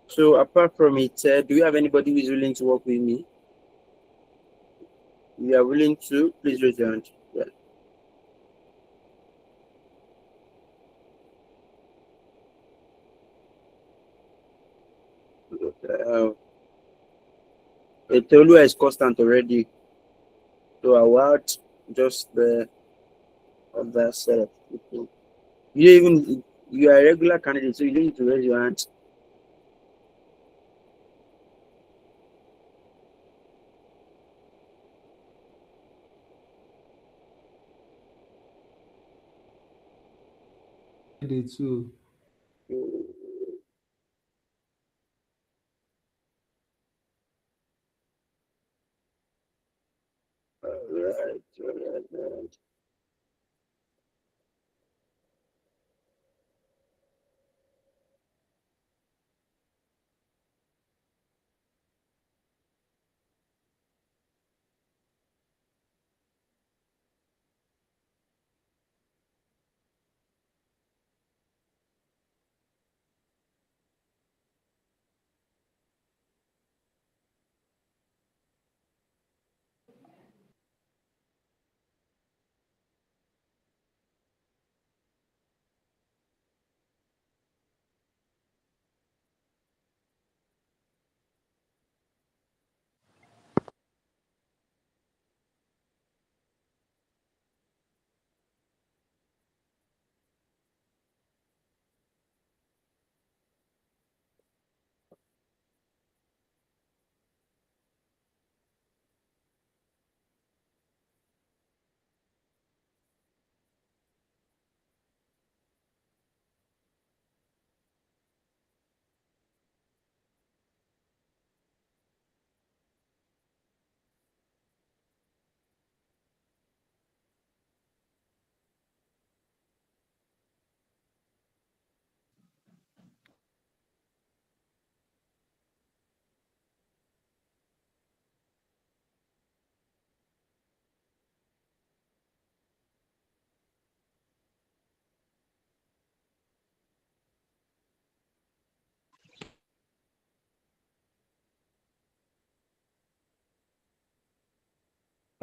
So apart from it, do you have anybody who is willing to work with me? If you are willing to, please raise your hand. Yeah. Etolu is constant already. So I will add just the other set of people. You are a regular candidate, so you don't need to raise your hand. They too. Alright.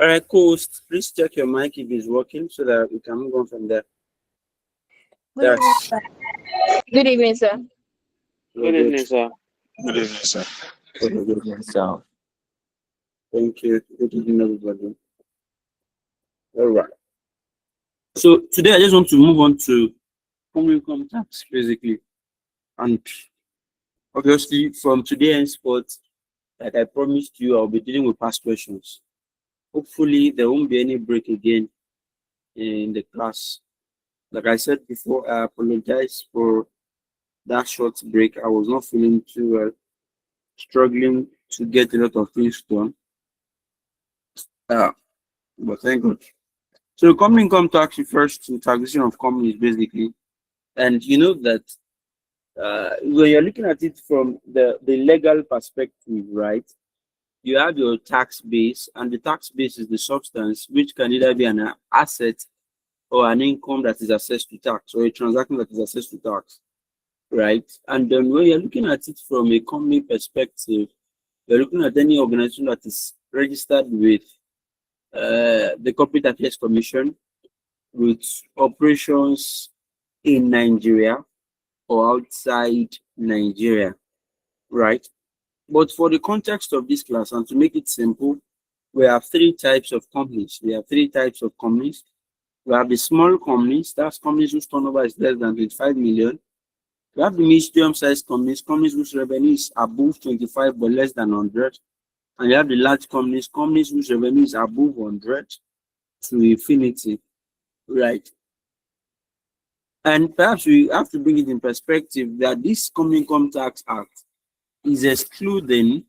All right, host, please check your mic if it's working so that we can move on from there. Good evening, sir. Good evening, sir. Good evening, sir. Good evening, sir. Thank you. Good evening, everybody. All right. So today I just want to move on to home income tax, basically. And obviously, from today henceforth, like I promised you, I'll be dealing with past questions. Hopefully, there won't be any break again in the class. Like I said before, I apologize for that short break. I was not feeling too well, struggling to get a lot of things done. But thank God. So, company income tax refers to taxation of companies, basically. And you know that when you're looking at it from the legal perspective, right? You have your tax base, and the tax base is the substance which can either be an asset or an income that is assessed to tax, or a transaction that is assessed to tax, right? And then when you're looking at it from a company perspective, you're looking at any organization that is registered with the Corporate Affairs Commission, with operations in Nigeria or outside Nigeria, right? But for the context of this class, and to make it simple, we have three types of companies. We have three types of companies. We have the small companies, that's companies whose turnover is less than 25 million. We have the medium-sized companies, companies whose revenue is above 25 but less than 100. And you have the large companies, companies whose revenue is above 100 to infinity, right? And perhaps we have to bring it in perspective that this Company Income Tax Act is excluding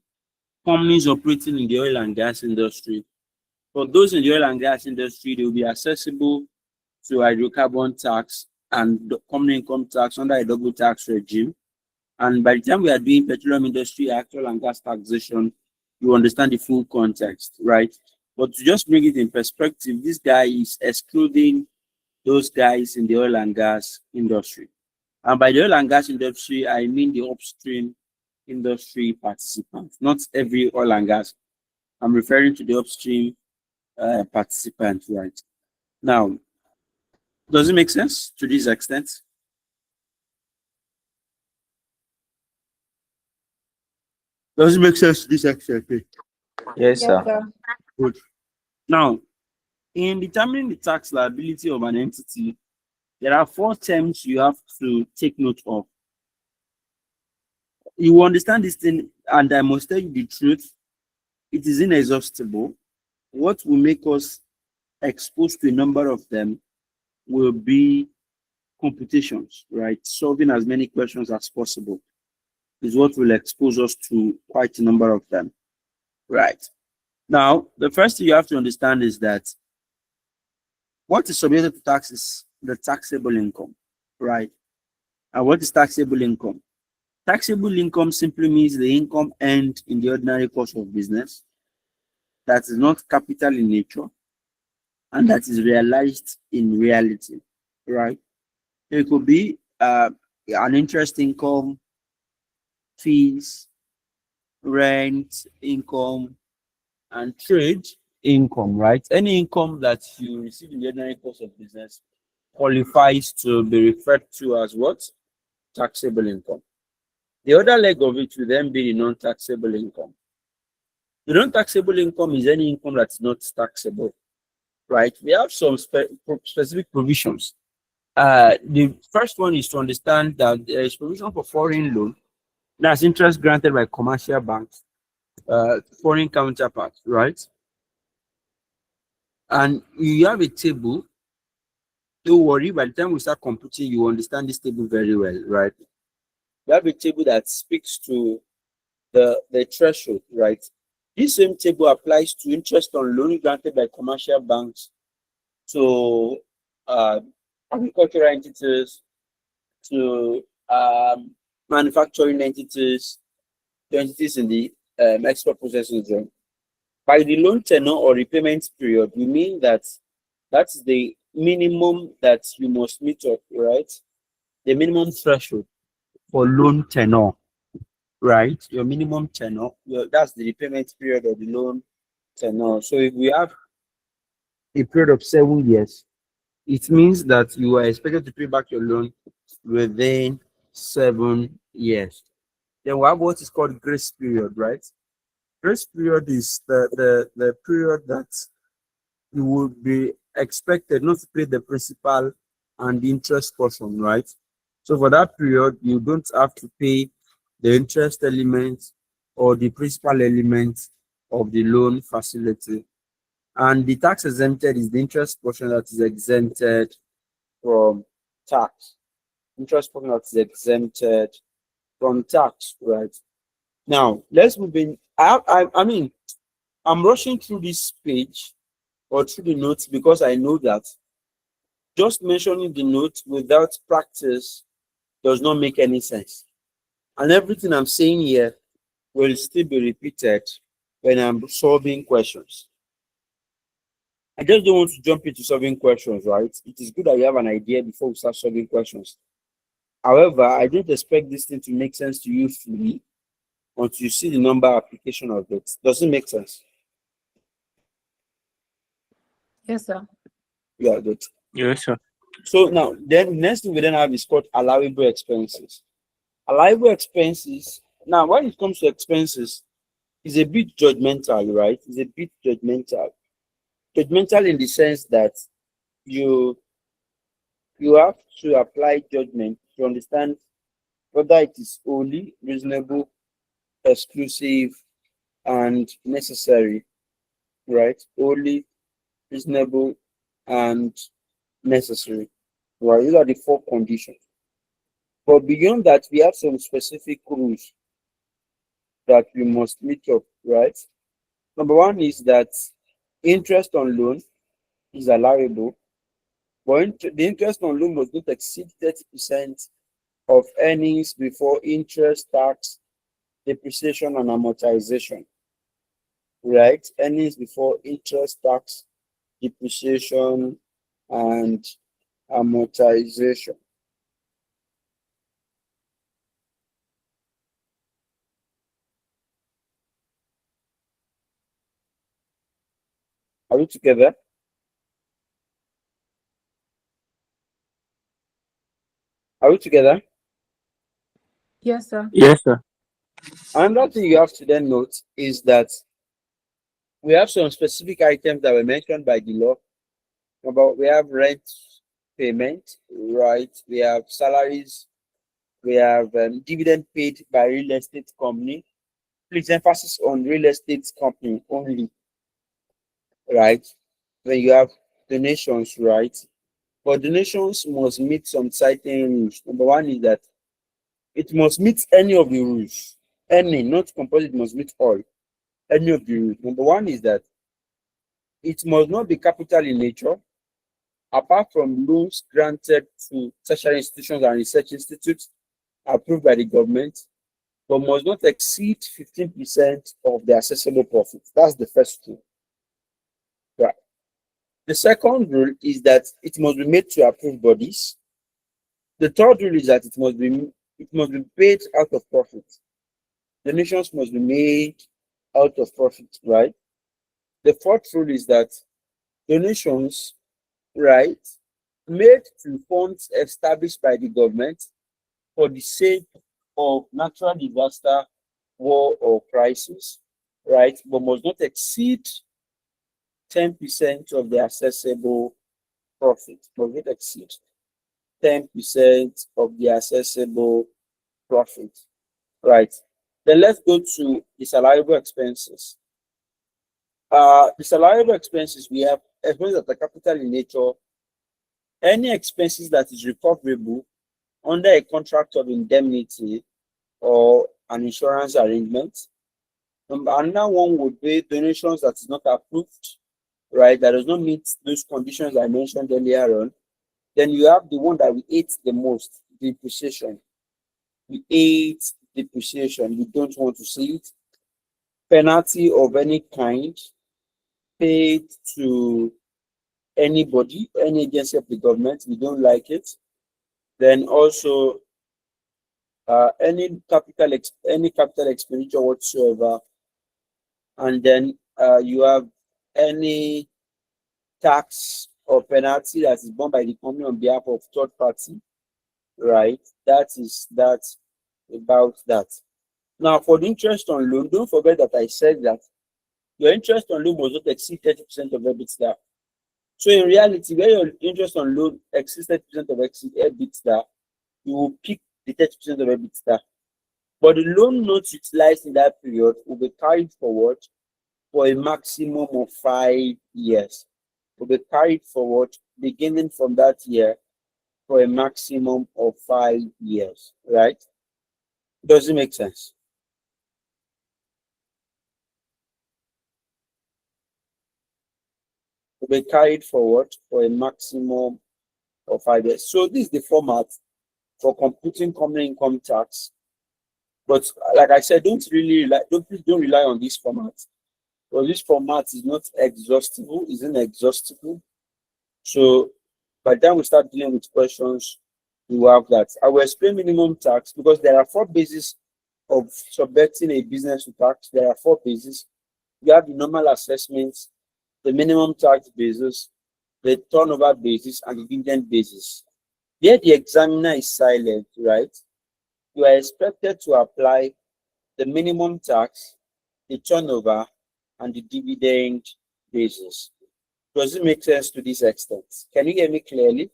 companies operating in the oil and gas industry. For those in the oil and gas industry, they will be accessible to hydrocarbon tax and the company income tax under a double tax regime. And by the time we are doing petroleum industry, actual and gas taxation, you understand the full context, right? But to just bring it in perspective, this guy is excluding those guys in the oil and gas industry. And by the oil and gas industry, I mean the upstream industry participants, not every oil and gas. I'm referring to the upstream participants, right? Now, does it make sense to this extent? Does it make sense to this extent? Yes, Yes, sir. sir. Good. Now, in determining the tax liability of an entity, there are 4 terms you have to take note of. You will understand this thing, and I must tell you the truth, it is inexhaustible. What will make us exposed to a number of them will be computations, right? Solving as many questions as possible is what will expose us to quite a number of them, right? Now, the first thing you have to understand is that what is subjected to tax is the taxable income, right? And what is taxable income? Taxable income simply means the income earned in the ordinary course of business that is not capital in nature and that is realized in reality, right? It could be an interest income, fees, rent income, and trade income, right? Any income that you receive in the ordinary course of business qualifies to be referred to as what? Taxable income. The other leg of it will then be the non-taxable income. The non-taxable income is any income that's not taxable, right? We have some specific provisions. The first one is to understand that there is provision for foreign loan. That's interest granted by commercial banks, foreign counterparts, right? And you have a table. Don't worry, by the time we start computing, you understand this table very well, right? You have a table that speaks to the threshold, right? This same table applies to interest on loan granted by commercial banks to agricultural entities, to manufacturing entities, to entities in the export processing zone. By the loan tenure or repayment period, we mean that that's the minimum that you must meet up, right? The minimum threshold for loan tenure, right? Your minimum tenure, that's the repayment period of the loan tenure. So if we have a period of 7 years, it means that you are expected to pay back your loan within 7 years. Then we have what is called grace period, right? Grace period is the period that you would be expected not to pay the principal and the interest portion, right? So for that period, you don't have to pay the interest element or the principal element of the loan facility. And the tax exempted is the interest portion that is exempted from tax. Interest portion that is exempted from tax, right? Now, let's move in. I mean, I'm rushing through this page or through the notes because I know that just mentioning the notes without practice does not make any sense. And everything I'm saying here will still be repeated when I'm solving questions. I just don't want to jump into solving questions, right? It is good that you have an idea before we start solving questions. However, I don't expect this thing to make sense to you fully until you see the number application of it. Does it make sense? Yes, sir. Yeah, good. Yes, sir. So now, then next thing we then have is called allowable expenses. Allowable expenses. Now, when it comes to expenses, is a bit judgmental, right? It's a bit judgmental. Judgmental in the sense that you have to apply judgment to understand whether it is only reasonable, exclusive, and necessary, right? Only reasonable and necessary, right? These are the 4 conditions. But beyond that, we have some specific rules that we must meet up, right? Number 1 is that interest on loan is allowable, but the interest on loan must not exceed 30% of earnings before interest, tax, depreciation, and amortization. right? Earnings before interest, tax, depreciation, and amortization. Are we together? Are we together? Yes, sir. Yes, sir. Another thing you have to then note is that we have some specific items that were mentioned by the law. About we have rent payment, right? We have salaries. We have dividend paid by real estate company. Please emphasis on real estate company only, right? When you have donations, right? But donations must meet some certain rules. Number one is that it must meet any of the rules. Any, not compulsory, it must meet all. Any of the rules. Number one is that it must not be capital in nature, apart from loans granted to tertiary institutions and research institutes approved by the government, but must not exceed 15% of the accessible profit. That's the first rule. Right. The second rule is that it must be made to approved bodies. The third rule is that it must be paid out of profit. Donations must be made out of profit, right? The fourth rule is that donations, right, made to funds established by the government for the sake of natural disaster, war, or crisis, right, but must not exceed 10% of the accessible profit. Must not exceed 10% of the accessible profit, right? Then let's go to the salariable expenses. The salariable expenses, we have expenses that are capital in nature. Any expenses that is recoverable under a contract of indemnity or an insurance arrangement. Another one would be donations that is not approved, right? That does not meet those conditions I mentioned earlier on. Then you have the one that we hate the most, depreciation. We hate depreciation. We don't want to see it. Penalty of any kind paid to anybody, any agency of the government. We don't like it. Then also any capital expenditure whatsoever, and then you have any tax or penalty that is borne by the company on behalf of third party, right? That is that about that. Now, for the interest on loan, don't forget that I said that your interest on loan must not exceed 30% of EBITDA. So in reality, where your interest on loan exceeds 30% of EBITDA, you will pick the 30% of EBITDA. But the loan not utilized in that period will be carried forward for a maximum of 5 years. Will be carried forward beginning from that year for a maximum of 5 years, right? Does it make sense? Will be carried forward for a maximum of 5 years. So this is the format for computing common income tax. But like I said, don't rely on this format. Because this format is not exhaustible, is inexhaustible. So by the time we start dealing with questions, we will have that. I will explain minimum tax because there are 4 bases of subjecting a business to tax. There are 4 bases. You have the normal assessments, the minimum tax basis, the turnover basis, and the dividend basis. There the examiner is silent, right? You are expected to apply the minimum tax, the turnover, and the dividend basis. Does it make sense to this extent? Can you hear me clearly?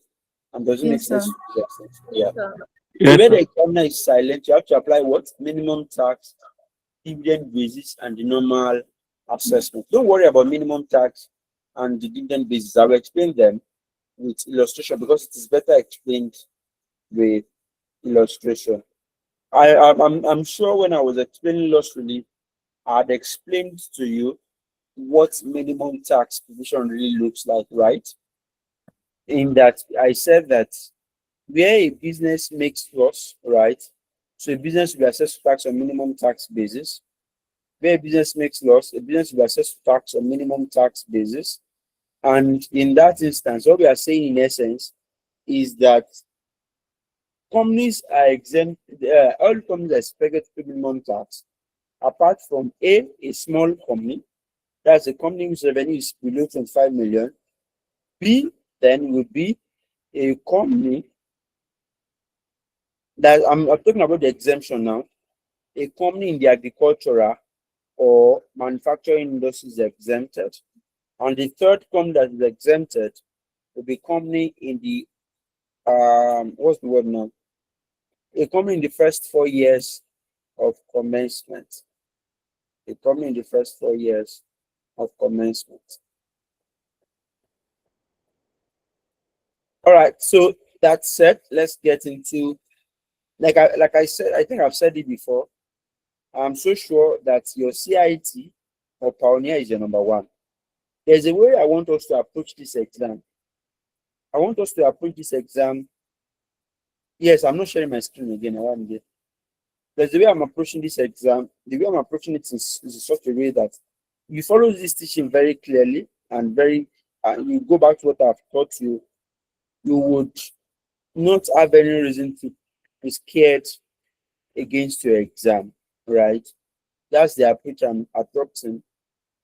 And does it make Yes, sense sir. to this extent? Yeah. Sir. So Yes, where sir. the examiner is silent, you have to apply what? Minimum tax, dividend basis, and the normal assessment. Don't worry about minimum tax and the dividend basis. I will explain them with illustration because it is better explained with illustration. I'm sure when I was explaining loss relief, I had explained to you what minimum tax position really looks like, right? In that I said that where a business makes loss, right? So a business will assess tax on minimum tax basis. Where a business makes loss, a business will be assessed to tax on minimum tax basis. And in that instance, what we are saying in essence is that companies are exempt, all companies are expected to pay minimum tax, apart from a small company, that's a company whose revenue is below 25 million. B then would be a company that I'm talking about the exemption now. A company in the agricultural or manufacturing industry is exempted. And the third company that is exempted will be company in the what's the word now? A company in the first 4 years of commencement. A company in the first 4 years of commencement. All right, so that said, let's get into like I said, I think I've said it before. I'm so sure that your CIT or Pioneer is your number one. There's a way I want us to approach this exam. I want us to approach this exam. Yes, I'm not sharing my screen again. There's the way I'm approaching this exam. The way I'm approaching it is in such a way that you follow this teaching very clearly and you go back to what I've taught you. You would not have any reason to be scared against your exam, right? That's the approach I'm adopting,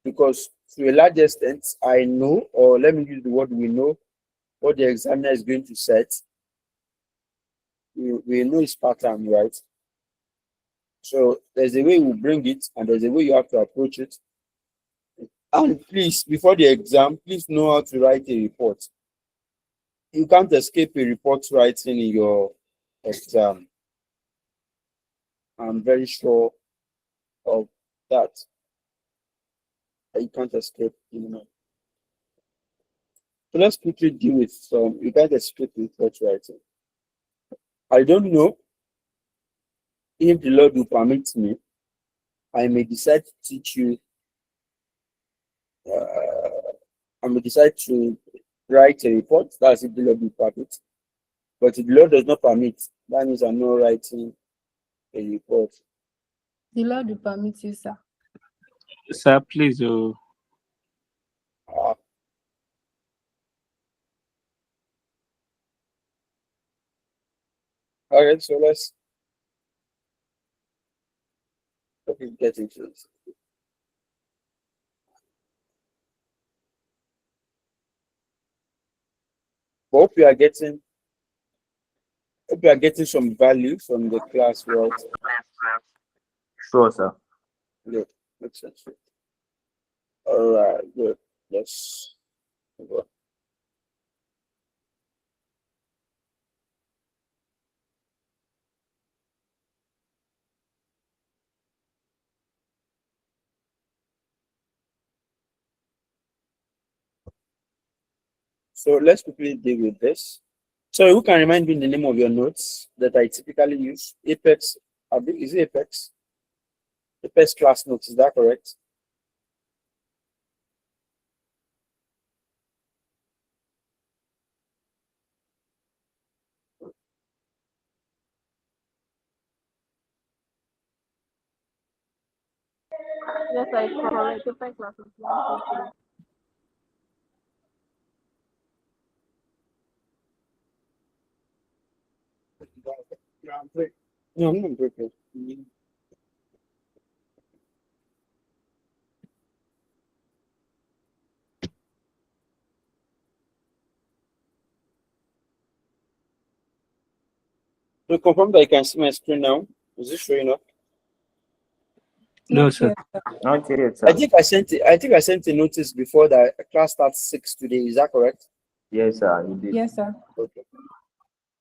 because to a large extent, I know, or let me use the word we know, what the examiner is going to set. We know his pattern, right? So there's a way we bring it, and there's a way you have to approach it. And please, before the exam, please know how to write a report. You can't escape a report writing in your exam. I'm very sure of that. You can't escape, So let's quickly deal with some. You can't escape report writing. I don't know if the Lord will permit me. I may decide to teach you. I may decide to write a report. That's if the Lord will permit. But if the Lord does not permit, that means I'm not writing a report. The Lord will permit you, sir. Sir, please. Ah. All right, so let's get into it. Hope you are getting some value from the class, right? Sure, sir. Good. Makes sense. All right, good. Let's go. So let's quickly deal with this. So who can remind me the name of your notes that I typically use? Apex, is it Apex? Apex class notes, is that correct? Yes, I correct. The first class of 1, 2, 3. No, I'm not breaking. To confirm that you can see my screen now, is it showing up? No, Not sir. yet, sir. Not yet, sir. I think I sent a notice before that class starts 6 today. Is that correct? Yes, sir. You did. Yes, sir. Okay.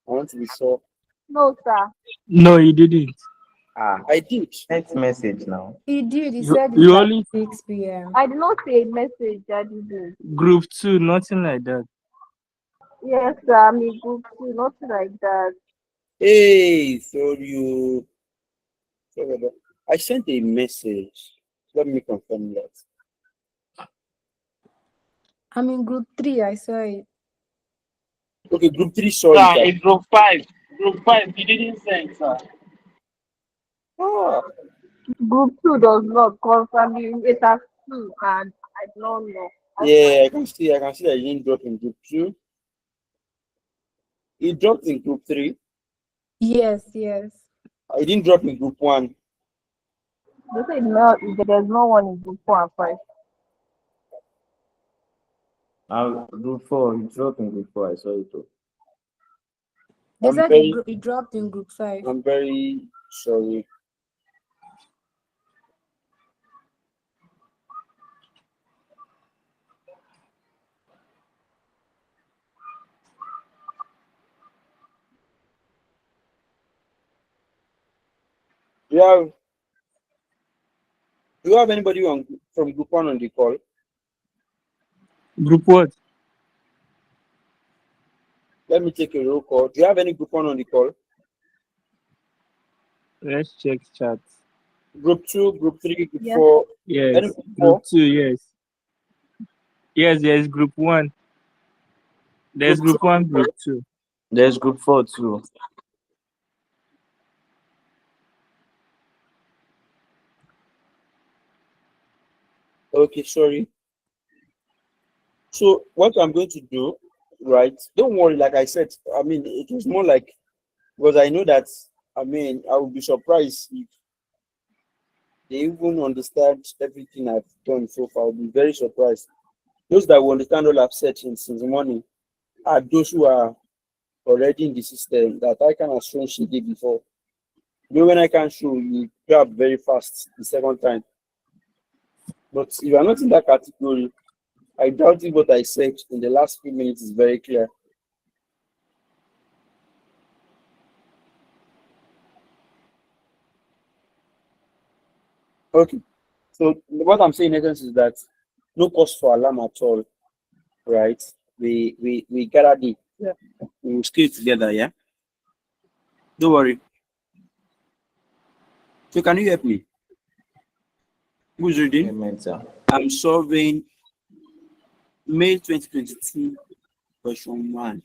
I want to be sure. No, sir. No, you didn't. I did. Text message now. He did. He You, said you it's at only 6 p.m. I did not say a message. I didn't. group 2, nothing like that. Yes, sir. I'm in group 2. Nothing like that. Hey, so you. I sent a message. Let me confirm that. I'm in group 3. I saw it. Okay, group 3 saw it. In group 5. Group 5, you didn't send, sir. Ah, Group 2 does not confirm you ATAX 2, and I don't know. Yeah, I can see that you didn't drop in group 2. It dropped in group 3. Yes, yes. I didn't drop in group 1. They say no, there's no one in group 4 and 5. Group 4, you dropped in group 4, I saw it too. They I'm said very, it dropped in group 5. I'm very sorry. Do you have anybody from group 1 on the call? Group what? Let me take a roll call. Do you have any group 1 on the call? Let's check chat. Group 2, group 3, group Yes. 4. Yes, Any group 4? group 2, yes. Yes, there's group 1. There's Group group 1, group 2. There's group 4 too. Okay, sorry. So what I'm going to do, right? Don't worry, like I said, I mean, it was more like, because I know that, I mean, I would be surprised if they even understand everything I've done so far. I'll be very surprised. Those that will understand all I've said since the morning are those who are already in the system that I can have shown she did before. You know, when I can show you grab very fast the second time. But if you are not in that category, I doubt if what I said in the last few minutes is very clear. Okay. So what I'm saying in essence is that no cause for alarm at all, right? We gather the we will stay together, yeah. Don't worry. So can you help me? Who's reading? Payment, sir. I'm solving May 2022 question 1.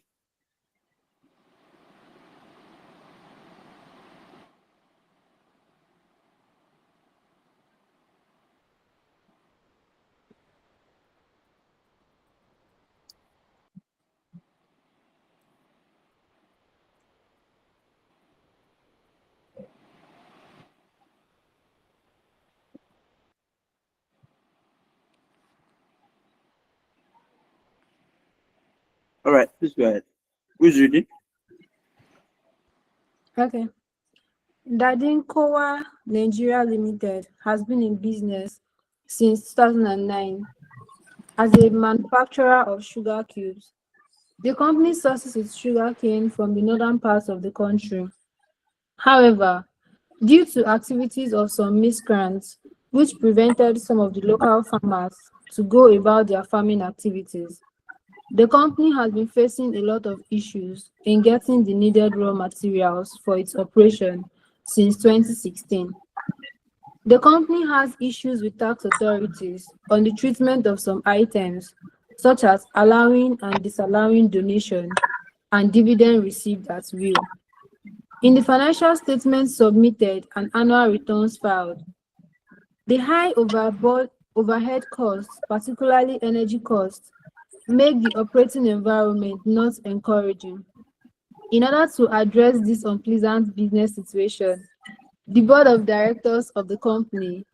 All right, please go ahead. Who's reading? Okay. Dadinkowa Nigeria Limited has been in business since 2009 as a manufacturer of sugar cubes. The company sources its sugar cane from the northern parts of the country. However, due to activities of some miscreants, which prevented some of the local farmers to go about their farming activities, the company has been facing a lot of issues in getting the needed raw materials for its operation since 2016. The company has issues with tax authorities on the treatment of some items, such as allowing and disallowing donation and dividend received at will. In the financial statements submitted and annual returns filed, the high overhead costs, particularly energy costs, make the operating environment not encouraging. In order to address this unpleasant business situation, the board of directors of the company,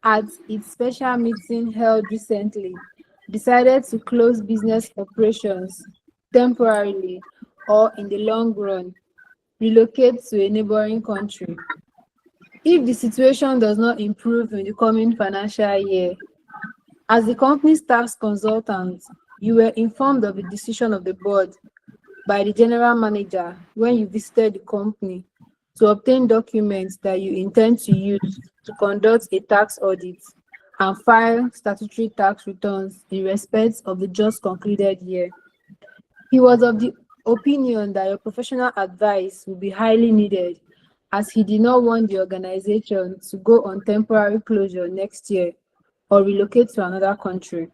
at its special meeting held recently, decided to close business operations temporarily or in the long run, relocate to a neighboring country. If the situation does not improve in the coming financial year, as the company's tax consultant, you were informed of the decision of the board by the general manager when you visited the company to obtain documents that you intend to use to conduct a tax audit and file statutory tax returns in respect of the just concluded year. He was of the opinion that your professional advice would be highly needed, as he did not want the organization to go on temporary closure next year or relocate to another country.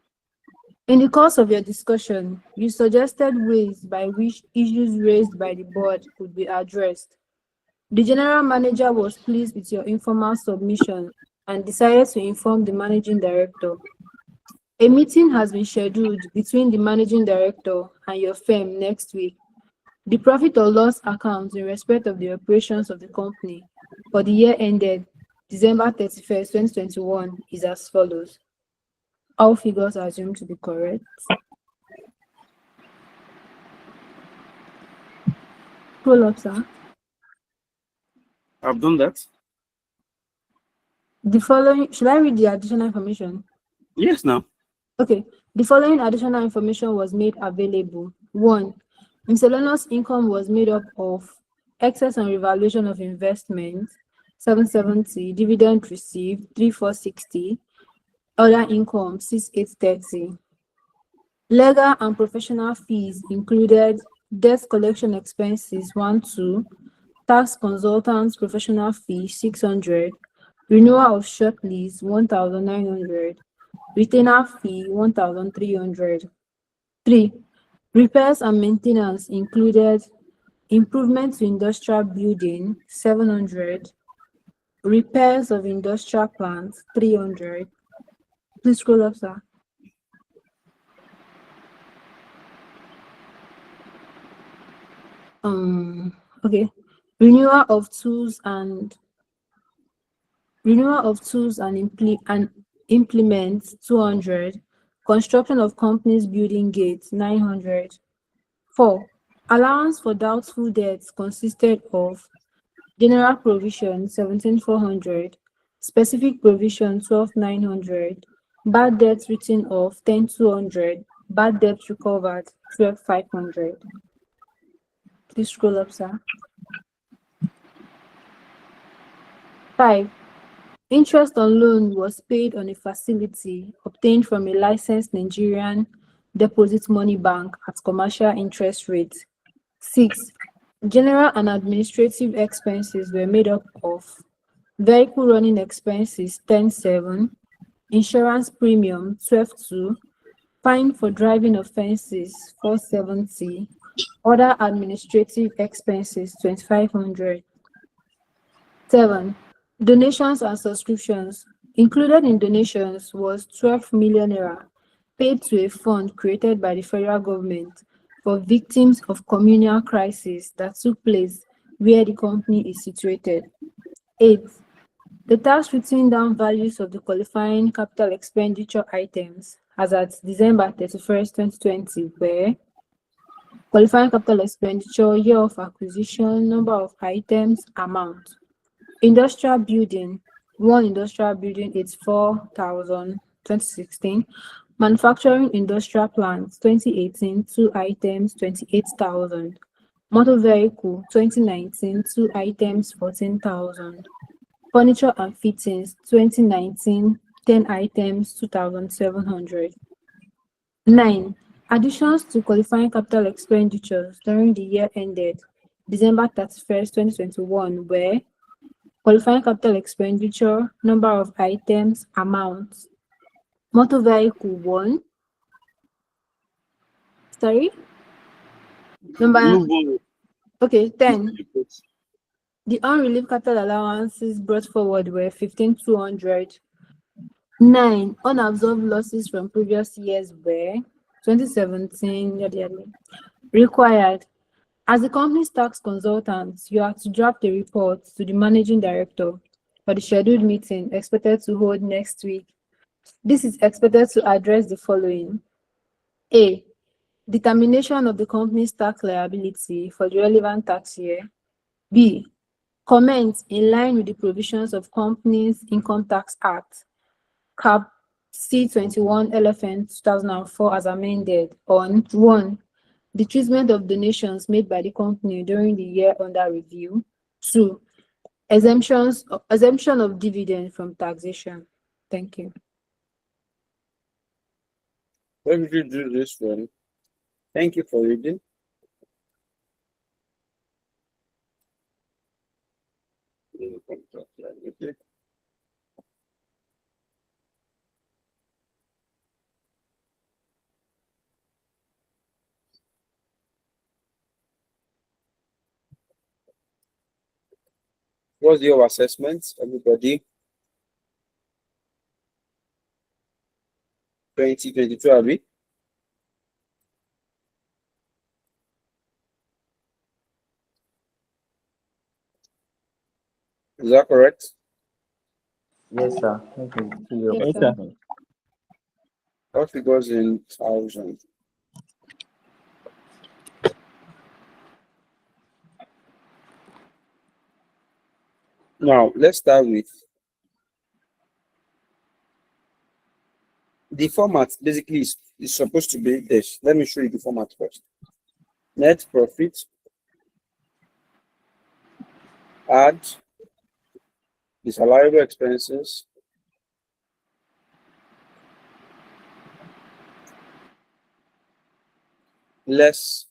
In the course of your discussion, you suggested ways by which issues raised by the board could be addressed. The general manager was pleased with your informal submission and decided to inform the managing director. A meeting has been scheduled between the managing director and your firm next week. The profit or loss account in respect of the operations of the company for the year ended December 31st, 2021 is as follows. All figures are assumed to be correct. Scroll up, sir. I've done that. The following, should I read the additional information? Yes, now. Okay. The following additional information was made available. 1. Miscellaneous income was made up of excess and revaluation of investment, 770, dividend received, 3460, other income, 6830. Legal and professional fees included debt collection expenses, 1-2, tax consultants professional fee, 600, renewal of short lease, 1,900, retainer fee, 1,300. 3. Repairs and maintenance included improvement to industrial building, 700, repairs of industrial plants, 300. Please scroll up, sir. Okay. Renewal of tools and implements, 200. Construction of company's building gates, 900. 4. Allowance for doubtful debts consisted of general provision, 17,400, specific provision, 12,900, bad debts written off, 10,200, bad debts recovered, 12,500. Please scroll up, sir. 5. Interest on loan was paid on a facility obtained from a licensed Nigerian deposit money bank at commercial interest rate. 6. General and administrative expenses were made up of vehicle running expenses, 10,700, insurance premium, 12,200, fine for driving offenses, 470, other administrative expenses, 2,500. 7. Donations and subscriptions. Included in donations was 12 million naira paid to a fund created by the federal government for victims of communal crisis that took place where the company is situated. 8. The tax written down values of the qualifying capital expenditure items as at December 31st, 2020 were qualifying capital expenditure, year of acquisition, number of items, amount. Industrial building, one industrial building, it's 4,000, 2016. Manufacturing industrial plants, 2018, 2 items, 28,000. Motor vehicle, 2019, 2 items, 14,000. Furniture and fittings, 2019, 10 items, 2,700. 9. Additions to qualifying capital expenditures during the year ended December 31st, 2021 were qualifying capital expenditure, number of items, amount. Motor vehicle 1. Sorry? Number, Move on. okay, 10. The unrelieved capital allowances brought forward were 15,200. 9. Unabsorbed losses from previous years were 2017. Required. As the company's tax consultant, you are to draft a report to the managing director for the scheduled meeting expected to hold next week. This is expected to address the following. A. Determination of the company's tax liability for the relevant tax year. B. Comments in line with the provisions of Companies Income Tax Act, Cap C21 LFN 2004 as amended on 1. The treatment of donations made by the company during the year under review. 2. Exemption of dividend from taxation. Thank you. Why did you do this one? Thank you for reading. Okay. What's your assessment, everybody? 2022, Abby? Is that correct? Yes, sir. Okay. To your Yes, Yes, sir. sir. What figures in thousand? Now, let's start with the format. Basically, is supposed to be this. Let me show you the format first. Net profit, add disallowable expenses, less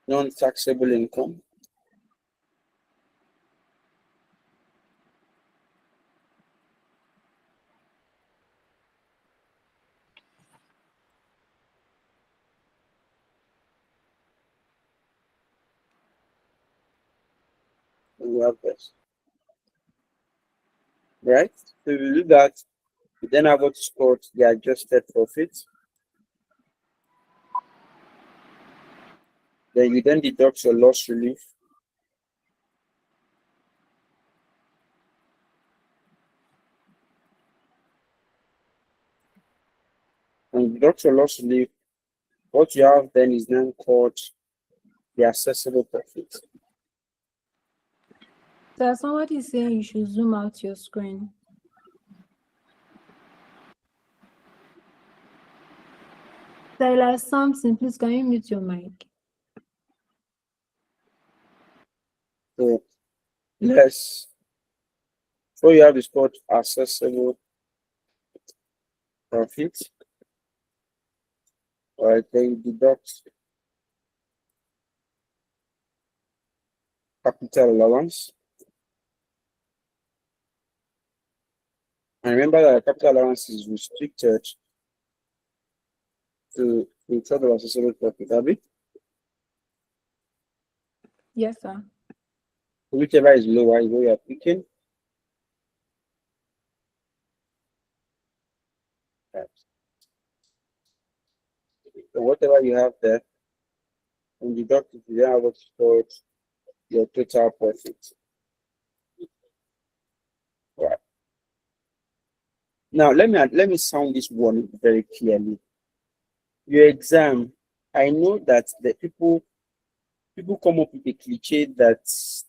non-taxable income, and we have this. Right? So if you do that, you then have what's called the adjusted profit. Then you then deduct your loss relief. And deduct your loss relief. What you have then is then called the accessible profit. So somebody is saying you should zoom out your screen. Tyler, something, please can you mute your mic? So less. So you have is called accessible profit. All right, then you deduct capital allowance. And remember that capital allowance is restricted to the total accessible profit, Abby. Yes, sir. Whichever is lower is what you are picking. Right. So whatever you have there, and deduct it, you then have what's called your total profit. Right. Now let me sound this one very clearly. Your exam, I know that the people come up with a cliche that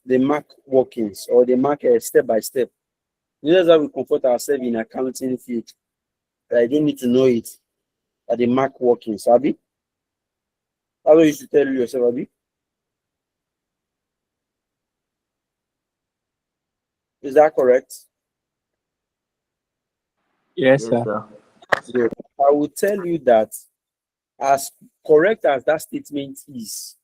they mark workings or they mark step by step. That's how we comfort ourselves in accounting field. I don't need to know it. That they mark workings, Abby. How do you should tell yourself, Abby? Is that correct? Yes, Yes, sir. sir. So I will tell you that as correct as that statement is,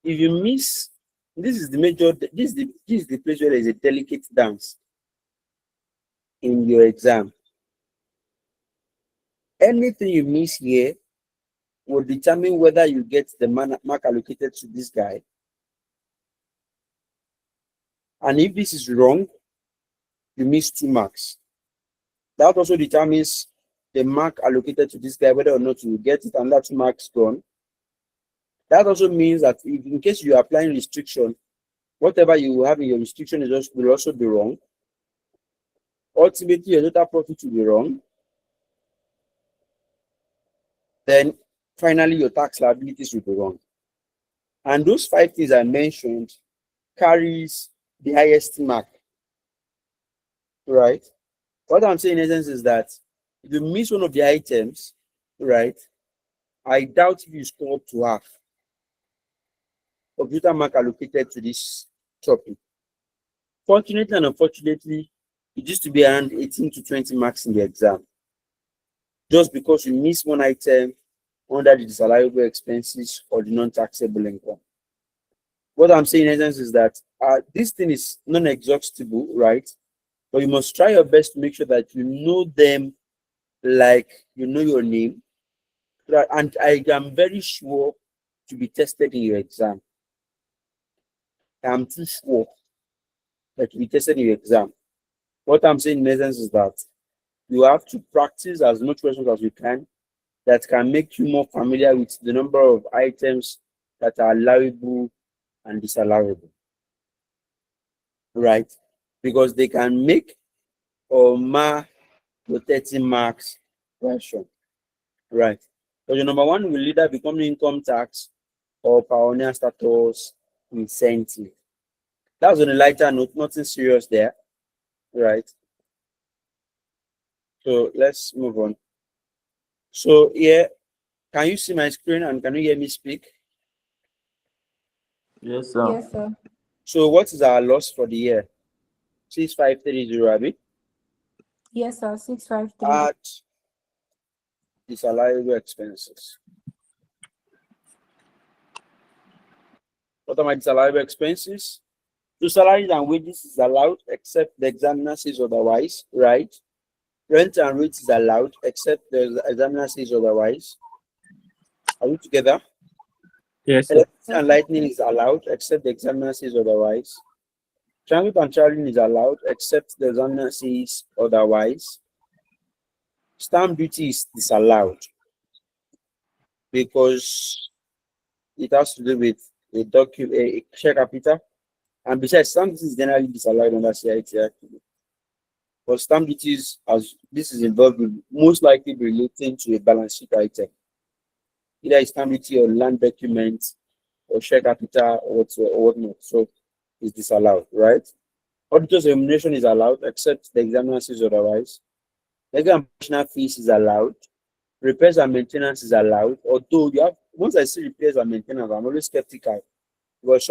if you miss, this is the major, this is the place where there is a delicate dance in your exam. Anything you miss here will determine whether you get the mark allocated to this guy. And if this is wrong, you miss 2 marks. That also determines the mark allocated to this guy, whether or not you will get it, and that 2 marks gone. That also means that if, in case you are applying restriction, whatever you have in your restriction will also be wrong. Ultimately, your total profit will be wrong. Then finally, your tax liabilities will be wrong. And those 5 things I mentioned carries the highest mark, right? What I'm saying in essence is that if you miss one of the items, right, I doubt if you score up to half computer mark allocated to this topic. Fortunately and unfortunately, it used to be around 18 to 20 marks in the exam. Just because you miss one item under the disallowable expenses or the non-taxable income. What I'm saying in essence is that this thing is non-exhaustible, right? But you must try your best to make sure that you know them like you know your name. So, and I am very sure to be tested in your exam. I'm too sure that you tested in your exam. What I'm saying in essence is that you have to practice as much questions as you can that can make you more familiar with the number of items that are allowable and disallowable, right? Because they can make or mar your 30 marks question, right? So your number one will either become income tax or pioneer status incentive. That's on a lighter note, nothing serious there, right? So let's move on. So here, can you see my screen and can you hear me speak? Yes, sir. Yes, sir. So what is our loss for the year? 6530, Abi. Yes, sir. 653. Add disallowable expenses. What are my disallowable expenses? So salaries and wages is allowed except the examiner says otherwise, right? Rent and rates is allowed except the examiner says otherwise. Are we together? Yes, sir. Electricity and lightning is allowed except the examiner says otherwise. Transit and traveling is allowed except the examiner says otherwise. Stamp duty is disallowed because it has to do with a share capital. And besides, stamp duty is generally disallowed under CIT actually. But stamp duties, as this is involved with most likely relating to a balance sheet item, either a stamp duty or land document or share capital or whatnot. So it's disallowed, right? Auditor's remuneration is allowed except the examiner says otherwise. Legal and professional fees is allowed. Repairs and maintenance is allowed. Although you have, once I see repairs and maintenance, I'm always skeptical because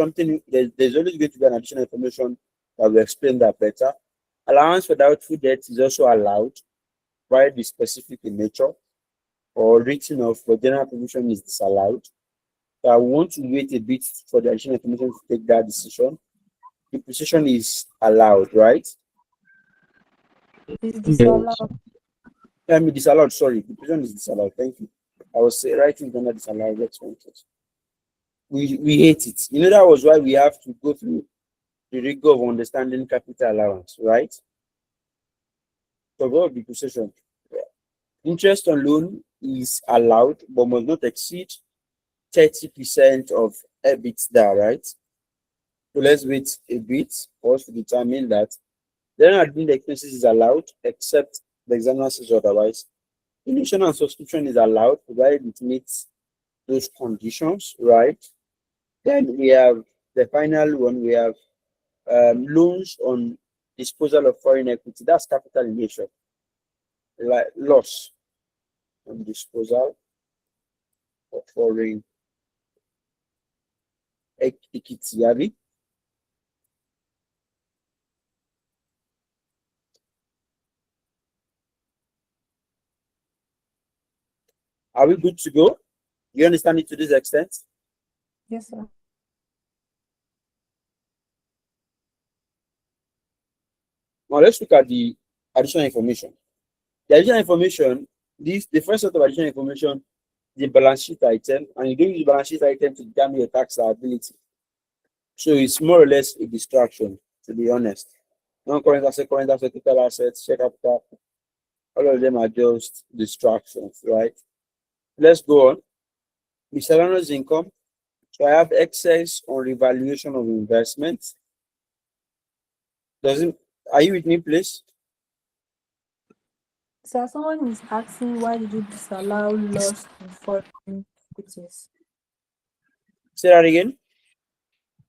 there's always going to be an additional information that will explain that better. Allowance for doubtful debt is also allowed, while the specific in nature or written off for general provision is disallowed. So I want to wait a bit for the additional information to take that decision. Depreciation is allowed, right? Is disallowed. I mean disallowed, sorry. Depreciation is disallowed. Thank you. I was writing under disallowed expenses. We hate it. You know, that was why we have to go through the rigor of understanding capital allowance, right? So about depreciation. Interest on loan is allowed, but must not exceed 30% of EBITDA, right? So let's wait a bit for us to determine that. Then admin expenses is allowed, except the examiner says otherwise. Initial and subscription is allowed, provided it meets those conditions, right? Then we have the final one. We have loans on disposal of foreign equity. That's capital in nature, like loss on disposal of foreign equity. Abi? Are we good to go? You understand it to this extent? Yes, sir. Now let's look at the additional information. The additional information, the first set of additional information, the balance sheet item, and you don't use balance sheet item to determine your tax liability. So it's more or less a distraction, to be honest. Non-current asset, current asset, total assets, share capital, all of them are just distractions, right? Let's go on. Miscellaneous income. So I have excess on revaluation of investments. Are you with me, please? So someone is asking why did you disallow loss in foreign equities? Say that again.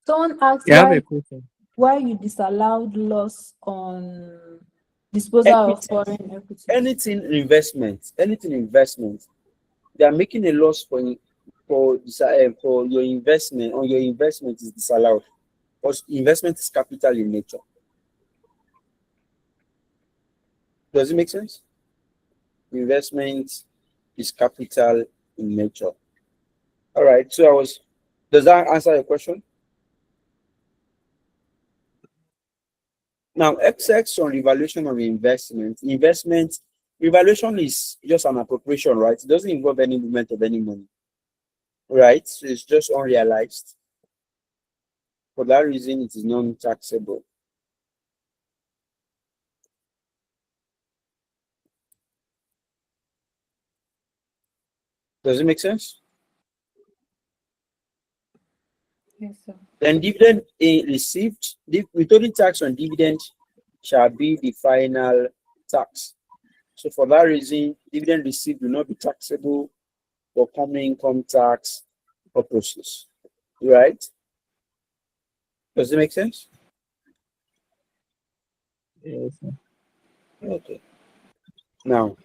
Someone asked You have a question. why you disallowed loss on disposal of Equity. foreign equities. Anything investment, they are making a loss for your investment. On your investment is disallowed because investment is capital in nature. Does it make sense? Investment is capital in nature. All right. So does that answer your question? Now, excess on revaluation of investment. Revaluation is just an appropriation, right? It doesn't involve any movement of any money, right? So it's just unrealized. For that reason, it is non-taxable. Does it make sense? Yes, sir. Then dividend received, withholding tax on dividend shall be the final tax. So for that reason, dividend received will not be taxable for common income tax purposes. Right? Does it make sense? Yes, sir. Okay. Now,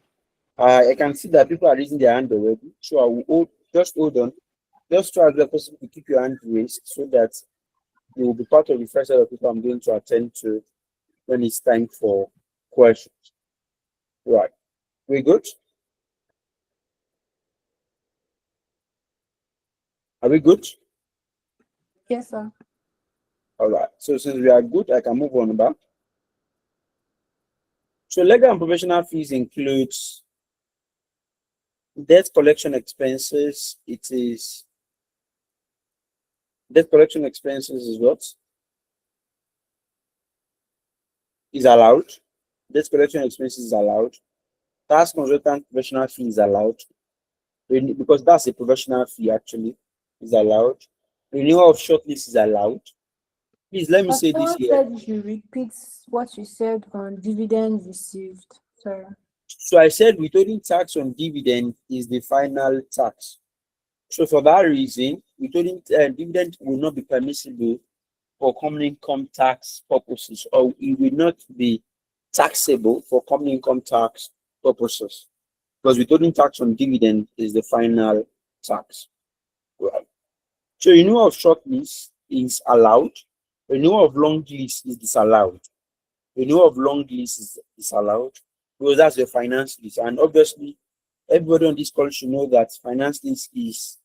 I can see that people are raising their hand already. So I will hold on. Just try as much as possible to keep your hand raised so that you will be part of the first set of people I'm going to attend to when it's time for questions. Right. We good? Are we good? Yes, sir. All right. So since we are good, I can move on back. So legal and professional fees includes debt collection expenses. It is debt collection expenses is what is allowed. Debt collection expenses is allowed. Tax consultant professional fee is allowed because that's a professional fee actually is allowed. Renewal of shortlist is allowed. Please let me say this Someone here. said you repeat what you said on dividends received. Sorry. So I said withholding tax on dividend is the final tax. So for that reason, withholding dividend will not be permissible for common income tax purposes, or it will not be taxable for common income tax purposes, because withholding tax on dividend is the final tax. Right. So renewal of short lease is allowed. Renewal of long lease is disallowed. Renewal of long lease is disallowed because that's your finance lease, and obviously everybody on this call should know that finance lease is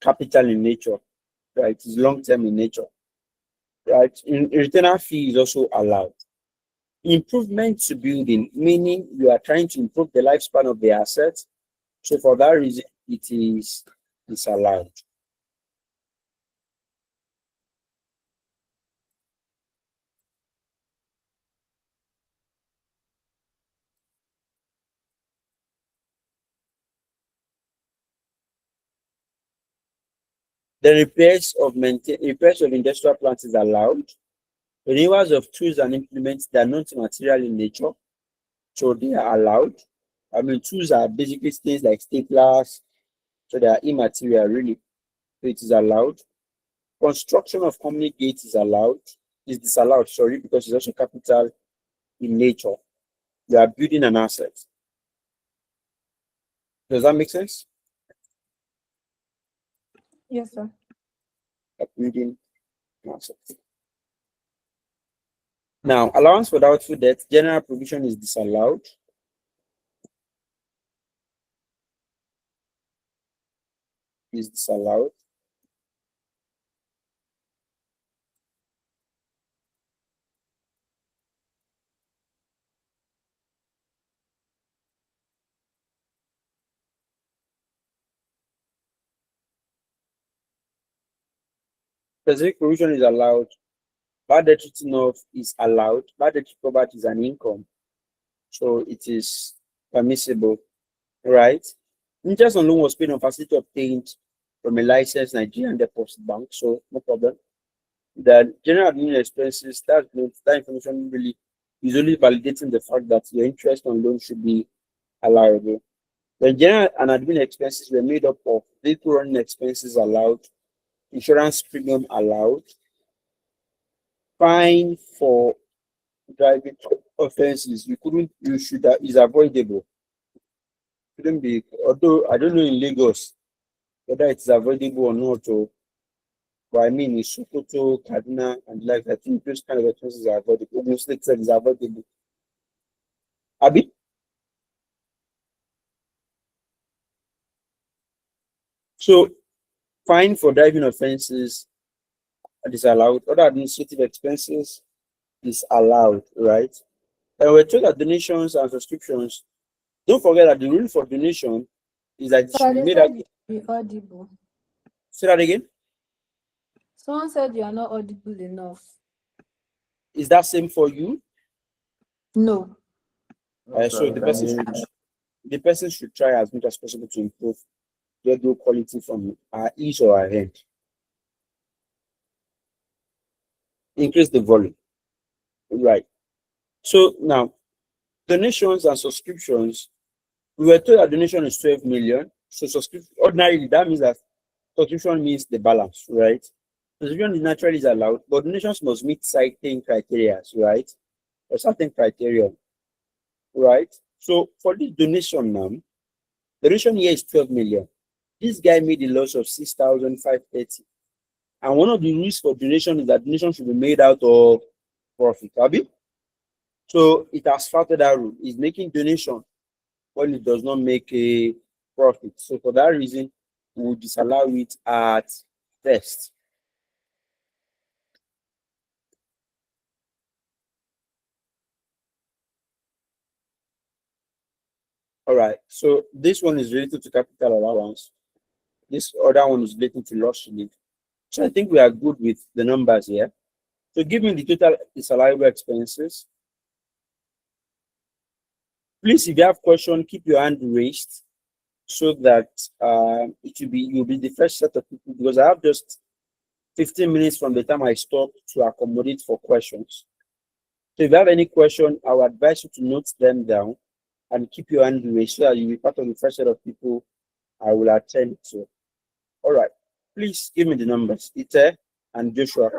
capital in nature, right? It's long term in nature, right? Retainer fee is also allowed. Improvement to building, meaning you are trying to improve the lifespan of the asset. So for that reason, it is disallowed. The repairs of industrial plants is allowed. Renewals of tools and implements that are non-material in nature, so they are allowed. I mean, tools are basically things like staplers, so they are immaterial, really. So it is allowed. Construction of company gates is disallowed, sorry, because it's also capital in nature. You are building an asset. Does that make sense? Yes, sir. You are building an asset. Now, allowance for doubtful debt, general provision is disallowed. Is disallowed. Specific provision is allowed. Bad debt written off is allowed. Bad debt recovered is an income, so it is permissible, right? Interest on loan was paid on facility obtained from a licensed Nigerian deposit bank, so no problem. The general admin expenses, that information really is only validating the fact that your interest on loan should be allowable. The general and admin expenses were made up of vehicle running expenses allowed, insurance premium allowed, fine for driving offenses is avoidable. Couldn't be, although I don't know in Lagos whether it's avoidable or not, but I mean in Sokoto, Kaduna, and like I think those kind of expenses are avoidable. Ogun State said is avoidable. Abi? So fine for driving offenses is allowed. Other administrative expenses is allowed, right? And we're told that donations and subscriptions, don't forget that the rule for donation is that it So should be they made said out. it should be audible. Say that again. Someone said you are not audible enough. Is that same for you? No. No, So sir, the person should try as much as possible to improve the audio quality from our ears or our end. Increase the volume. Right. So now, donations and subscriptions. We were told that donation is 12 million. So subscription, ordinarily, that means that subscription means the balance, right? Subscription is naturally allowed, but donations must meet certain criteria, right? A certain criterion, right? So for this donation now, the donation here is 12 million. This guy made a loss of 6,530. And one of the rules for donation is that donation should be made out of profit. Abi? So it has furthered that rule. It's making donation when it does not make a profit. So for that reason, we will disallow it at first. All right. So this one is related to capital allowance. This other one is related to loss relief. So I think we are good with the numbers here. So give me the total disallowable expenses. Please, if you have question, keep your hand raised so that you'll be the first set of people, because I have just 15 minutes from the time I stop to accommodate for questions. So if you have any question, I would advise you to note them down and keep your hand raised so that you'll be part of the first set of people I will attend to. All right. Please give me the numbers. Ite and Joshua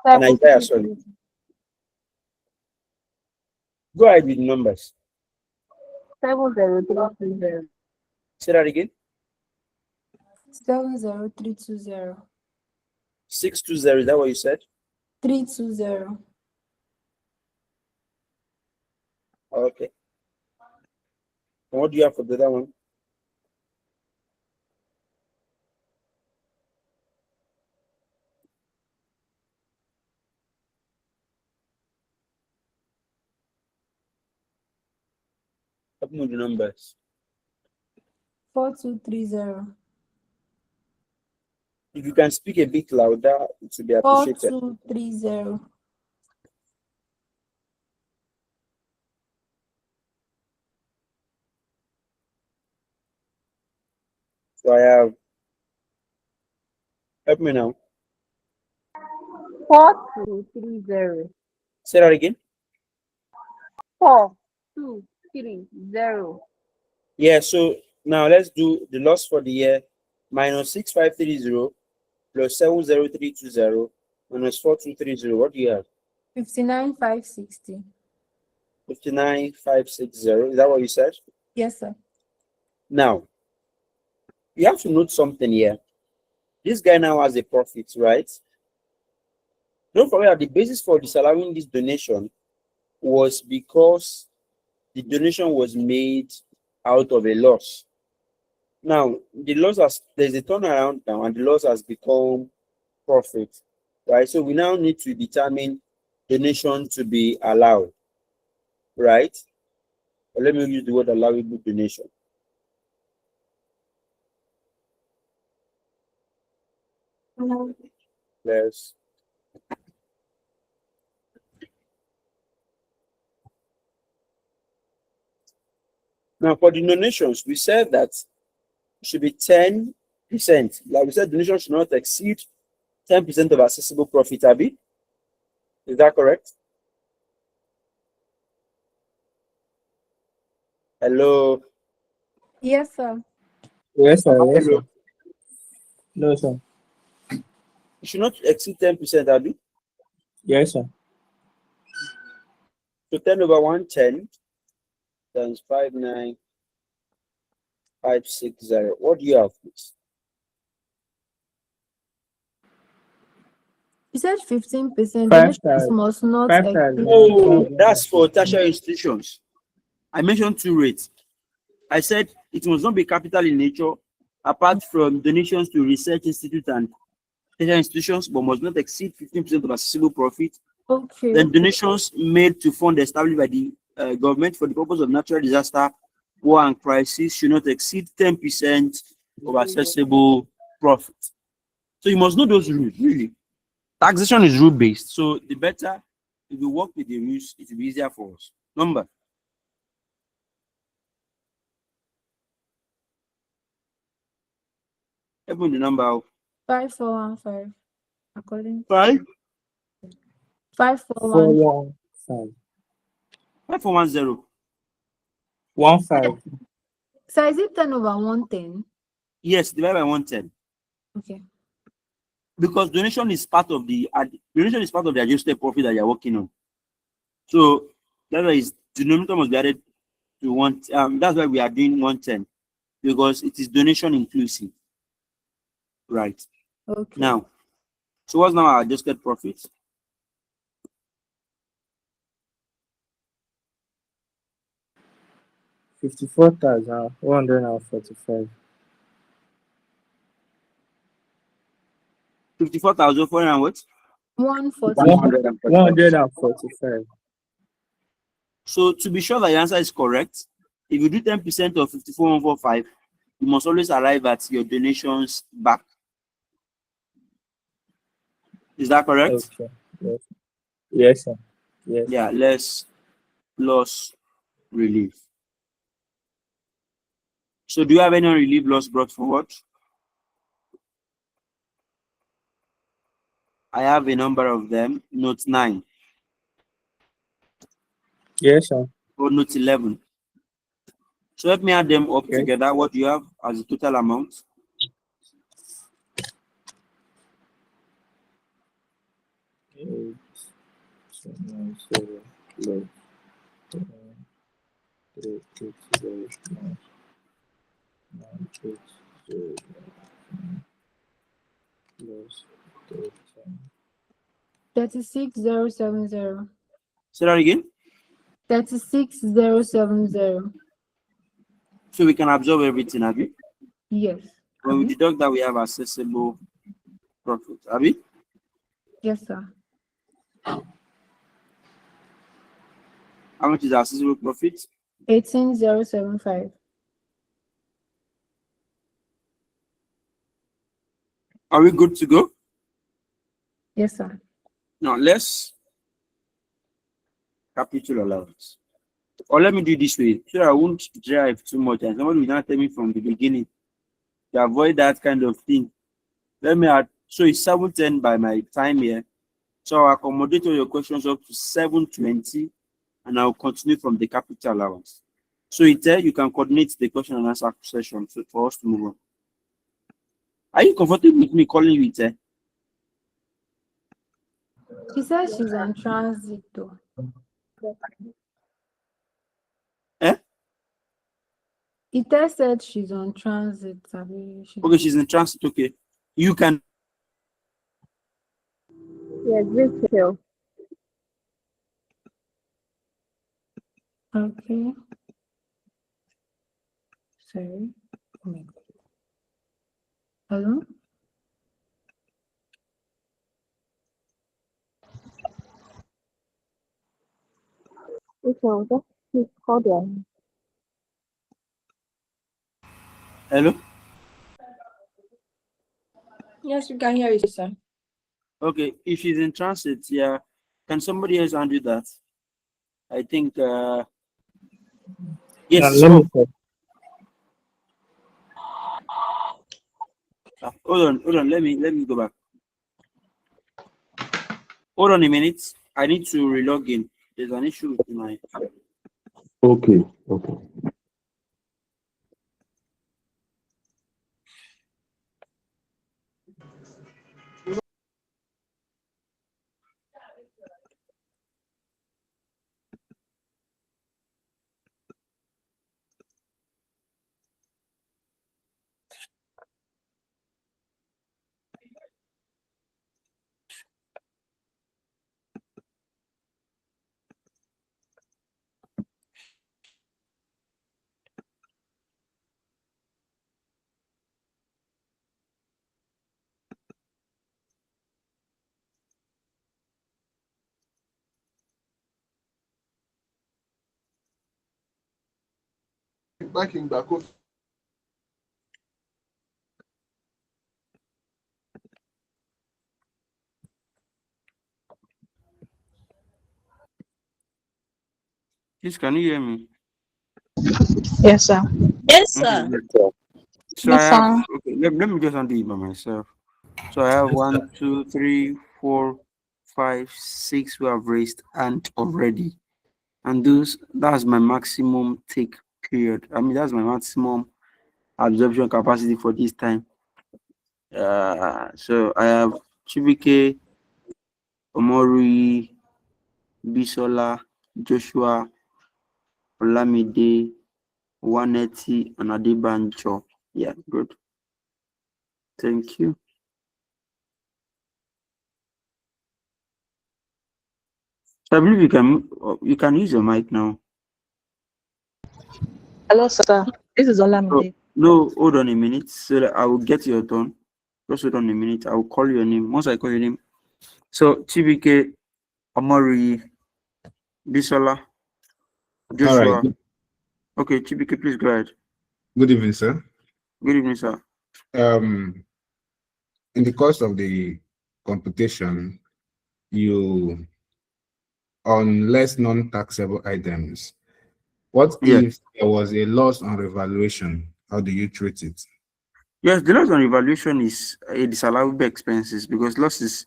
and Isaiah, sorry. Go ahead with the numbers. 70320. Say that again. 70320. 620, is that what you said? 320. Okay. And what do you have for the other one? Help me with the numbers. 4230. If you can speak a bit louder, it will be appreciated. 4230. So I have, help me now. 4230. Say that again. 4230. Yeah, so now let's do the loss for the year minus 6530 plus 70320 minus 4230. What do you have? 59560. 59560. Is that what you said? Yes, sir. Now, you have to note something here. This guy now has a profit, right? Don't forget that the basis for disallowing this donation was because the donation was made out of a loss. Now, there's a turnaround now, and the loss has become profit, right? So we now need to determine donation to be allowed, right? But let me use the word allowable donation. Yes. Now, for the donations, we said that it should be 10%. Like we said, donation should not exceed 10% of accessible profit, Abi. Is that correct? Hello. Yes, sir. Yes, sir. Yes, Hello. sir. No, sir. It should not exceed 10%, Abi. Yes, sir. So 10 over 110 times 59560. What do you have, please? You said 15%. 5,000. Donations must not 5,000. exceed. Oh, that's for tertiary institutions. I mentioned two rates. I said it must not be capital in nature, apart from donations to research institutes and tertiary institutions, but must not exceed 15% of accessible profit. Okay. Then donations made to fund established by the government for the purpose of natural disaster, war, and crisis should not exceed 10% of accessible profit. So you must know those rules, really. Taxation is rule based, so the better if we work with the rules, it will be easier for us. Number. Even the number 5415. According 5 541. 415. 5410. 15. So is it 10 over 110? Yes, divided by 110. Okay. Because donation is part of the adjusted profit that you're working on. So that's why is denominator must be added to one. That's why we are doing 110, because it is donation inclusive. Right. Okay. Now, so what's now our adjusted profit? $54,145. 54,400 and what? 145. 145. So to be sure that your answer is correct, if you do 10% of 54,145, you must always arrive at your donations back. Is that correct? Okay. Yes. Yes, sir. Yes. Yeah, less loss relief. So do you have any relief loss brought forward? I have a number of them. Note 9 Yes, sir. or note 11. So let me add them up Yes. together. What do you have as the total amount? Eight, seven, seven, plus, 3, 6, 0, 9, 8, 0, plus 13. 36070. Say that again. 36070. So we can absorb everything, Abby. Yes. When we Abi? deduct that, we have accessible profit, Abby. Yes, sir. How much is accessible profit? 18075. Are we good to go? Yes, sir. Now let's capital allowance. Or let me do it this way, so I won't drive too much and somebody will not tell me from the beginning to avoid that kind of thing. Let me add, so it's 7:10 by my time here. So I'll accommodate all your questions up to 7:20 and I'll continue from the capital allowance. So it's there, you can coordinate the question and answer session for us to move on. Are you comfortable with me calling you it? She says she's on transit though. Eh? Ita said she's on transit. Abi. Okay, she's in transit. Okay. You can. Yes, retail. Okay. Sorry. Oh my God. Hello? Which one? Just please call them. Hello? Yes, we can hear you, sir. Okay, if she's in transit, yeah. Can somebody else undo that? I think yes. Let me check. Hold on. Let me go back. Hold on a minute. I need to relog in. There's an issue with my Okay. Please, can you hear me? Yes, sir. Yes, Okay, sir. good. So I Yes, have, sir. okay, let me just undo it by myself. So I have 1, 2, 3, 4, 5, 6 who have raised hand already. And that's my maximum take period. I mean, that's my maximum absorption capacity for this time. So I have Chibike, Omori, Bisola, Joshua, Olamide, Waneti, and Adebancho. Yeah, good. Thank you. So I believe you can use your mic now. Hello, sir. This is Oh, Olamide. no, hold on a minute. So that I will get your turn. Just hold on a minute. I will call your name. Once I call your name. So Chibike, Omori, Bisola, All right. Joshua. Okay, Chibike, please go ahead. Good evening, sir. Good evening, sir. Um, in the course of the computation, you on less non-taxable items. What Yeah. if there was a loss on revaluation? How do you treat it? Yes, the loss on evaluation is a disallowable expenses because loss is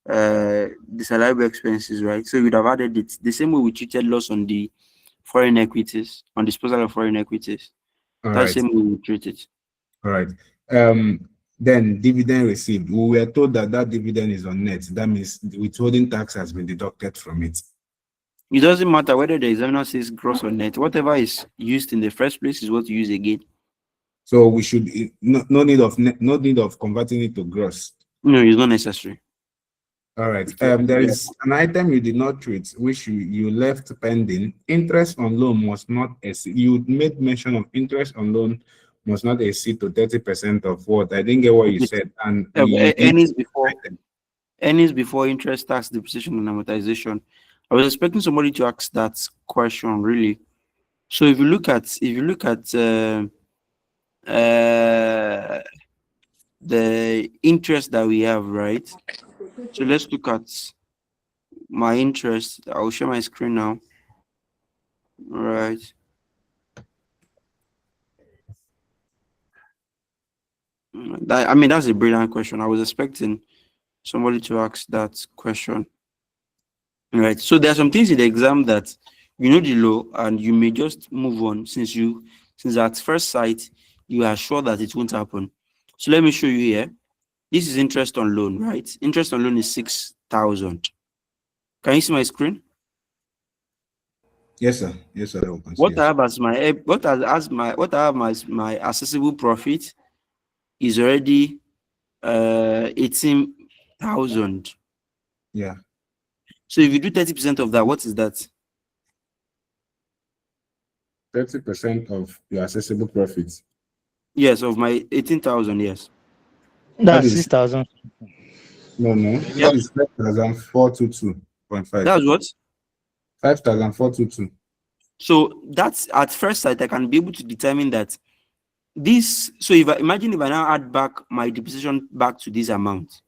disallowable expenses, right? So you'd have added it the same way we treated loss on the foreign equities, on disposal of foreign equities. All That's right. the same way we treat it. All right. Then dividend received. We were told that that dividend is on net. That means the withholding tax has been deducted from it. It doesn't matter whether the examiner says gross or net. Whatever is used in the first place is what you use again. So we should no need of converting it to gross. No, it's not necessary. All right. So, There yeah. is an item you did not treat, which you left pending. Interest on loan must not exceed. You made mention of interest on loan must not exceed to 30% of what. I didn't get what you said, and you didn't. Earnings before interest, tax, depreciation, and amortization. I was expecting somebody to ask that question really. So if you look at the interest that we have, right? So let's look at my interest. I will share my screen now. Right. That's a brilliant question. I was expecting somebody to ask that question. Right. So there are some things in the exam that you know the law and you may just move on since at first sight you are sure that it won't happen. So let me show you here. This is interest on loan, right? Interest on loan is 6,000. Can you see my screen? Yes, sir. Yes, sir. What I have as my accessible profit is already 18,000. Yeah. So if you do 30% of that, what is that? 30% of your accessible profits. Yes, of my 18,000, yes. That's That is 6,000. no. Yeah. That is 5,422.5. That's what? 5,422. So that's at first sight, I can be able to determine that this. So if I now add back my depreciation back to this amount,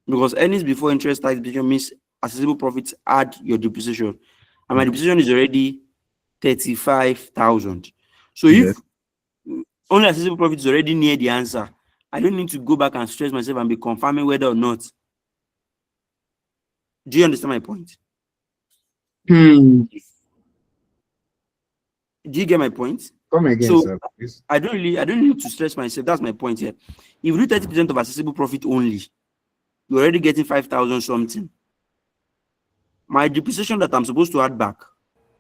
because earnings before interest tax depreciation means accessible profits add your depreciation, and my depreciation is already 35,000. So if Yes. only accessible profit is already near the answer, I don't need to go back and stress myself and be confirming whether or not. Do you understand my point? Do you get my point? Come again, So sir, please. I don't need to stress myself. That's my point here. If you do 30% of accessible profit only, you're already getting 5,000 something. My depreciation that I'm supposed to add back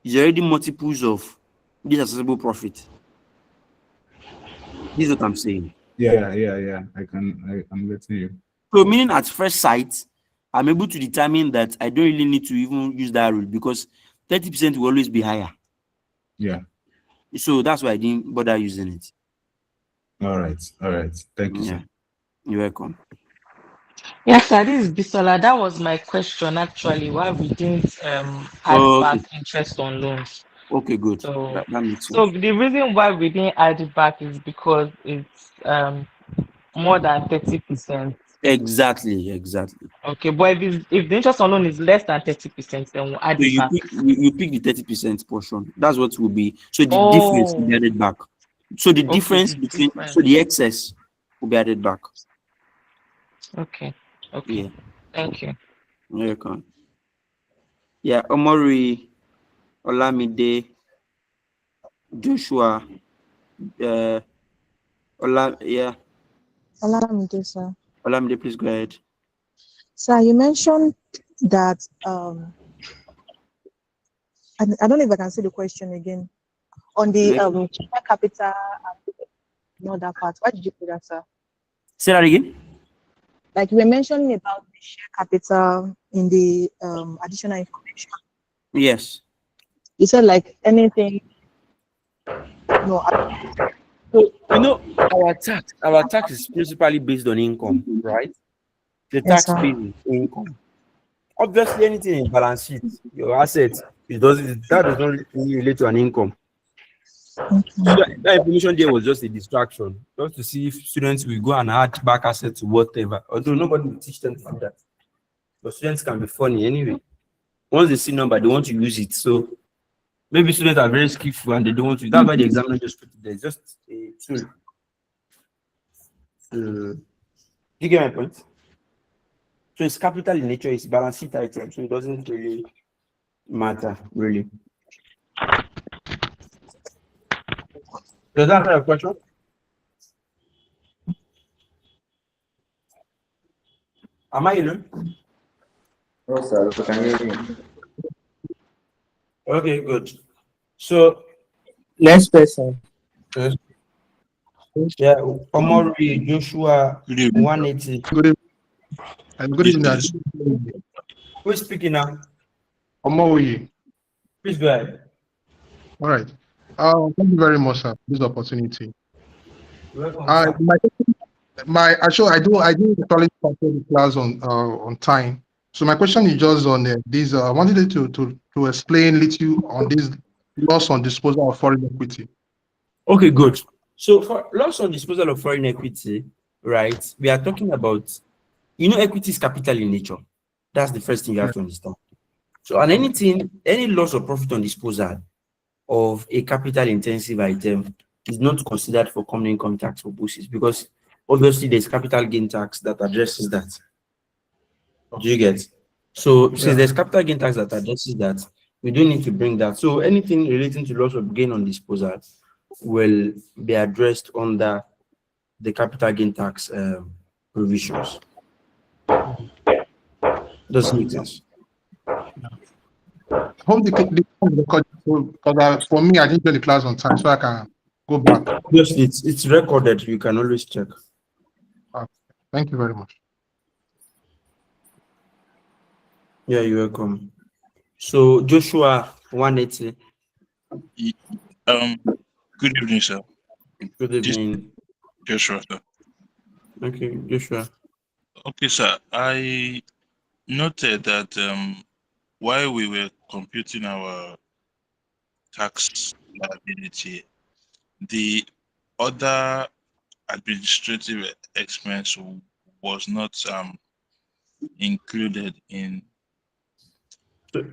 is already multiples of this accessible profit. This is what I'm saying. Yeah. I'm getting you. So meaning at first sight, I'm able to determine that I don't really need to even use that rule because 30% will always be higher. Yeah. So that's why I didn't bother using it. All right. Thank you, Yeah. sir. You're welcome. Yes, sir, this is Bisola. That was my question actually. Why we didn't add Okay. back interest on loans? Okay, good. So, That makes so sense. the reason why we didn't add it back is because it's more than 30%. Exactly, exactly. Okay, but if the interest on loan is less than 30%, then we'll add So it back. you pick the 30% portion. That's what will be. So the difference will Oh, be added back. So the okay, difference the between difference. so the excess will be added back. Okay, okay. Yeah. Thank you. You're welcome. Yeah, Omori, Olamide, Joshua, uh yeah, Olamide, sir. Olamide, please go ahead. Sir, you mentioned that I don't know if I can see the question again. On the share capital and all that part. Why did you put that, sir? Say that again. Like you were mentioning about the share capital in the additional information. Yes. You said like anything. No, So our tax is principally based on income, right? The yes, tax sir. paid is income. Obviously, anything in balance sheet, your assets, that does not really relate to an income. So that information there was just a distraction, just to see if students will go and add back assets to whatever. Although nobody will teach them to do that. But students can be funny anyway. Once they see number, they want to use it. So maybe students are very skillful and they don't want to. That's why the examiner just put it there. It's just a tool. You get my point? So it's capital in nature, it's balance sheet item, so it doesn't really matter, really. Does that answer your question? Am I alone? No, sir, we can hear you. Okay, good. So Next person. yeah, Omori, Joshua, Good evening. 180. Good evening. And good evening. Yes, who is speaking now? Omoyi. Please go ahead. All right. Thank you very much, sir, for this opportunity. You're welcome, sir. Actually, I do actually start the class on time. So my question is just on this. I wanted you to explain little on this loss on disposal of foreign equity. Okay, good. So for loss on disposal of foreign equity, right? We are talking about, equity is capital in nature. That's the first thing you have to understand. So, and any loss or profit on disposal of a capital intensive item is not considered for common income tax purposes because obviously there's capital gain tax that addresses that. Do you get? So, since there's capital gain tax that addresses that, we don't need to bring that. So, anything relating to loss of gain on disposal will be addressed under the capital gain tax provisions. Does it make sense? Hope the record because for me I didn't join the class on time, so I can go back. Yes, it's recorded. You can always check. Thank you very much. Yeah, you're welcome. So Joshua 180. Good evening, sir. Good evening. Joshua, sir. Okay, Joshua. Okay, sir. I noted that while we were computing our tax liability, the other administrative expense was not included in. So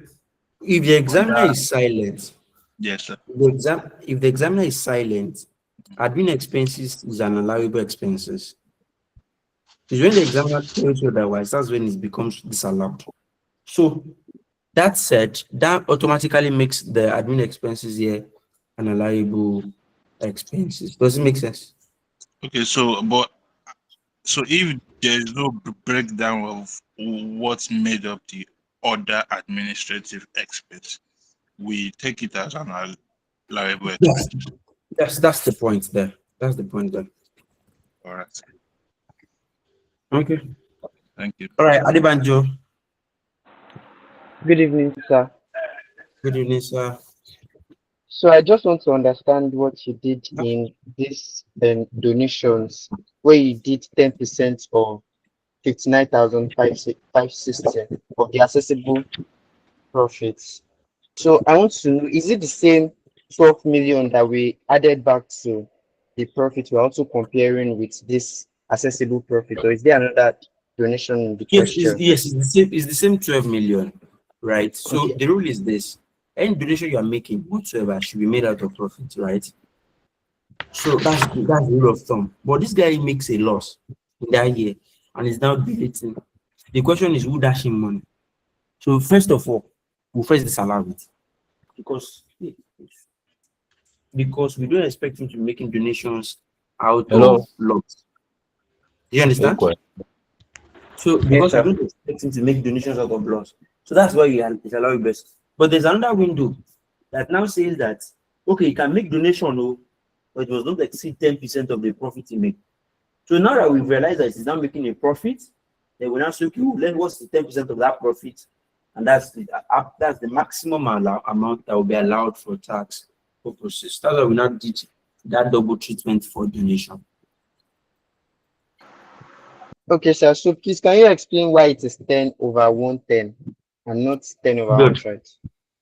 if the examiner is silent, Yes, sir. if the examiner is silent, admin expenses is an allowable expenses. It's when the examiner tells you otherwise, that's when it becomes disallowed. So that said, that automatically makes the admin expenses here an allowable expenses. Does it make sense? Okay, so if there is no breakdown of what's made up the other administrative expense, we take it as an allowable expense. Yes, that's the point there. That's the point there. All right. Okay. Thank you. All right, Adebanjo. Good evening, sir. Good evening, sir. So I just want to understand what you did in this donations, where you did 10% of 59,560 of the accessible profits. So I want to know, is it the same 12 million that we added back to the profit we're also comparing with this accessible profit, or is there another donation in the Yes, question. it's the same. It's the same 12 million, right? So Okay. the rule is this: any donation you are making whatsoever should be made out of profit, right? So that's the rule of thumb. But this guy makes a loss in that year and is now deleting. The question is who dash him money. So first of all, we'll first disallow it because we don't expect him to be making donations out Hello. of loss. Do you understand? Okay. So Yes, because we sir. don't expect him to make donations out of loss. So that's why you disallow it best. But there's another window that now says that okay, you can make donation, but it was not exceed 10% of the profit he made. So now that we've realized that he's now making a profit, then we now say, okay, then what's the 10% of that profit? And that's the maximum amount that will be allowed for tax purposes. That's why we now did that double treatment for donation. Okay, sir. So please, can you explain why it is 10 over 110 and not 10 over Good. 100?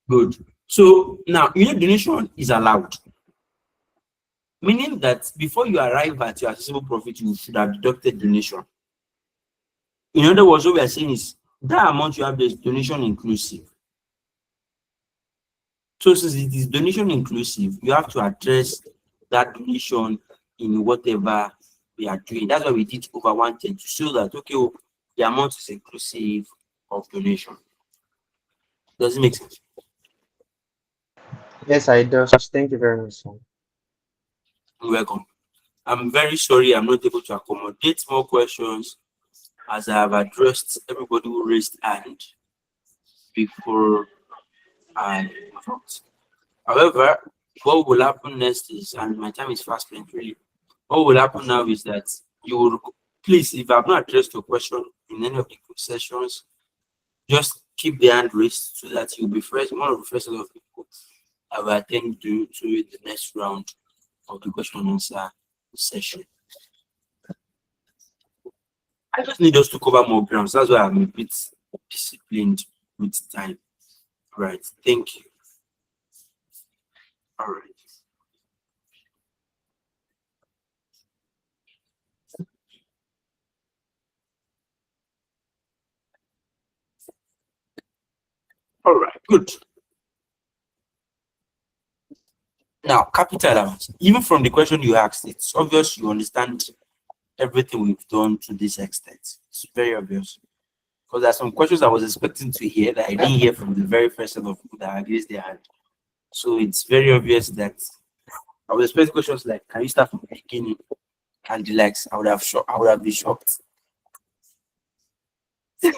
Good. So now, donation is allowed. Meaning that before you arrive at your accessible profit, you should have deducted donation. In other words, what we are saying is that amount you have is donation inclusive. So since it is donation inclusive, you have to address that donation in whatever we are doing. That's why we did over 110 to show that okay, the amount is inclusive of donation. Does it make sense? Yes, I do. Thank you very much, sir. You're welcome. I'm very sorry I'm not able to accommodate more questions as I have addressed everybody who raised hand before I vote. However, what will happen next is, and my time is fast spent really, what will happen now is that you will, please, if I've not addressed your question in any of the sessions, just keep the hand raised so that you'll be first, one of the first set of people I will attend to the next round of the question and answer session. I just need us to cover more grounds. That's why I'm a bit disciplined with time. Right. Thank you. All right. All right. Good. Now, capital allowance. Even from the question you asked, it's obvious you understand everything we've done to this extent. It's very obvious. Because there are some questions I was expecting to hear that I didn't hear from the very first set of people that raised their hand. So it's very obvious that I was expecting questions like, can you start from the beginning? And the likes, I would have been shocked. I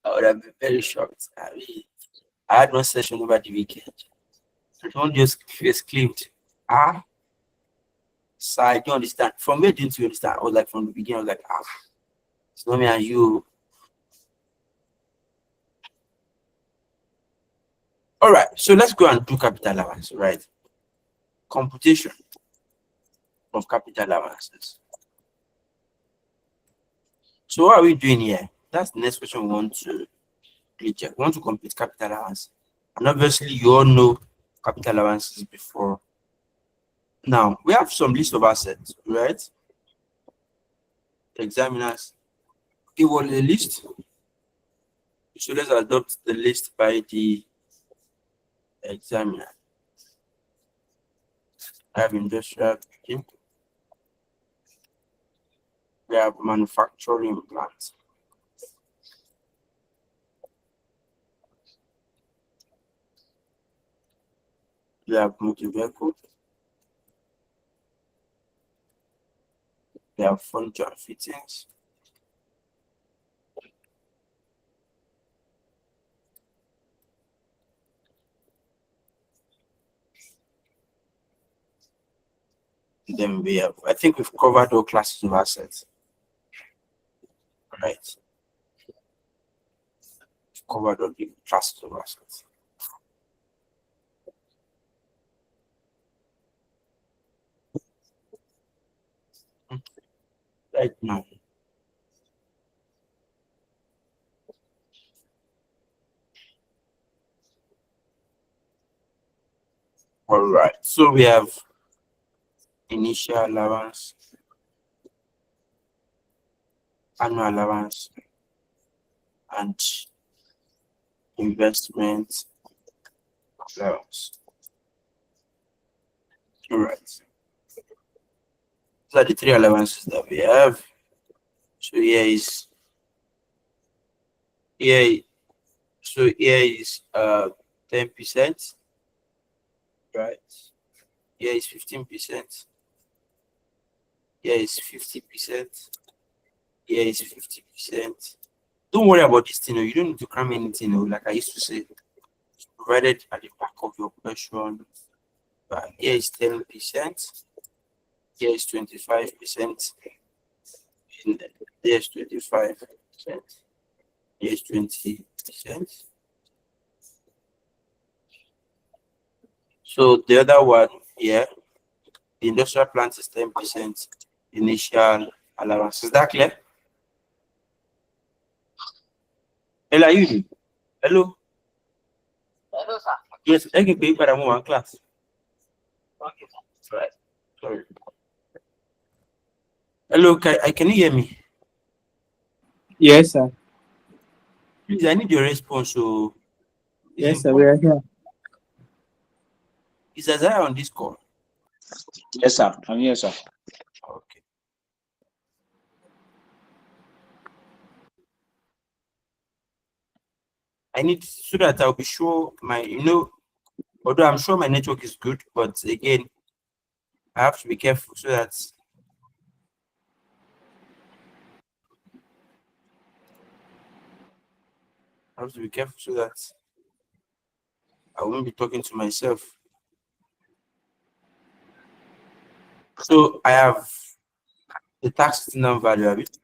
would have been very shocked. I mean, I had one session over the weekend. Someone just exclaimed, so I don't understand. From where didn't you understand? I was like, from the beginning, I was like, it's not me and you. All right, so let's go and do capital allowance, right? Computation of capital allowances. So what are we doing here? That's the next question we want to check. We want to compute capital allowance. And obviously, you all know capital allowances before. Now, we have some list of assets, right? Examiners give all the list. So let's adopt the list by the examiner. I have industrial picking. We have manufacturing plants. We have motor vehicle. We have furniture and fittings. Then we have, I think we've covered all classes of assets. Right. We've covered all the classes of assets. Right now. All right. So we have initial allowance. annual allowance, and investment allowance. All right. These are the three allowances that we have. So here is 10%, right? Here is 15%. Here is 50%. Here is 50%. Don't worry about this thing. You don't need to cram anything. Like I used to say, provided at the back of your question. But here is 10%. Here is 25%. And there is 25%. Here is 20%. So the other one here, the industrial plant is 10% initial allowance. Is that clear? Hello, you. Hello. Hello, sir. Yes, I can pay for one class. Okay, right. Sorry. Hello, can you hear me? Yes, sir. Please, I need your response. So, Yes, sir. We are here. is Isaiah on this call? Yes, sir. I'm here, sir. Okay. I need so that I'll be sure although I'm sure my network is good, but again, I have to be careful so that I won't be talking to myself. So I have the tax non-value of it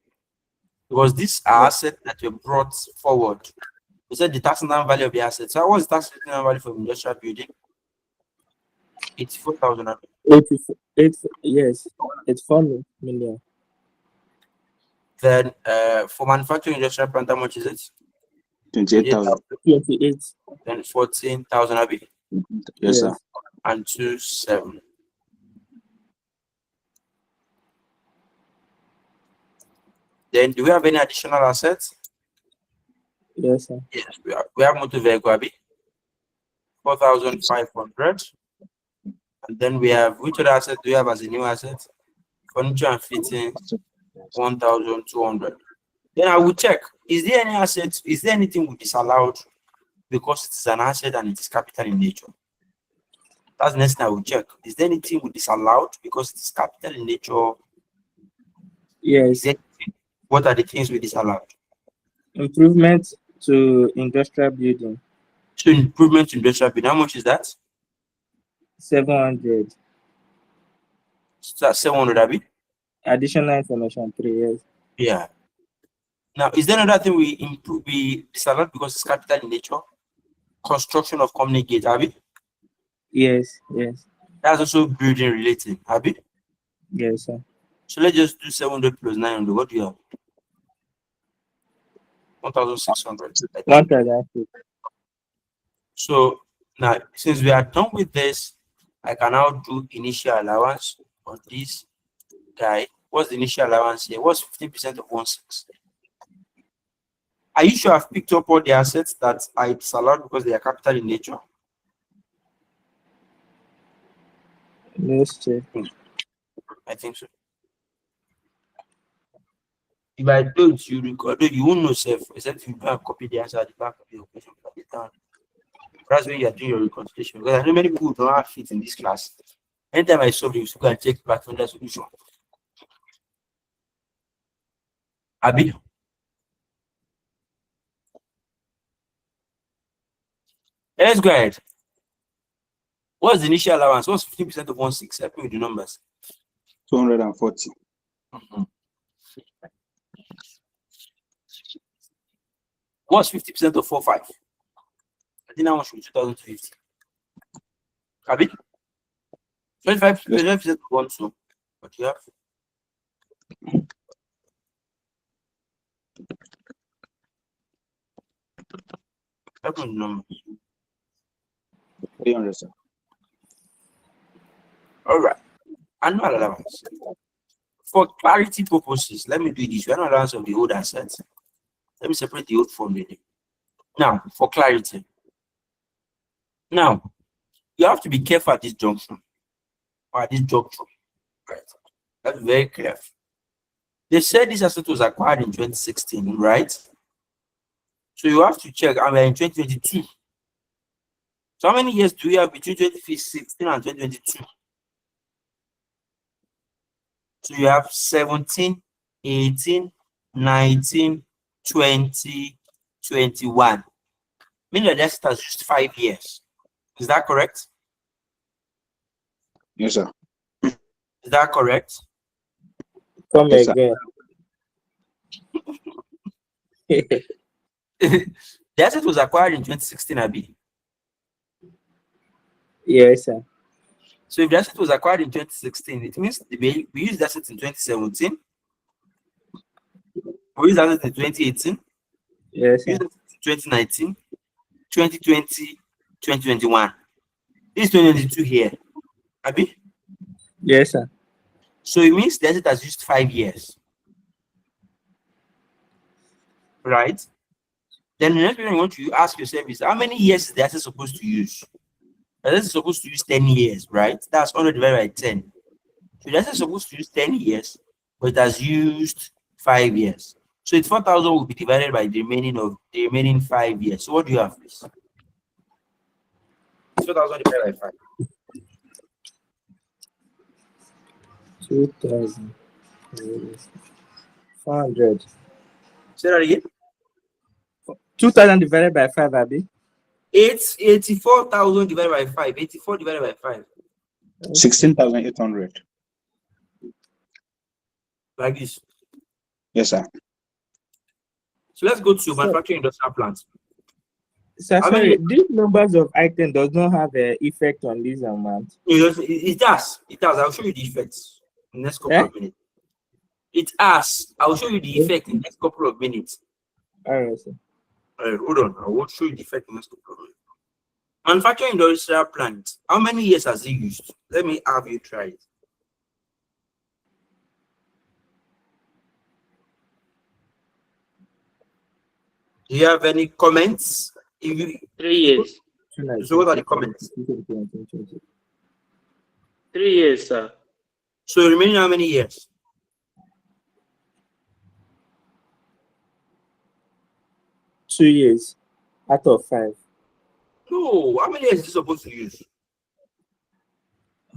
because these are assets that were brought forward. We said the tax non-value of the assets. So what's the tax non-value for industrial building? 84,000. Yes, it's 4 million. Then for manufacturing industrial plant, how much is it? 28,000. 28. Then 14,000 Abi. Yes, sir. And 27. Then do we have any additional assets? Yes, sir. Yes, we have motor vehicle Abi. 4,500. And then we have, which other asset do we have as a new asset? Furniture and fitting, 1,200. Then I will check, is there any asset, is there anything we disallowed because it is an asset and it is capital in nature? That's the next thing I will check. Is there anything we disallowed because it is capital in nature? Yes. What are the things we disallowed? Improvement to industrial building. So improvement to industrial building, how much is that? 700. So that's 700 Abi. Additional information 3 years. Yeah. Now, is there another thing we disallowed because it's capital in nature? Construction of company gate, Abi? Yes, yes. That's also building related, Abi? Yes, sir. So let's just do 700 plus 900. What do you have? 1,600. 1,000. So now, since we are done with this, I can now do initial allowance on this guy. What's the initial allowance here? What's 15% of 1.6? Are you sure I've picked up all the assets that I disallowed because they are capital in nature? Let's check. I think so. If I told you, you won't know self, except you go and copy the answer at the back of your question. That's when you are doing your reconciliation. Because I know many people don't have fit in this class. Anytime I solve, you go and check back from that solution. Abi? Let's go ahead. What's the initial allowance? What's 15% of 1.6? Help me with the numbers. 240. What's 50% of 4.5? I think that one should be 2,250. Abi? 25% of 1.2. What you have? Help me with the numbers. 300, sir. All right. Annual allowance For clarity purposes, let me do this. We are not allowance of the old assets. Let me separate the old from the new. Now, for clarity. Now, you have to be careful at this junction. Or at this juncture. Right. That's very careful. They said this asset was acquired in 2016, right? So you have to check, and we're in 2022. So how many years do we have between 2016 and 2022? So you have 17, 18, 19, 20, 21. Meaning that has just 5 years. Is that correct? Yes, sir. Is that correct? Come Yes, sir. again. The asset was acquired in 2016, Abi. Yes, sir. So if the asset was acquired in 2016, it means we used the asset in 2017. We used the asset in 2018. Yes, We sir. used it in 2019, 2020, 2021. This is 2022 here. Abi? Yes, sir. So it means the asset has used 5 years. Right? Then the next thing you want to ask yourself is how many years is the asset supposed to use? The asset is supposed to use 10 years, right? That's 100 divided by 10. So the asset is supposed to use 10 years, but it has used 5 years. So it's 4,000 will be divided by the remaining 5 years. So what do you have, please? 4,000 divided by 5. 2,000. 400. Say that again. 2,000 divided by 5, Abi. It's 84,000 divided by 5. 84 divided by 5. 16,800. Like this. Yes, sir. So let's go to So, manufacturing industrial plants. sir, How sorry, many? these numbers of items does not have an effect on this amount. It does. It does. I'll show you the effects in the next couple Eh? of minutes. It has. I'll show you the effect in the next couple of minutes. All right, sir. Hold on. I will show you the effect in the next couple of minutes. Manufacturing industrial plant. How many years has it used? Let me have you try it. Do you have any comments? If you, 3 years. so what are the comments? 3 years, sir. So remaining how many years? Two years out of 5. No, how many years is it supposed to use?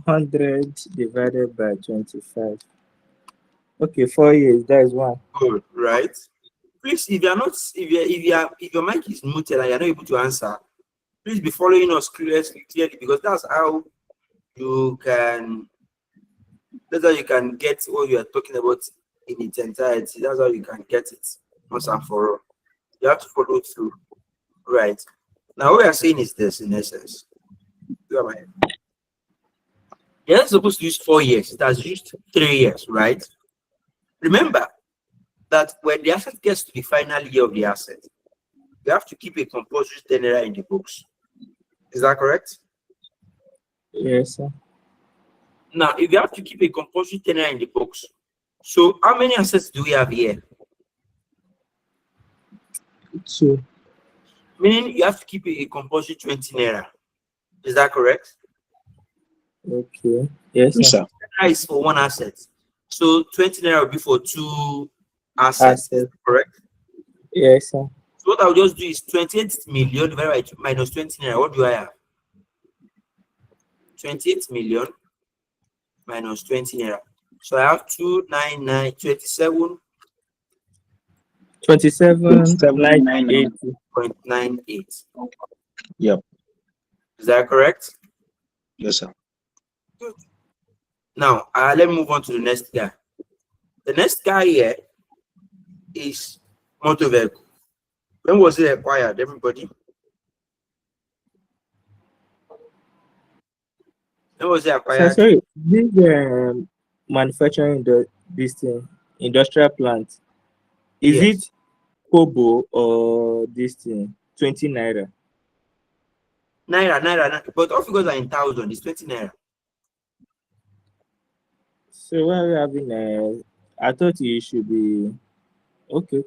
100 divided by 25. Okay, 4 years. That is one. Good, right? Please, if you are not, if your mic is muted and you're not able to answer, please be following us clearly, because that's how you can get what you are talking about in its entirety. That's how you can get it once and for all. You have to follow through, right? Now, what we are saying is this, in essence. You're not supposed to use 4 years. It has used 3 years, right? Remember that when the asset gets to the final year of the asset, you have to keep a compulsory tenure in the books. Is that correct? Yes, sir. Now, if you have to keep a compulsory tenure in the books, so how many assets do we have here? 2. Meaning you have to keep a compulsory 20 naira. Is that correct? Okay. Yes, Yes, sir. sir. Naira is for one asset. So 20 naira will be for 2 assets. Is that correct? Yes, sir. So what I'll just do is 28 million divided by 2 minus 20 naira. What do I have? 28 million minus 20 naira. So I have 299, 27. 27,980.98. Yep. Is that correct? Yes, sir. Good. Now, let me move on to the next guy. The next guy here is motor vehicle. When was it acquired, everybody? When was it Sir, acquired? sorry, this manufacturing this thing, industrial plant, is Yes. it Kobo or this thing, 20 naira? Naira. But all figures are in thousand. It's 20 naira. So where we having I thought it should be okay.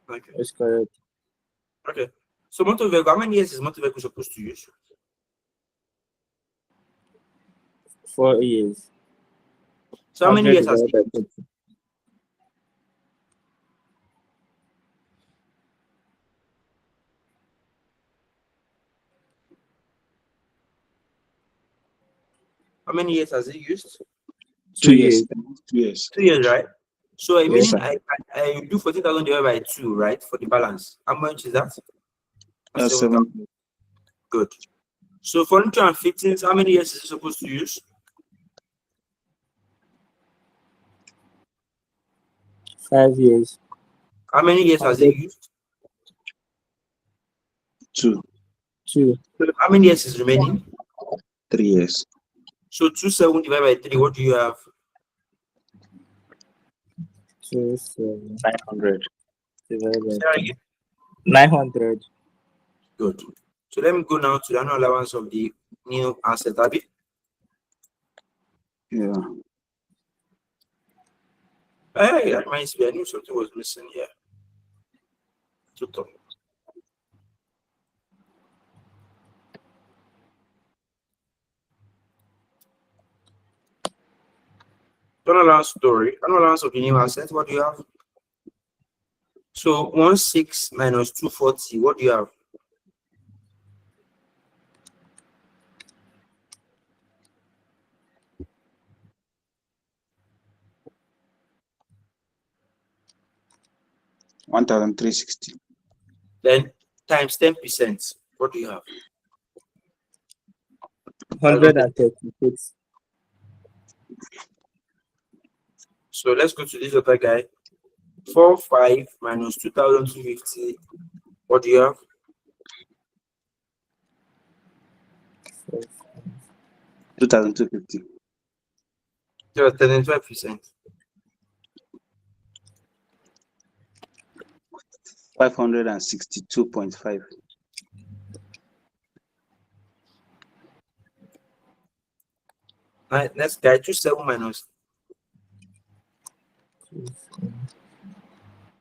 Okay. That's correct. Okay. So motor vehicle, how many years is motor vehicle supposed to use? 4 years. So how many 100 years has divided it by used? 30. How many years has it used? 2 years. 2 years. 2 years, right? So I Yes, mean, sir. I do 14,000 divided by 2, right? For the balance. How much is that? That's 7,000. 7. Good. So furniture and fittings, how many years is it supposed to use? 5 years. How many years has it 100. used? 2. 2. So how many years is remaining? 3 years. So 27 divided by 3, what do you have? 2, 7 900. divided by Say that 3. again. 900. Good. So let me go now to the annual allowance of the new asset, Abby. Yeah. Hey, that reminds me, I knew something was missing here. Total. Annual allowance story. Annual allowance of the new asset, what do you have? So 16 minus 240, what do you have? $1,360. Then times 10%, what do you have? 136. So let's go to this other guy. 45 minus 2,250, what do you have? 2,250. 35%. 562.5. Right, next guy, 27 minus.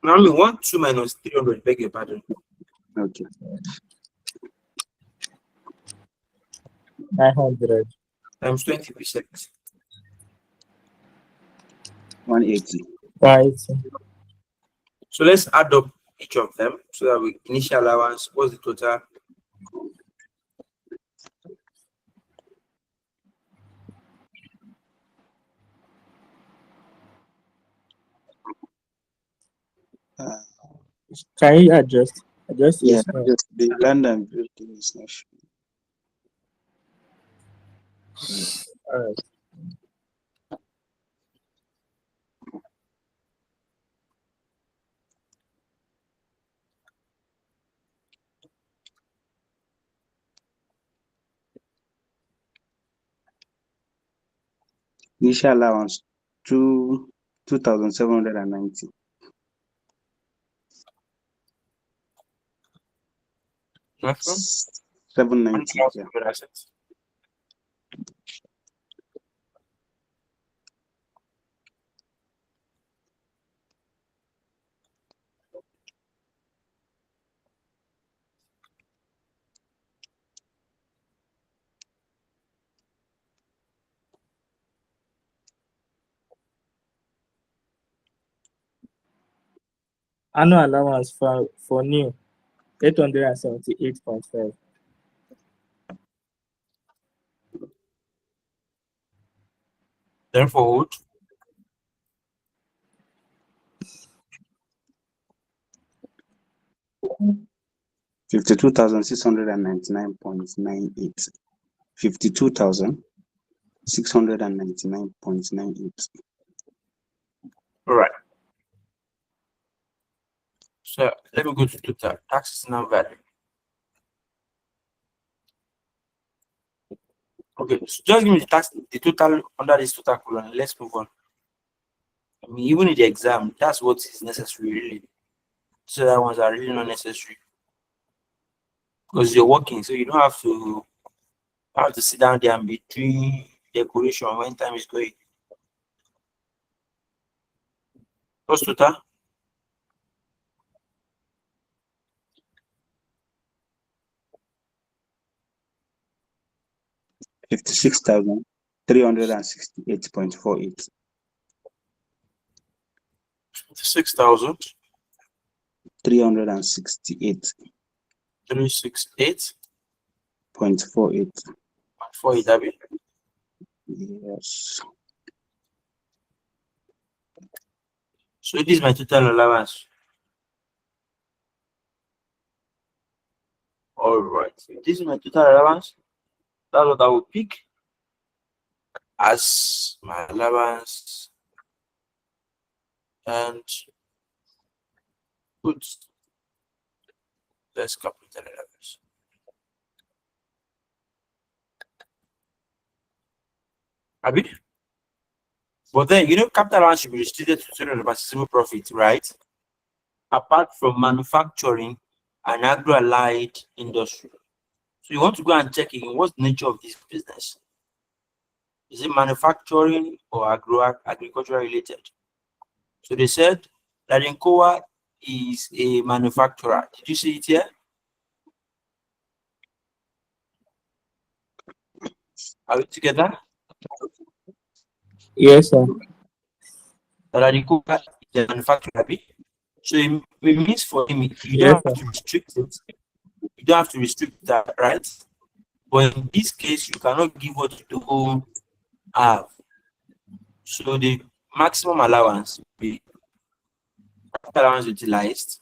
Now, 2 minus 300, beg your pardon. Okay. 900. Times 20%. 180. Right. So let's add up each of them so that we initial allowance, what's the total? Can you adjust? Adjust your Yeah, screen. just the land and building is not sure. All right. Initial allowance 2,790. Maximum? 790. Yeah. Assets. Annual allowance for new 878.5. Then for wood, 52,699.98. 52,699.98. all right. So let me go to total. Tax is now value. Okay, so just give me the tax, the total under this total column. Let's move on. I mean, even in the exam, that's what is necessary, really. So that ones are really not necessary because you're working, so you don't have to sit down there and be doing decoration when time is going. What's total? $56,368.48. 6,000. 368. 368.48. 0.48. Abi. Yes. So this is my total allowance. All right. So this is my total allowance. That's what I will pick as my allowance and put this capital allowance. Abi? But then, capital allowance should be restricted to taxable profit, right? Apart from manufacturing and agro-allied industry. So you want to go and check again, what's the nature of this business? Is it manufacturing or agricultural related? So they said that Incoa is a manufacturer. Did you see it here? Are we together? Yes, sir. That Incoa is a manufacturer. So it means for him, you Yes, don't have sir. to restrict it. You don't have to restrict that, right? But in this case, you cannot give what you don't have. So the maximum allowance will be allowance utilized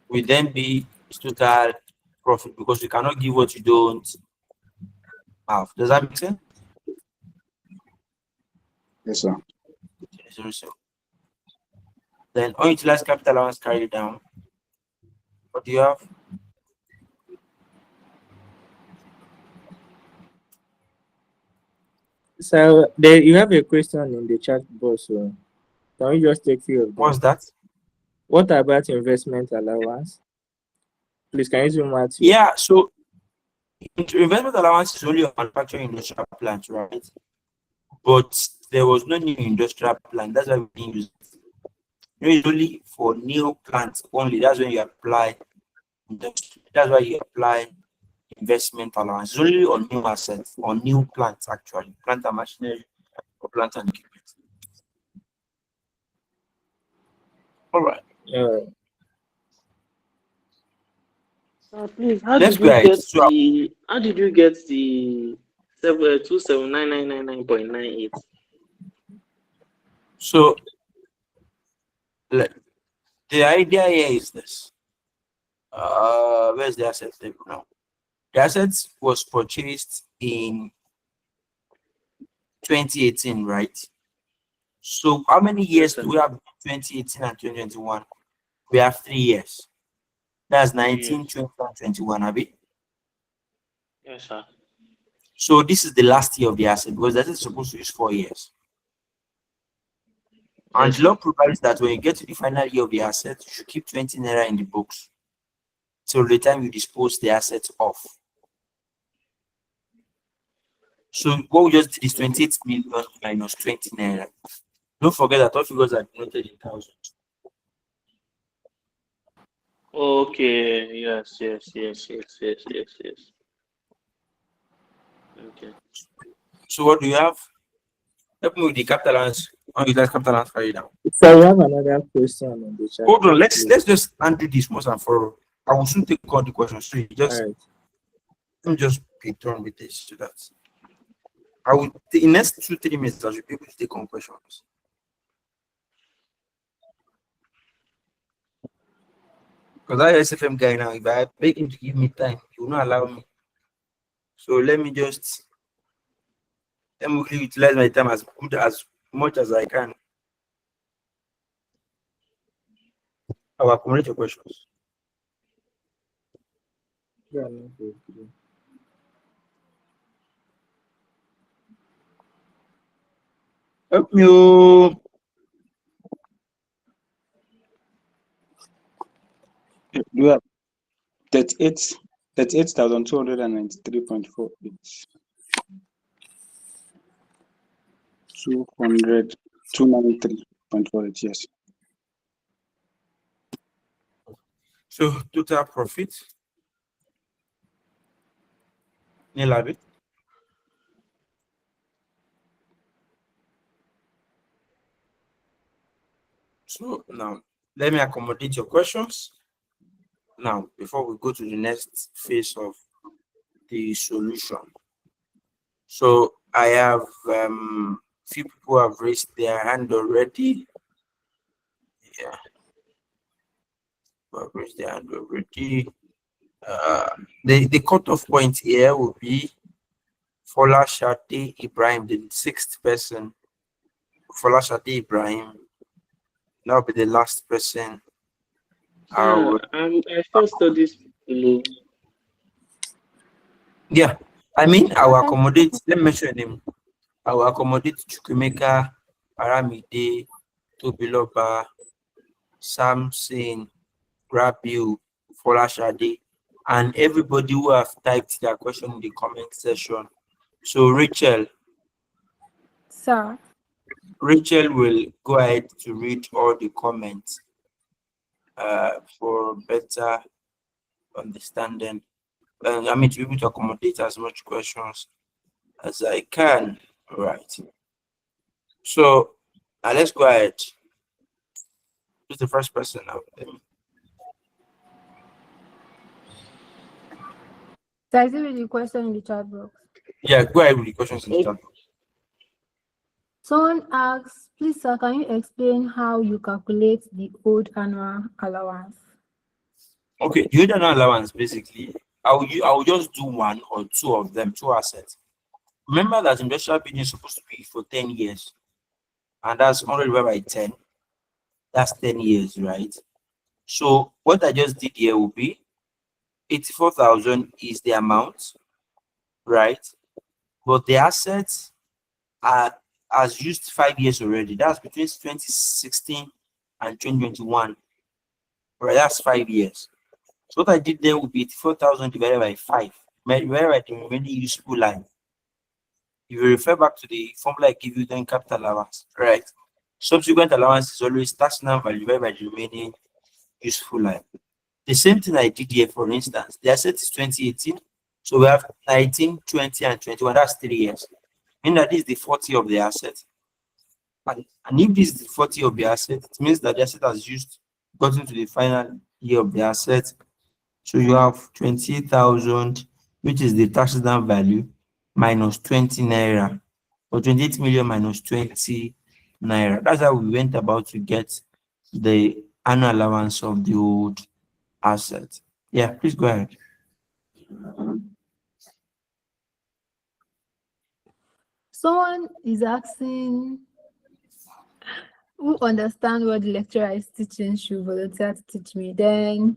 will then be total profit because you cannot give what you don't have. Does that make sense? Yes, sir. Then unutilized capital allowance carried down. What do you have? So there you have a question in the chat box. So can we just take few of them? What's that? What about investment allowance? Please, can you zoom out? Yeah, so investment allowance is only on manufacturing industrial plants, right? But there was no new industrial plant. That's why we didn't use it. It's only for new plants only. That's when you apply industry. That's why you apply investment allowance. It's only on new assets, on new plants actually, plant and machinery or plant and equipment. All right. Please, how Let's did you go get ahead. the 2799.98? So the idea here is this. Where's the asset table now? The assets was purchased in 2018, right? So how many years do we have in 2018 and 2021? We have 3 years. That's 19, 20, and 21, Abi. Yes, sir. So this is the last year of the asset because that is supposed to use 4 years. And the law provides that when you get to the final year of the asset, you should keep 20 naira in the books till the time you dispose the asset off. So what we just did is 28 million minus 20 naira. Don't forget that all figures are denoted in thousands. Okay. Yes. Okay. So what do you have? Help me with the capital allowance. Unutilized capital allowance carry down. So we have another question in the chat. Hold on, let's just undo this once and for all. I will soon take all the questions. So you just let me just be done with this so that I will in next 2-3 minutes I should be able to take on questions. Because I SFM guy now, if I beg him to give me time, he will not allow me. So let me utilize my time as much as I can. I will accommodate your questions. Help me. You have 38,293.48. 200 293.48, yes. So total profit. Nilabit. So now let me accommodate your questions. Now, before we go to the next phase of the solution. So I have few people have raised their hand already. Yeah. Have raised their hand already. The cutoff point here will be Fola Shadi Ibrahim, the sixth person. Fola Shadi Ibrahim. That will be the last person. I first studies below. Yeah, I mean, I will accommodate. Let me mention him. I will accommodate Chukwemeka, Aramide, Tobiloba, Samson, Rabiu, Folashade, and everybody who have typed their question in the comment section. So Rachel will go ahead to read all the comments for better understanding. I mean, to be able to accommodate as much questions as I can. Right. So let's go ahead. Who's the first person now? So I see with the question in the chat box. Yeah, go ahead with the questions in the chat box. Someone asks, please sir, can you explain how you calculate the old annual allowance? Okay, the old annual allowance basically, I will just do one or two of them, two assets. Remember that industrial building is supposed to be for 10 years, and that's 100 divided by 10. That's 10 years, right? So what I just did here will be 84,000 is the amount, right? But the assets are has used 5 years already. That's between 2016 and 2021. Right, that's 5 years. So what I did there would be 84,000 divided by 5, divided by the remaining useful life. You will refer back to the formula I give you then capital allowance, right? Subsequent allowance is always taxable value divided by the remaining useful life. The same thing I did here, for instance, the asset is 2018, so we have 19, 20, and 21. That's 3 years. Meaning that this is the 40 of the asset. And if this is the 40 of the asset, it means that the asset has gotten to the final year of the asset. So you have 28,000, which is the tax down value, minus 20 naira, or 28 million minus 20 naira. That's how we went about to get the annual allowance of the old asset. Yeah, please go ahead. Someone is asking who understand what the lecturer is teaching should volunteer to teach me. Then,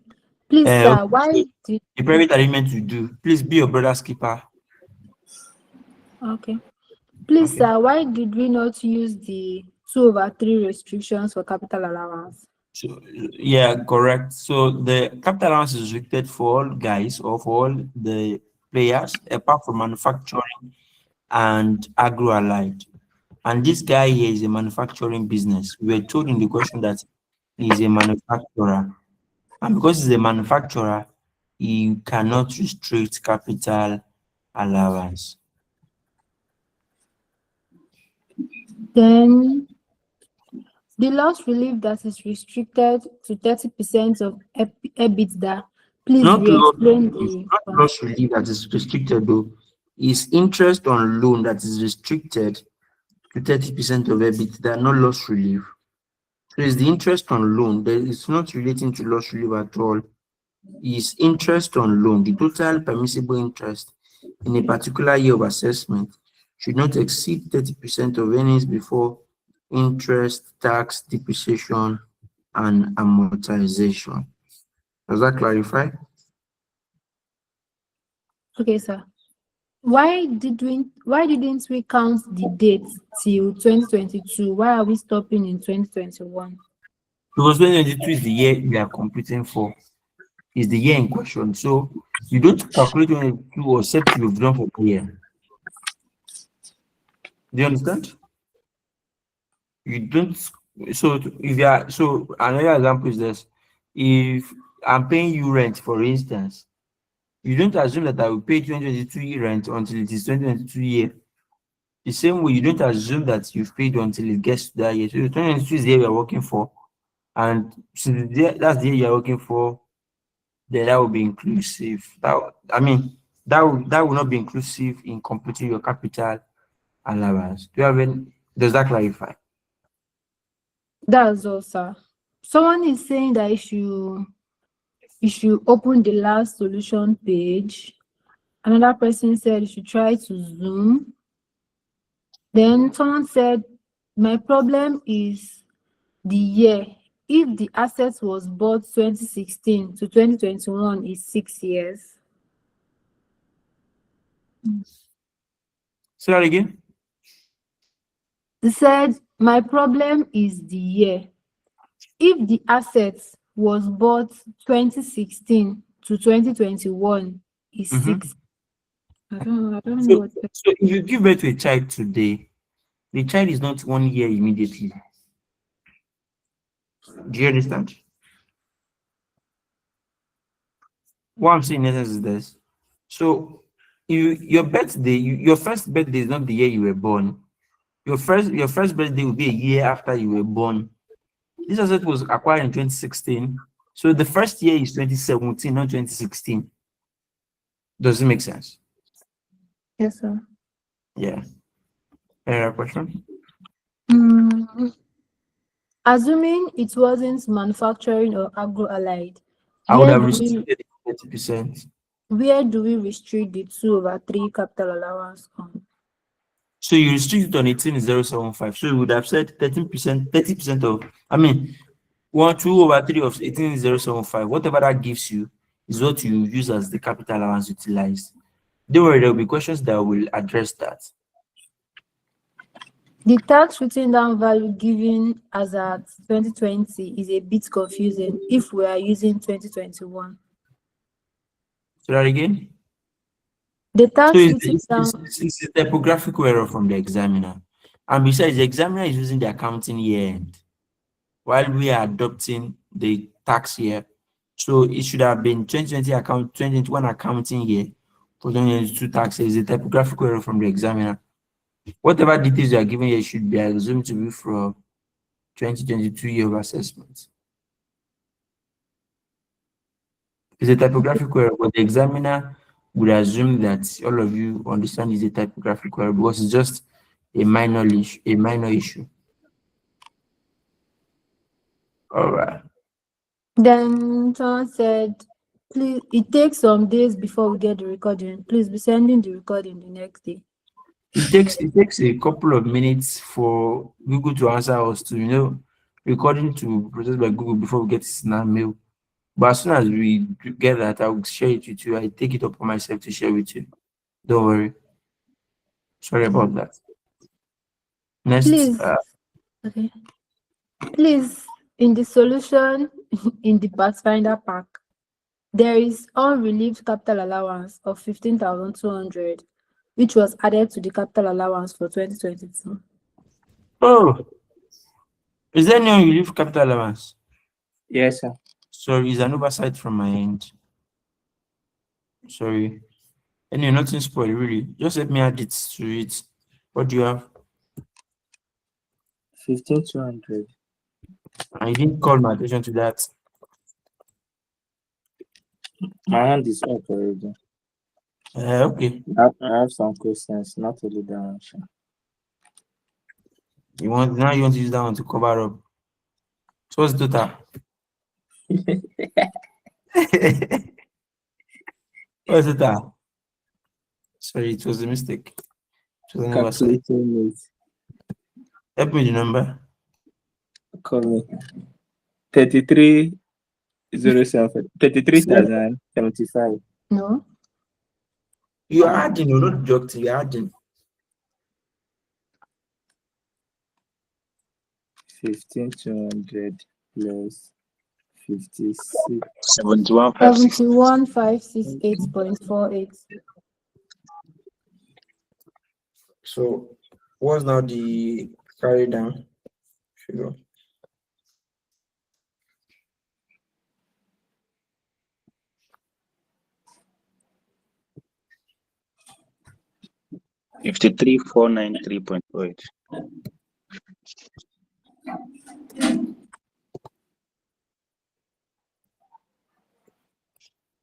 please, sir, why did the private arrangement you do? Please be your brother's keeper. Okay. Please, sir, why did we not use the 2/3 restrictions for capital allowance? So, yeah, correct. So the capital allowance is restricted for all guys or for all the players apart from manufacturing and agro-allied. And this guy here is a manufacturing business. We were told in the question that he's a manufacturer. And because he's a manufacturer, he cannot restrict capital allowance. Then the loss relief that is restricted to 30% of EBITDA. Please re-explain the not loss relief that is restricted though. Is interest on loan that is restricted to 30% of EBITDA, not loss relief. So it's the interest on loan. It's not relating to loss relief at all. Is interest on loan. The total permissible interest in a particular year of assessment should not exceed 30% of earnings before interest, tax, depreciation, and amortization. Does that clarify? Okay, sir. Why didn't we count the date till 2022? Why are we stopping in 2021? Because 2022 is the year we are computing for. Is the year in question. So you don't calculate 2022 except you've done for the year. Do you understand? You don't. So if you are, so another example is this: if I'm paying you rent, for instance, you don't assume that I will pay 2022 rent until it is 2022 year. The same way, you don't assume that you've paid until it gets to that year. So 2022 is the year you're working for, and since that's the year you're working for, then that will be inclusive. I mean, that will not be inclusive in computing your capital allowance. Do you have any? Does that clarify? That's all, sir. Someone is saying that you should open the last solution page. Another person said you should try to zoom. Then someone said, my problem is the year. If the asset was bought 2016 to 2021 is 6 years. Say that again. They said, my problem is the year. If the asset was bought 2016 to 2021 is 6. I don't know So, what. so if you give birth to a child today, the child is not 1 year immediately. Do you understand? What I'm saying in essence is this. So your birthday, your first birthday is not the year you were born. Your first birthday will be a year after you were born. This asset was acquired in 2016. So the first year is 2017, not 2016. Does it make sense? Yes, sir. Yeah. Any other question? Assuming it wasn't manufacturing or agro-allied, I would where have do we restricted it 30%. where do we restrict the 2/3 capital allowance on? So you restrict it on 18,075. So you would have said 13%, 30% of, I mean, 2/3 of 18,075. Whatever that gives you is what you use as the capital allowance utilized. Don't worry, there will be questions that will address that. The tax written down value given as at 2020 is a bit confusing if we are using 2021. So that again? The tax So written down. it's a typographical error from the examiner. And besides, the examiner is using the accounting year end while we are adopting the tax year. So it should have been 2021 accounting year for 2022 taxes. It's a typographical error from the examiner. Whatever details you are given here should be assumed to be from 2022 year of assessment. It's a typographical error, but the examiner would assume that all of you understand it's a typographical error because it's just a minor issue. All right. Then someone said, please, it takes some days before we get the recording. Please be sending the recording the next day. It takes a couple of minutes for Google to answer us to, recording to be processed by Google before we get it in our mail. But as soon as we get that, I will share it with you. I take it upon myself to share with you. Don't worry. Sorry about that. Next. Please, okay. Please, in the solution in the Pathfinder pack, there is unrelieved capital allowance of 15,200, which was added to the capital allowance for 2022. Oh, is there any unrelieved capital allowance? Yes, sir. Sorry, it's an oversight from my end. Sorry. Anyway, nothing spoiled, really. Just let me add it to it. What do you have? 15,200. I didn't call my attention to that. My hand is up already. Okay. I have some questions, not only that one. Sure. You want to use that one to cover up. So what's the total? What's the total? Sorry, it was a mistake. It was an oversight. Calculating it. Help me the number. Call me. 33,075. No. You are adding, you're not deducting, you're adding. 15,200 plus 56. 71,568.48. So what's now the carry down? figure. $53,493.8.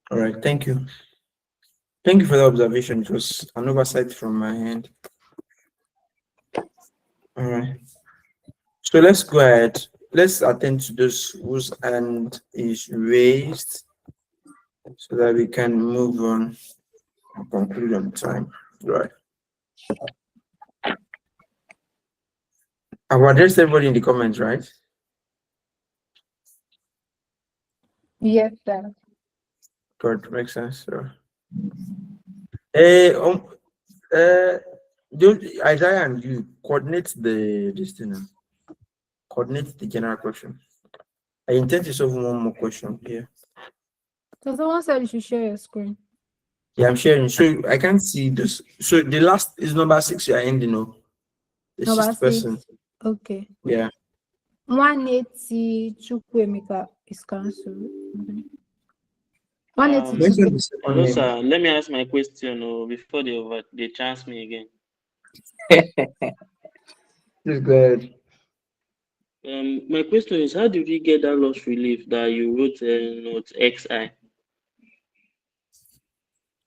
All right, thank you. Thank you for the observation. It was an oversight from my end. All right. So let's go ahead. Let's attend to those whose hand is raised so that we can move on and conclude on time. Right. I've addressed everybody in the comments, right? Yes, sir. Good, makes sense. So, don't Isaiah and you coordinate this thing now. Coordinate the general question. I intend to solve one more question here. So someone said you should share your screen. Yeah, I'm sharing. So I can't see this. So the last is number 6. You are ending up. The Number 6th person. 6. Okay. Yeah. 180 Chukwemeka is cancelled. 180 Mention the second Hello, name. sir. Let me ask my question before they chance me again. Please go ahead. My question is, how did we get that loss relief that you wrote note XI?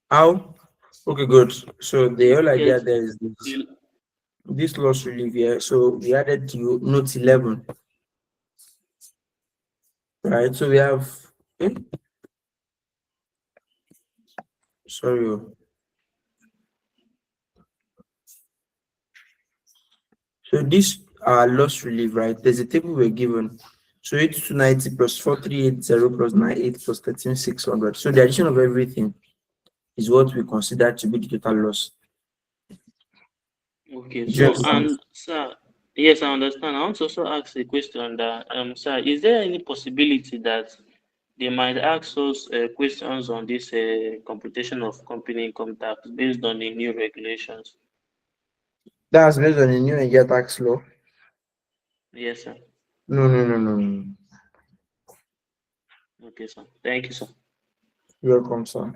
How? Okay, good. So the whole idea Yes. there is this loss relief here. So we added to note 11. Right. So we have sorry. So this loss relief, right? There's a table we're given. So 8290 plus 4380 plus 98 plus 13600. So the addition of everything is what we consider to be the total loss. Okay, Do you so understand? and sir, yes, I understand. I want to also ask a question that sir, is there any possibility that they might ask us questions on this computation of company income tax based on the new regulations? That's based on the new Nigeria tax law. Yes, sir. No. Okay, sir. Thank you, sir. You're welcome, sir.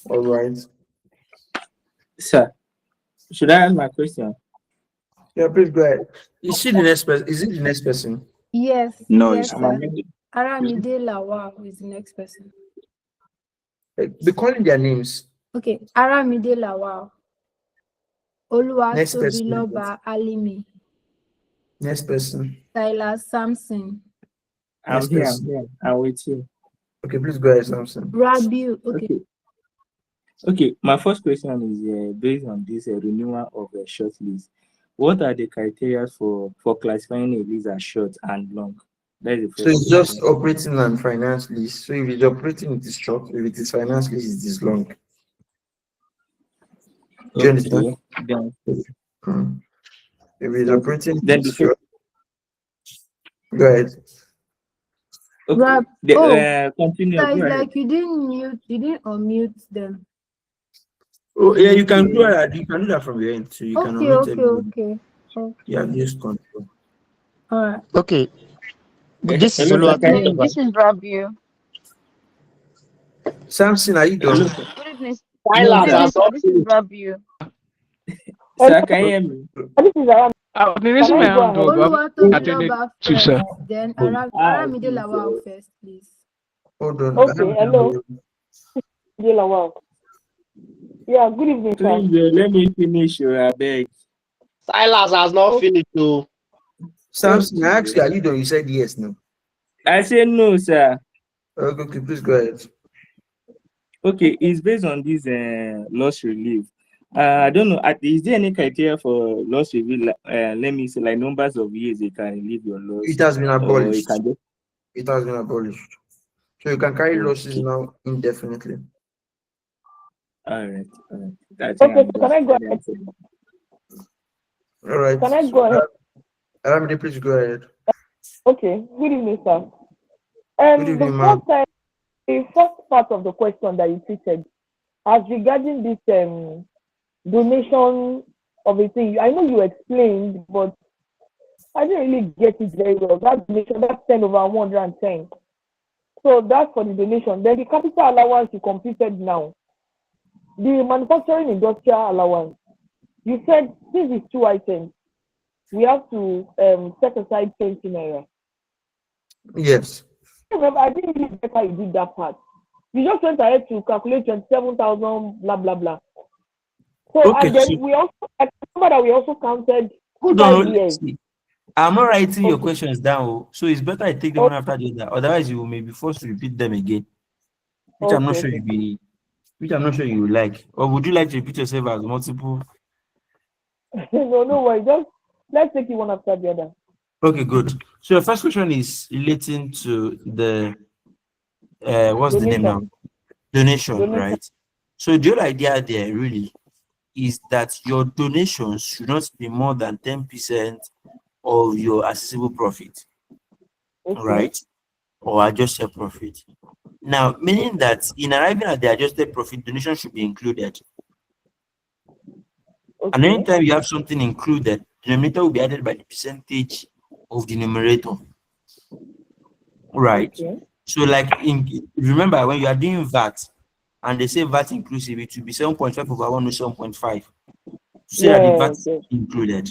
All right. Sir, should I ask my question? Yeah, please go ahead. Is she the next person? Is it the next person? Yes. No, Yes, it's sir. not. Aramide Lawal is the next person. Be calling their names. Okay. Aramide Lawal. Next person. Oluwatobiloba Alimi. Next person. Tyler Sampson. I'm Next here. person. I'm with you. Okay, please go ahead, Samson. Rabiu. Okay. Okay. My first question is based on this renewal of a short lease. What are the criteria for classifying a lease as short and long? That is the So first it's question. just operating and finance lease. So if it's operating, it is short. If it is finance lease, it is long. Do you understand? Then, If it's operating, then it's short. Go ahead. Rab, continue. so Go it's ahead. like you didn't unmute them. Oh yeah, you can do that. You can do that from your end. So you can unmute everybody. Okay. Yeah, just control. All right. Okay. This is Hello, sir, can you hear Oluwatobiloba. me? This is Rabiu. Samson, are you done? Hello, sir. Good evening. No, Good sir. evening, sir. This is Rabiu. Sir, can you hear me? This is Aram. I've been raising my hand, though, but I haven't attended Oluwatobiloba to, first, sir. then Okay. Aramide Lawal first, please. Hold on. Okay, hello. Yeah, good evening, sir. Please let me finish. I beg. Silas has not finished, though. Samson, I asked you, are you done? You said yes, no. I say no, sir. Okay, please go ahead. Okay, it's based on this loss relief. I don't know. Is there any criteria for loss relief? Let me say, like numbers of years you can relieve your loss. It has been Or you abolished. can just... It has been abolished. So you can carry losses Okay. now indefinitely. All right. That's Okay, so can I go ahead? All right. Can I go ahead? Aramide, please go ahead. Okay, good evening, sir. Good evening, ma'am. The first part of the question that you treated, as regarding this donation of a thing. I know you explained, but I didn't really get it very well. That donation, that's 10 over 110. So that's for the donation. Then the capital allowance you computed now. The manufacturing industrial allowance. You said since it's 2 items, we have to set aside 20 naira. Yes. Remember, I didn't really get how you did that part. You just went ahead to calculate 27,000, blah, blah, blah. So, Okay. and then we also, I remember that we also counted Hold 5 on. years. See, I'm not writing your Okay. questions down, so it's better I take them one after the other. Otherwise, you may be forced to repeat them again, which I'm not sure which I'm not sure you will like. Or would you like to repeat yourself as multiple? No worry. Just let's take it one after the other. Okay, good. So your first question is relating to the what's the name now? Donation, right? So the whole idea there really is that your donations should not be more than 10% of your accessible profit, right? Or adjusted profit. Now, meaning that in arriving at the adjusted profit, donation should be included. And anytime you have something included, the denominator will be added by the percentage of the numerator. Right. So, like, remember when you are doing VAT and they say VAT inclusive, it will be 7.5 over 1 or 7.5. Say that the VAT is included.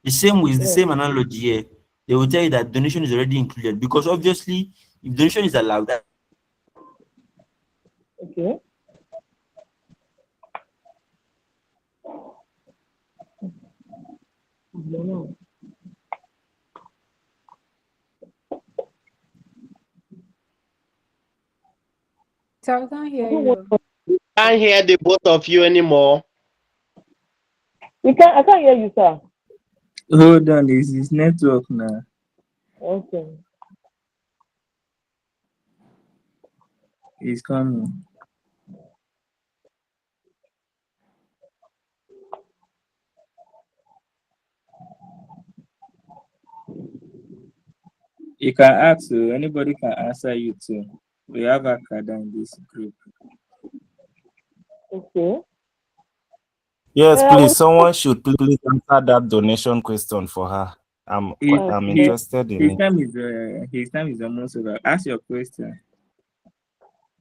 The same with the same analogy here. They will tell you that donation is already included because obviously, if donation is allowed, that So I can't hear you. Can't hear the both of you anymore. I can't hear you, sir. Hold on, this is network now. Okay. It's coming. You can ask, so anybody can answer you too. We have a card in this group. Okay. Yes, please. Someone should please answer that donation question for her. I'm interested in it. His time is almost over. Ask your question.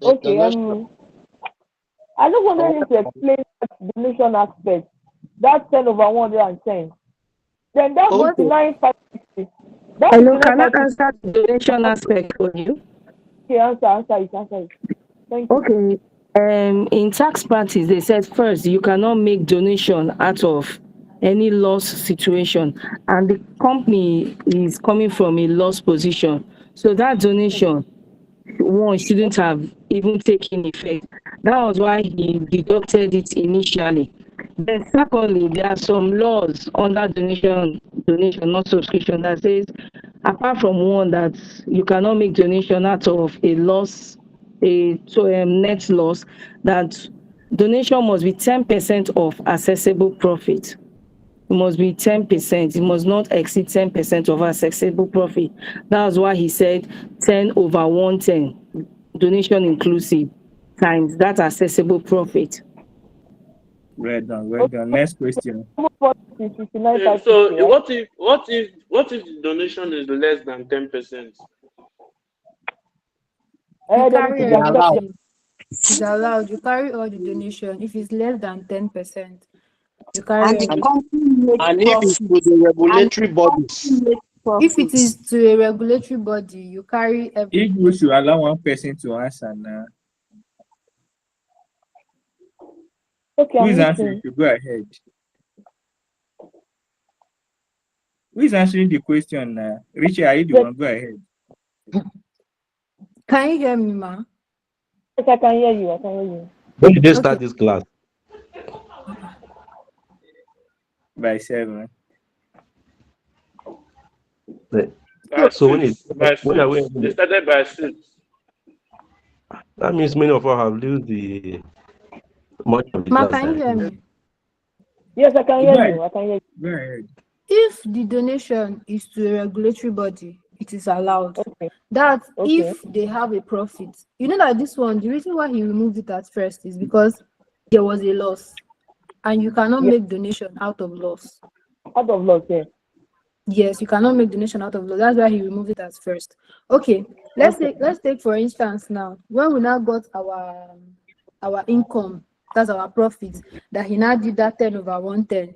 Okay. I just wanted you to explain that donation aspect. That's 10 over 110. Then that's 9,560. Hello, can I answer the donation aspect for you? Okay, answer it. Thank you. Okay. In tax practice, they said first you cannot make donation out of any loss situation, and the company is coming from a loss position. So that donation one shouldn't have even taken effect. That was why he deducted it initially. Then secondly, there are some laws under donation, not subscription, that says apart from one that you cannot make donation out of a loss, net loss, that donation must be 10% of accessible profit. It must be 10%. It must not exceed 10% of accessible profit. That's why he said 10 over 110, donation inclusive, times that accessible profit. Well done. Next question. So what if the donation is less than 10%? You carry everything. It's allowed. You carry all the donation. If it's less than 10%, you carry everything. And if it's to the regulatory bodies. If it is to a regulatory body, you carry everything. If we should allow one person to answer now. Okay, who is answering? Go ahead. Who is answering the question now? Richie, are you the one? Go ahead. Can you hear me, ma? Yes, I can hear you. When did they start this class? By 7. So when are we? They started by 6. That means many of us have used the much of the class. Can you hear me? Yes, I can hear you. Go ahead. If the donation is to a regulatory body, it is allowed. That if they have a profit, you know that this one, the reason why he removed it at first is because there was a loss. and you cannot make donation out of loss. Out of loss, yeah. Yes, you cannot make donation out of loss. That's why he removed it as first. Okay, let's take for instance now, when we now got our income, that's our profit, that he now did that 10 over 110.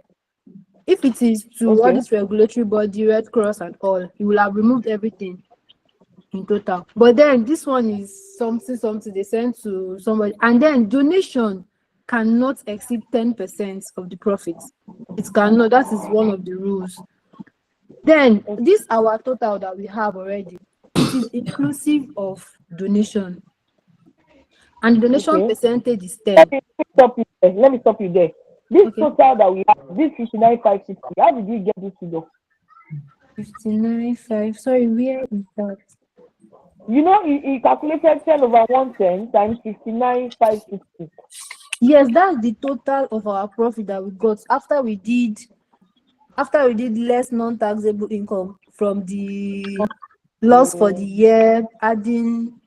If it is to all this regulatory body, Red Cross and all, he will have removed everything in total. But then this one is something they send to somebody, and then donation cannot exceed 10% of the profits. It cannot. That is one of the rules. Then this our total that we have already, it is inclusive of donation, and the donation percentage is 10. Let me stop you there. This total that we have, this 59,560, how did you get this figure? 59,500. Sorry, where is that? You know, he calculated 10 over 110 times 59,560. Yes, that's the total of our profit that we got after we did less non-taxable income from the loss for the year, adding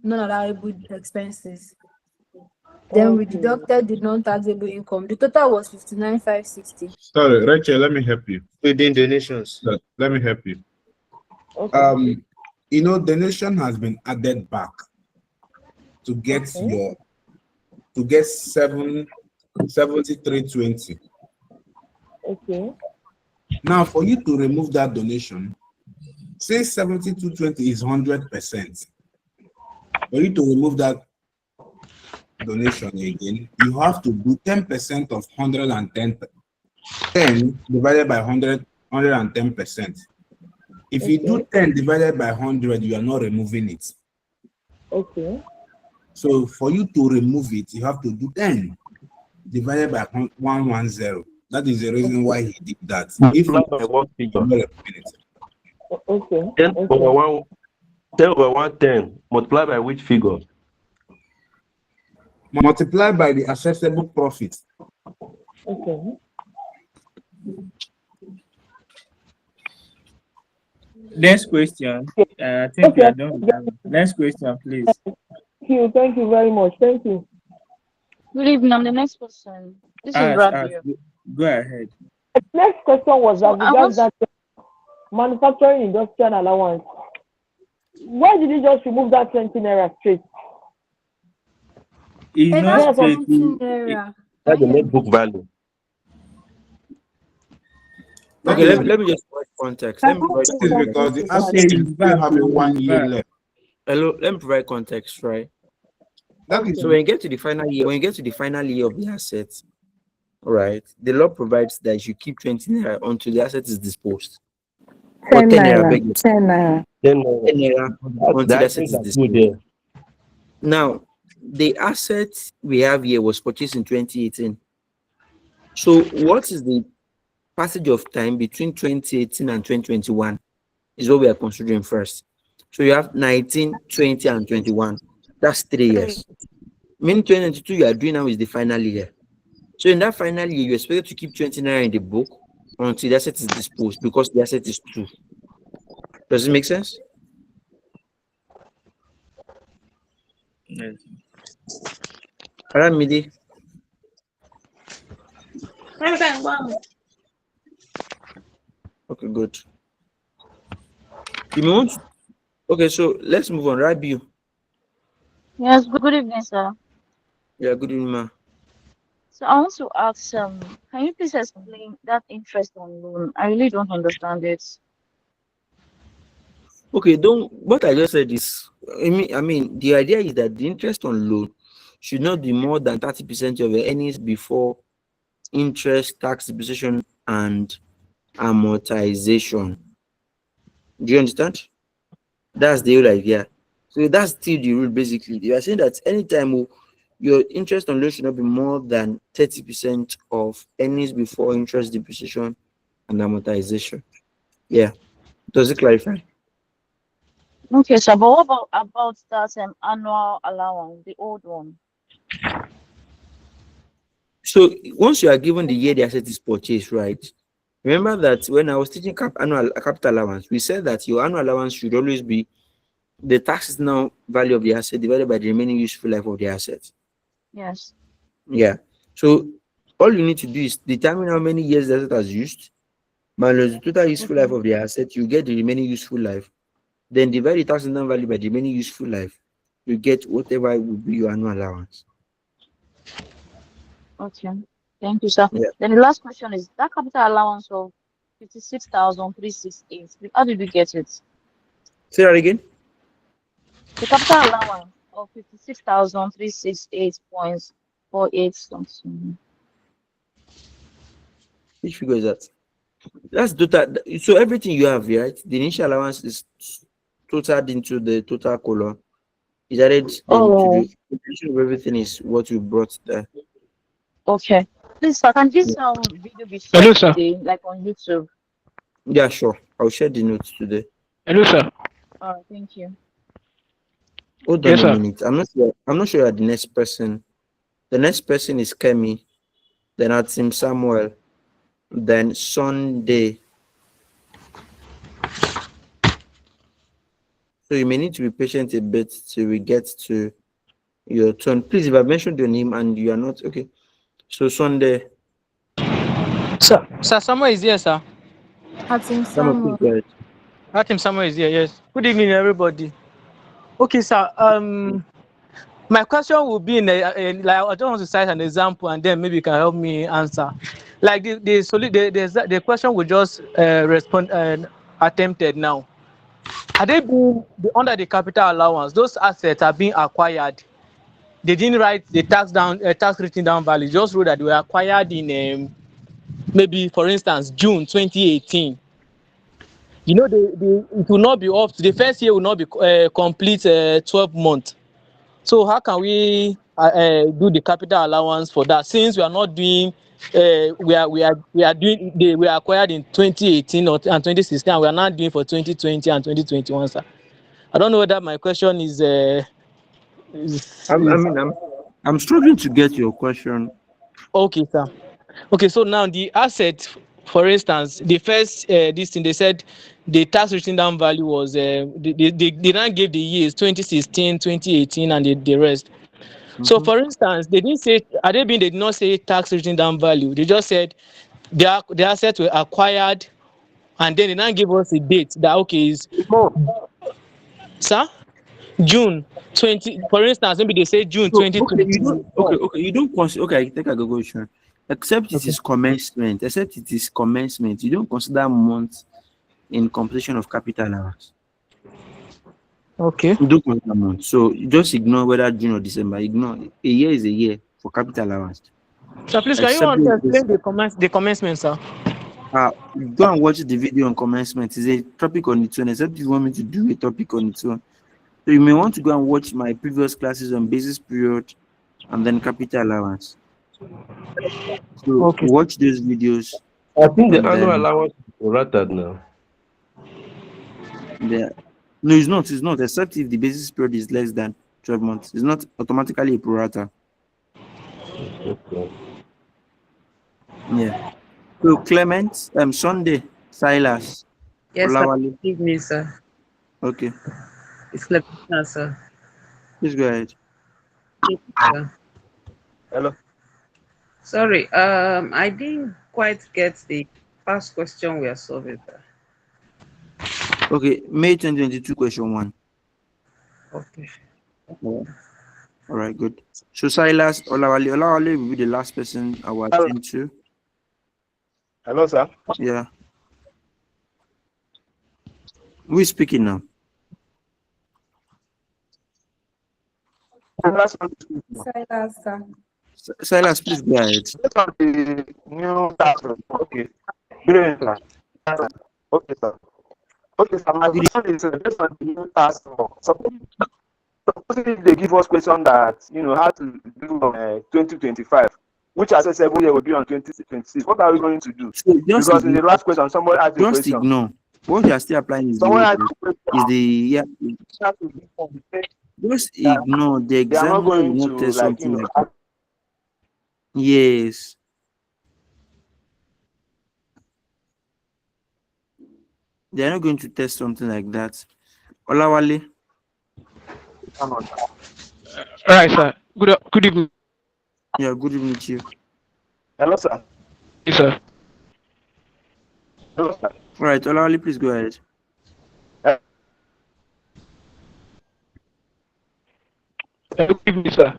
non-allowable expenses. Then we deducted the non-taxable income. The total was 59,560. Sorry, Rachel, let me help you. Within donations. Let me help you. Okay. You know, donation has been added back to get 7320. Okay. Now, for you to remove that donation, say 7220 is 100%. For you to remove that donation again, you have to do 10% of 110. 10 divided by 110%. If you do 10 divided by 100, you are not removing it. Okay. So for you to remove it, you have to do 10 divided by 110. That is the reason why he did that. If Multiply by what figure? Okay. 10 over 110. Multiply by which figure? Multiply by the accessible profit. Okay. Next question. I think we are done with that. Next question, please. Thank you very much. Thank you. Good evening. I'm the next person. This is Rabia. Go ahead. The next question was So as regards that manufacturing industrial allowance. Why did you just remove that 20 naira straight? It's not straight. That's the net book value. Okay, let me just provide context. Let me provide context. Because the asset is still having 1 year left. Hello, let me provide context, right? So when you get to the final year, of the asset, right, the law provides that you keep 20 naira until the asset is disposed. 10 naira. 10 naira. 10 naira until the asset is disposed. Now, the asset we have here was purchased in 2018. So what is the passage of time between 2018 and 2021 is what we are considering first. So you have 19, 20, and 21. That's 3 years. Meaning 2022 you are doing now is the final year. So in that final year, you expect to keep 20 naira in the book until the asset is disposed because the asset is 2. Does it make sense? Yes. Midi. Okay, good. You want? Okay, so let's move on. Rabiu. Yes, good evening, sir. Yeah, good evening, ma. So I want to ask, can you please explain that interest on loan? I really don't understand it. Okay, what I just said is, I mean, the idea is that the interest on loan should not be more than 30% of your earnings before interest, tax, depreciation, and amortization. Do you understand? That's the whole idea. So that's still the rule, basically. You are saying that anytime your interest on loan should not be more than 30% of earnings before interest, depreciation, and amortization. Yeah. Does it clarify? Okay, sir, but what about that annual allowance, the old one? So once you are given the year the asset is purchased, right? Remember that when I was teaching annual capital allowance, we said that your annual allowance should always be the tax is now value of the asset divided by the remaining useful life of the asset. Yes. Yeah. So All you need to do is determine how many years the asset has used, minus the total useful life of the asset. You get the remaining useful life. Then divide the tax return value by the remaining useful life. You get whatever will be your annual allowance. Okay. Thank you, sir. Yeah. Then the last question is that capital allowance of 56,368. How did we get it? Say that again. The capital allowance of 56,368.48 something. Which figure is that? That's total. So everything you have, right? The initial allowance is totaled into the total column. Is added then to Oh, the completion of everything is what you brought there. okay. Please, sir, can this video be shared Hello, sir. today, like on YouTube? Yeah, sure. I'll share the notes today. Hello, sir. All right, thank you. Hold Yes, on a sir. minute. I'm not sure. I'm not sure you're the next person. The next person is Kemi, then Atim Samuel, then Sunday. So you may need to be patient a bit till we get to your turn. Please, if I mentioned your name and you are not okay. So Sunday. Sir, Samuel is here, sir. Atim Samuel, please Samuel. go ahead. Samuel is here, yes. Good evening, everybody. Okay, sir. My question will be like I just want to cite an example, and then maybe you can help me answer. Like the question will just respond attempted now. Are they being under the capital allowance? Those assets are being acquired. They didn't write the tax written down value. Just wrote that they were acquired in maybe, for instance, June 2018. You know, it will not be up to the first year will not be complete 12 months. So how can we do the capital allowance for that, since we are not doing we acquired in 2018 and 2016, and we are not doing for 2020 and 2021, sir? I don't know whether my question is I'm struggling to get your question. okay, sir. Okay, so now the asset, for instance, the first this thing, they said the tax written down value was they now gave the years 2016, 2018, and the rest. So for instance, they didn't say, they did not say tax written down value. They just said the assets were acquired, and then they now give us a date that okay is sir, June 20. For instance, maybe they say June So, okay, you 2020. don't you don't consider, okay, I think I go question. Except it is commencement, you don't consider months in completion of capital allowance. Okay. You don't consider months. So you just ignore whether June or December. Ignore. A year is a year for capital allowance. So please, can you Except explain the commencement, sir? go and watch the video on commencement. It's a topic on its own, except you want me to do a topic on its own. So you may want to go and watch my previous classes on basis period and then capital allowance. So watch those videos. I think the annual allowance is prorated now. No, it's not. It's not. Except if the basis period is less than 12 months. It's not automatically a prorata. Okay. Yeah. So Clement, Sunday, Silas. Yes, sir. Olawale. Good evening, sir. Okay. It's Lepina, sir. Please go ahead. Thank you, sir. Hello. Sorry, I didn't quite get the first question we are solving. Okay, May 2022, question 1. Okay. All right, good. So Silas, Olawale will be the last person I will attend to. Hello, sir. Yeah. Who is speaking now? Silas, sir. Silas, please go ahead. The new tax. Okay. Good evening, sir. Okay, sir. Okay, sir. My question is based on the new tax law. Supposedly they give us question that how to do 2025, which assessable year will be on 2026. What are we going to do? Because in the last question, somebody asked a Just question. ignore. What you are still applying is Someone asked just ignore. The they are not examiner will going not to tell something like that. Yes. They are not going to test something like that. Olawale. Right, sir. Good evening. Yeah, good evening to you. Hello, sir. Yes, sir. Hello, sir. All right, Olawale, please go ahead. Good evening, sir.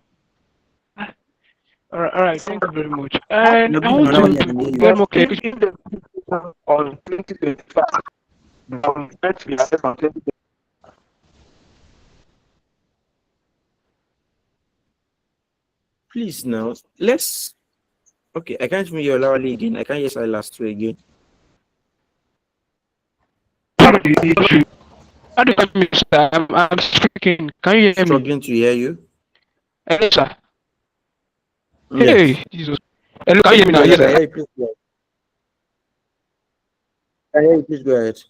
All right, thank you very much. And No, I good want Olawale, I to can hear you. get more clarification. If the on 2025, that will eventually affect on 2025. Please now, let's. Okay, I can't hear Olawale again. I can't hear my last two again. How do you hear me, sir? I'm speaking. Can you hear me? Struggling to hear you. Hello, sir. Yes. Hey, Jesus. Hello, can you hear me now? Yes, Yes, I sir. hear you. Please go ahead. I hear you. Please go ahead.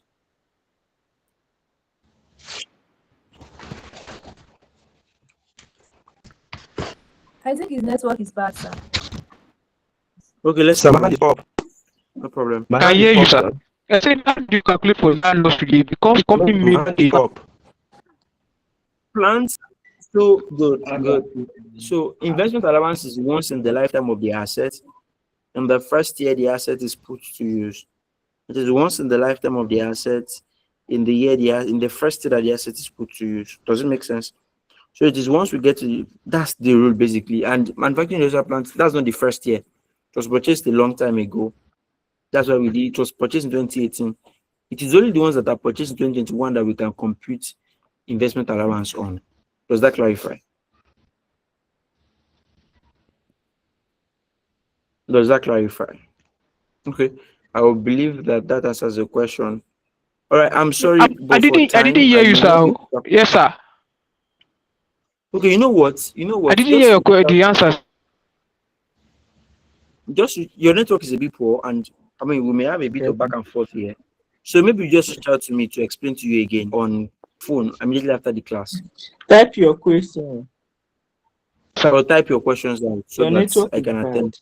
I think his network is bad, sir. Okay, let's Sir, move my hand on. is up. No problem. My Can hand hear is you, up, sir. sir. I said, how do you calculate for that loss relief? Because No, company my made hand is a up. Plans. So good, good. So investment allowance is once in the lifetime of the asset. In the first year, the asset is put to use. It is once in the lifetime of the asset. In the year, in the first year that the asset is put to use. Does it make sense? So it is once we get to that's the rule basically. And manufacturing industrial plants, that's not the first year. It was purchased a long time ago. That's why we did. It was purchased in 2018. It is only the ones that are purchased in 2021 that we can compute investment allowance on. Does that clarify? Does that clarify? Okay. I will believe that that answers the question. All right. I'm sorry, I but for didn't time, hear I you, may not sir. be able to. Yes, sir. Okay. You know what? You know I what? didn't hear Just reach out. the answers. Just your network is a bit poor, and I mean we may have a bit of back and forth here. So maybe you just reach out to me to explain to you again on phone immediately after the class. Type your question. Or type your questions out so Your that network I is can bad. attend.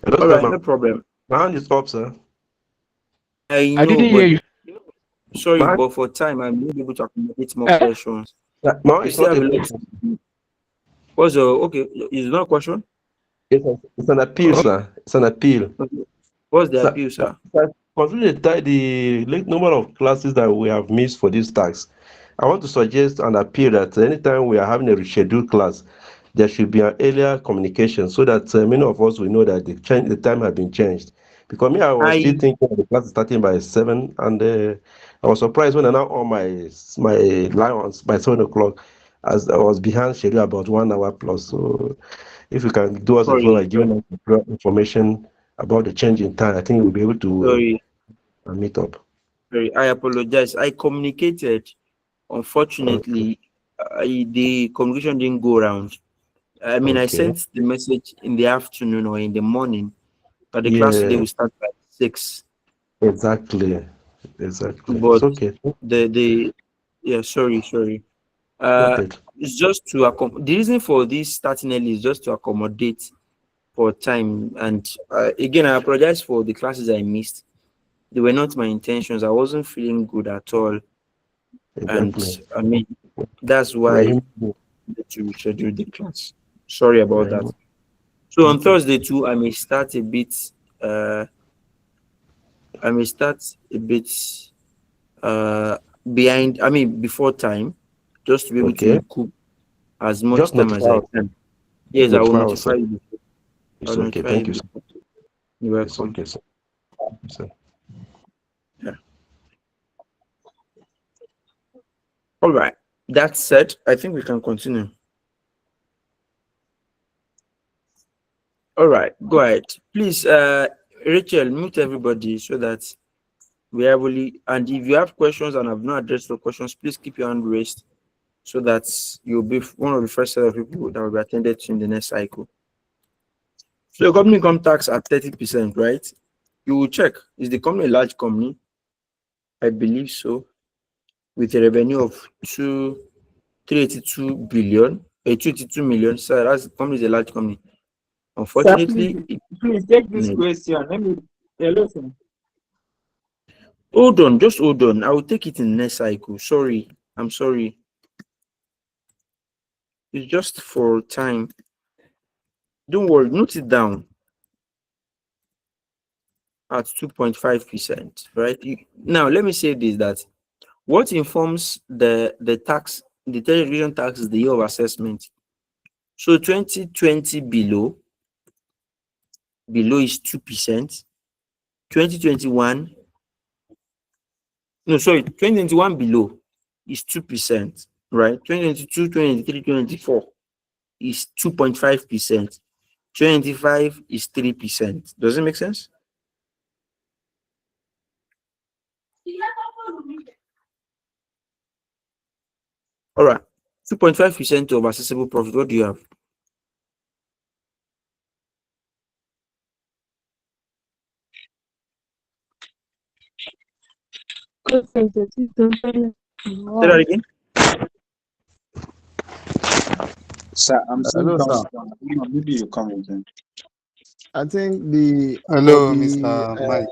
Hello, All sir. right, no problem. My hand is up, sir. I I know, didn't hear but you. sorry, My, but for time I'm not able to accommodate more questions. my hand We is still not have a a lot question. to do. What's okay? Is it not a question? It's an appeal, sir. It's an appeal. Okay. What's the Sir, appeal, sir? considering the number of classes that we have missed for this tax, I want to suggest an appeal that anytime we are having a rescheduled class, there should be an earlier communication so that many of us will know that the time has been changed. Because me, I was still thinking the class is starting by 7, and I was surprised when I now on my allowance by 7 o'clock, as I was behind schedule about 1 hour plus. So, if you can do us a favor by giving us information about the change in time, I think we'll be able to meet up. Sorry, I apologize. I communicated. Unfortunately, the communication didn't go around. I mean, I Okay. sent the message in the afternoon or in the morning, but the class today Yeah, will start by 6. exactly. It's But okay. sorry. Noted. It's just to the reason for this starting early is just to accommodate for time. And again, I apologize for the classes I missed. They were not my intentions. I wasn't feeling good at all, and Exactly. I mean that's We are why human beings. to reschedule the class. Sorry We about are that. human. So on Noted. Thursday too, I may start a bit. I may start a bit behind. I mean before time, just to be able to Okay. recoup as much Just time as notify I us. can. Just Yes, I will notify us, notify sir. you. I'll It's okay. notify you Thank you, sir. before. You're It's welcome. okay, sir. Sir. Yeah. All right. That said, I think we can continue. All right, go ahead. Please, Rachel, mute everybody so that we are really. And if you have questions and have not addressed your questions, please keep your hand raised so that you'll be one of the first set of people that will be attended to in the next cycle. So, the company income tax at 30%, right? You will check. Is the company a large company? I believe so. With a revenue of 382 billion, 282 million. So that's the company is a large company. Sir, Unfortunately, please take this no. question. Let me hello, sir. Hold on, just hold on. I will take it in next cycle. Sorry, I'm sorry. It's just for time. Don't worry, note it down at 2.5%, right? Now, let me say this, that what informs the tax, the television tax is the year of assessment. So 2020 below is 2%. 2021, no, sorry, 2021 below is 2%, right? 2022, 2023, 2024 is 2.5%. 2025 is 3%. Does it make sense? All right. 2.5% of accessible profit. What do you have? Say that again. Sir, I'm seeing Hello, sir. maybe you come again. I think the Hello, for the Mr. Mike.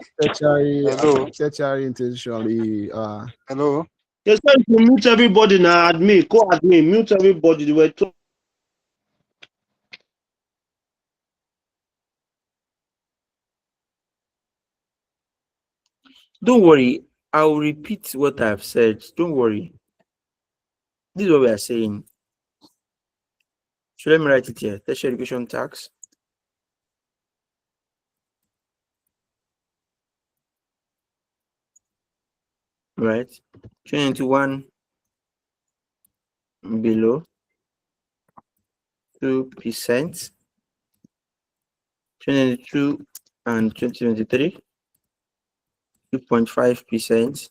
tertiary institution, Hello. Yes, sir, you mute everybody now. Admin, co-admin, mute everybody. They were talking. Don't worry. I'll repeat what I've said. Don't worry. This is what we are saying. So let me write it here. Tertiary education tax. Right. 2021 below 2%. 2022 and 2023 2.5%.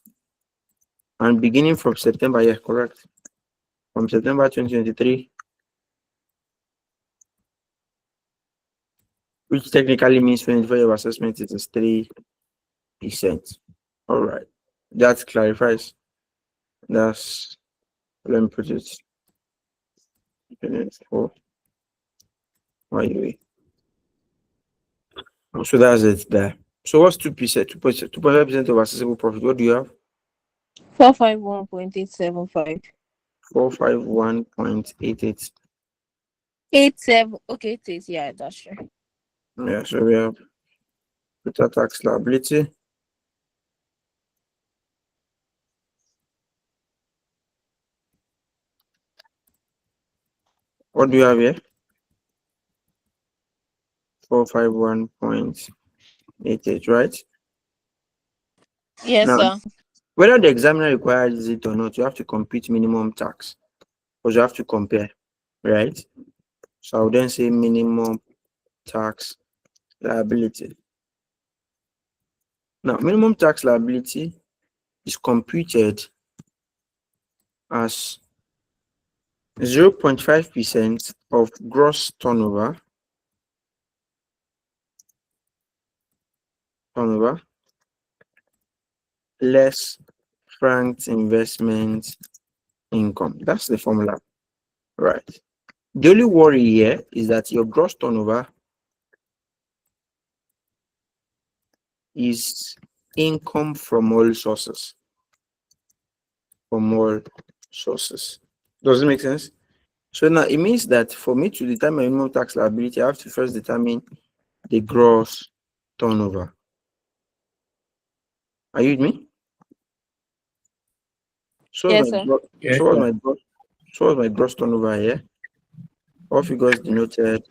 And beginning from September, yeah, correct. From September 2023, which technically means 24 assessment, it is 3%. All right. That clarifies. That's, let me put it. For so that's it there. So what's 2%? 2.5% of accessible profit. What do you have? 451.875. 451.88. 87. Okay, it is. Yeah, that's true. Yeah, so we have total tax liability. What do you have here? 451.88, right? Yes, Now, sir. whether the examiner requires it or not, you have to compute minimum tax, because you have to compare, right? So I'll then say minimum tax liability. Now, minimum tax liability is computed as 0.5% of gross turnover less franked investment income. That's the formula, right? The only worry here is that your gross turnover is income from all sources. Does it make sense? So now it means that for me to determine minimum tax liability, I have to first determine the gross turnover. Are you with me? So Yes, sir. what's my gross turnover here? All figures denoted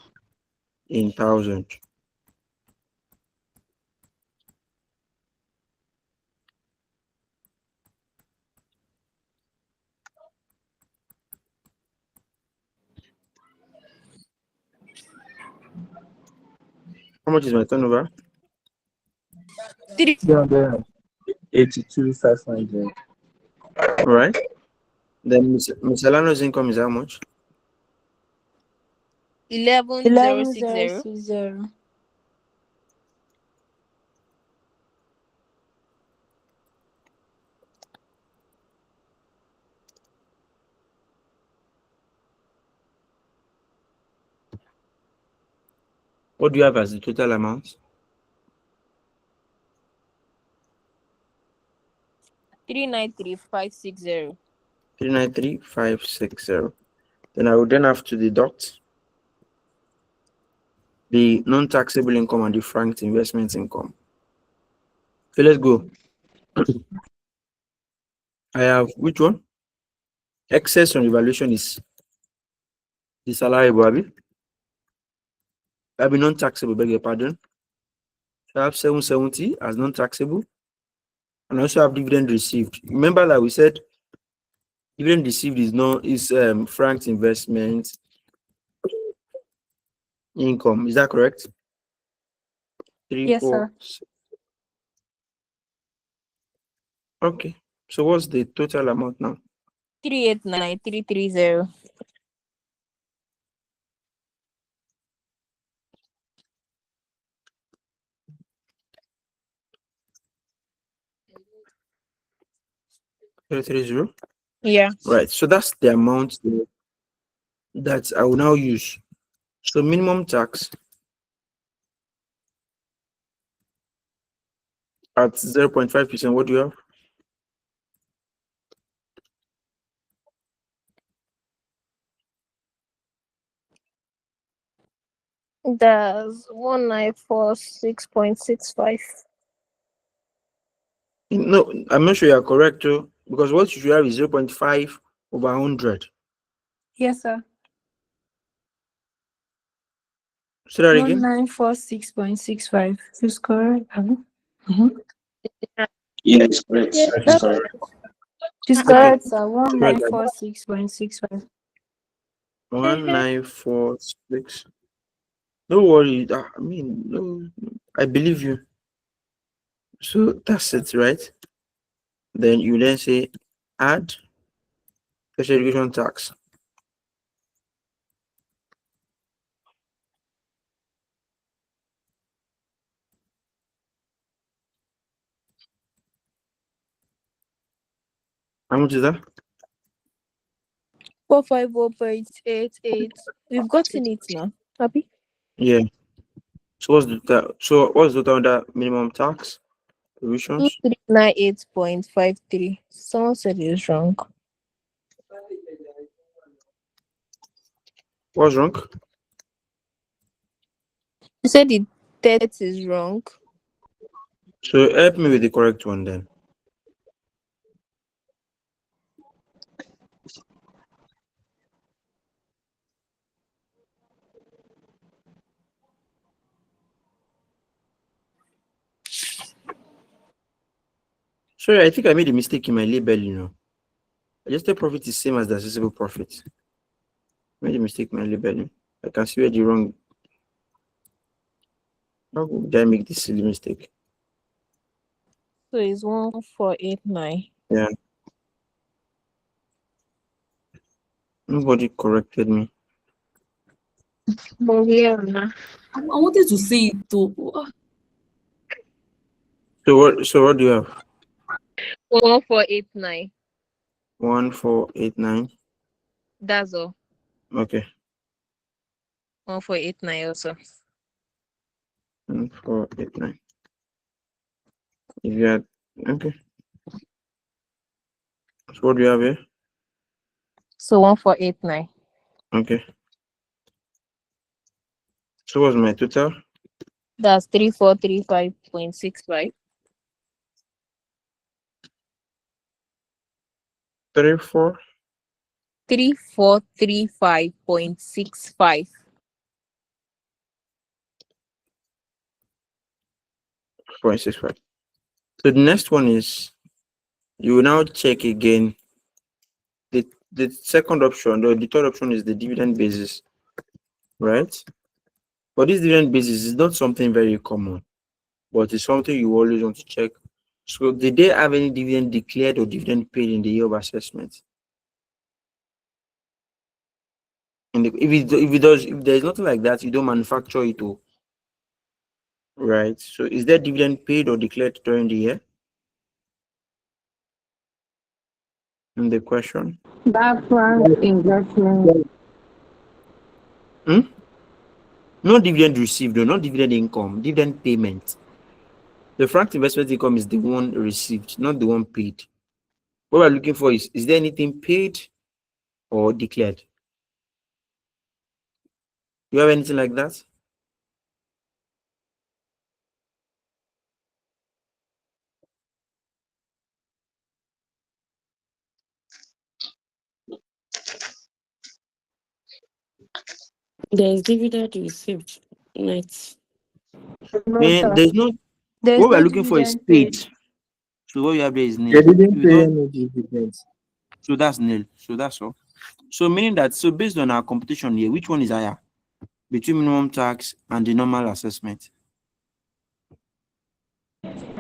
in thousand. How much is my turnover? 382,500. All right. Then miscellaneous income is how much? 11,060. 11,060. What do you have as the total amount? 393,560. 393,560. Then I would then have to deduct the non-taxable income and the franked investment income. So let's go. I have which one? Excess on evaluation is disallowable, Abi. Abi non-taxable, beg your pardon. I have 770 as non-taxable. And I also have dividend received. Remember that we said dividend received is franked investment income. Is that correct? Yes, sir. Okay. So what's the total amount now? 389,330. $330. Yeah. Right. So that's the amount that I will now use. So minimum tax at 0.5%. What do you have? That's 1946.65. No, I'm not sure you are correct too, because what you should have is 0.5 over 100. Yes, sir. Say that again. 1946.65 is correct. Mm-hmm. Yes, correct. Yes, That is that's correct. It's Okay. correct, sir. Right. 1946.65. 1946. No worry. I mean, no, I believe you. So that's it, right? Then you then say add special education tax. How much is that? 450.88. We've gotten it now. Happy? Yeah. So what's the total under minimum tax provisions? 2398.53. Someone said it's wrong. What's wrong? You said the text is wrong. So help me with the correct one then. Sorry, I think I made a mistake in my label. Adjusted profit is same as the accessible profit. I made a mistake in my labeling. I can see where the wrong. How did I make this silly mistake? So it's 1489. Yeah. Nobody corrected me. But yeah, nah. I wanted to say it too. So what do you have? 1489. 1489. That's all. Okay. 1489 also. 1489. If you had okay. So what do you have here? So 1489. Okay. So what's my total? That's 3435.65. 34. 3435.65. 0.65. So the next one is you will now check again. The second option or the third option is the dividend basis, right? But this dividend basis is not something very common, but it's something you always want to check. So did they have any dividend declared or dividend paid in the year of assessment? And if there's nothing like that, you don't manufacture it, right? So is there dividend paid or declared during the year? In the question. That frank investment. No dividend received or not dividend income, dividend payment. The frank investment income is the one received, not the one paid. What we're looking for is there anything paid or declared? You have anything like that? There is dividend received. Right. There's no, There's what we're no looking for is dividend paid. paid. So what you have there is They nil. didn't If you pay don't, any dividends. so that's nil. So that's all. So meaning that, so based on our computation here, which one is higher between minimum tax and the normal assessment?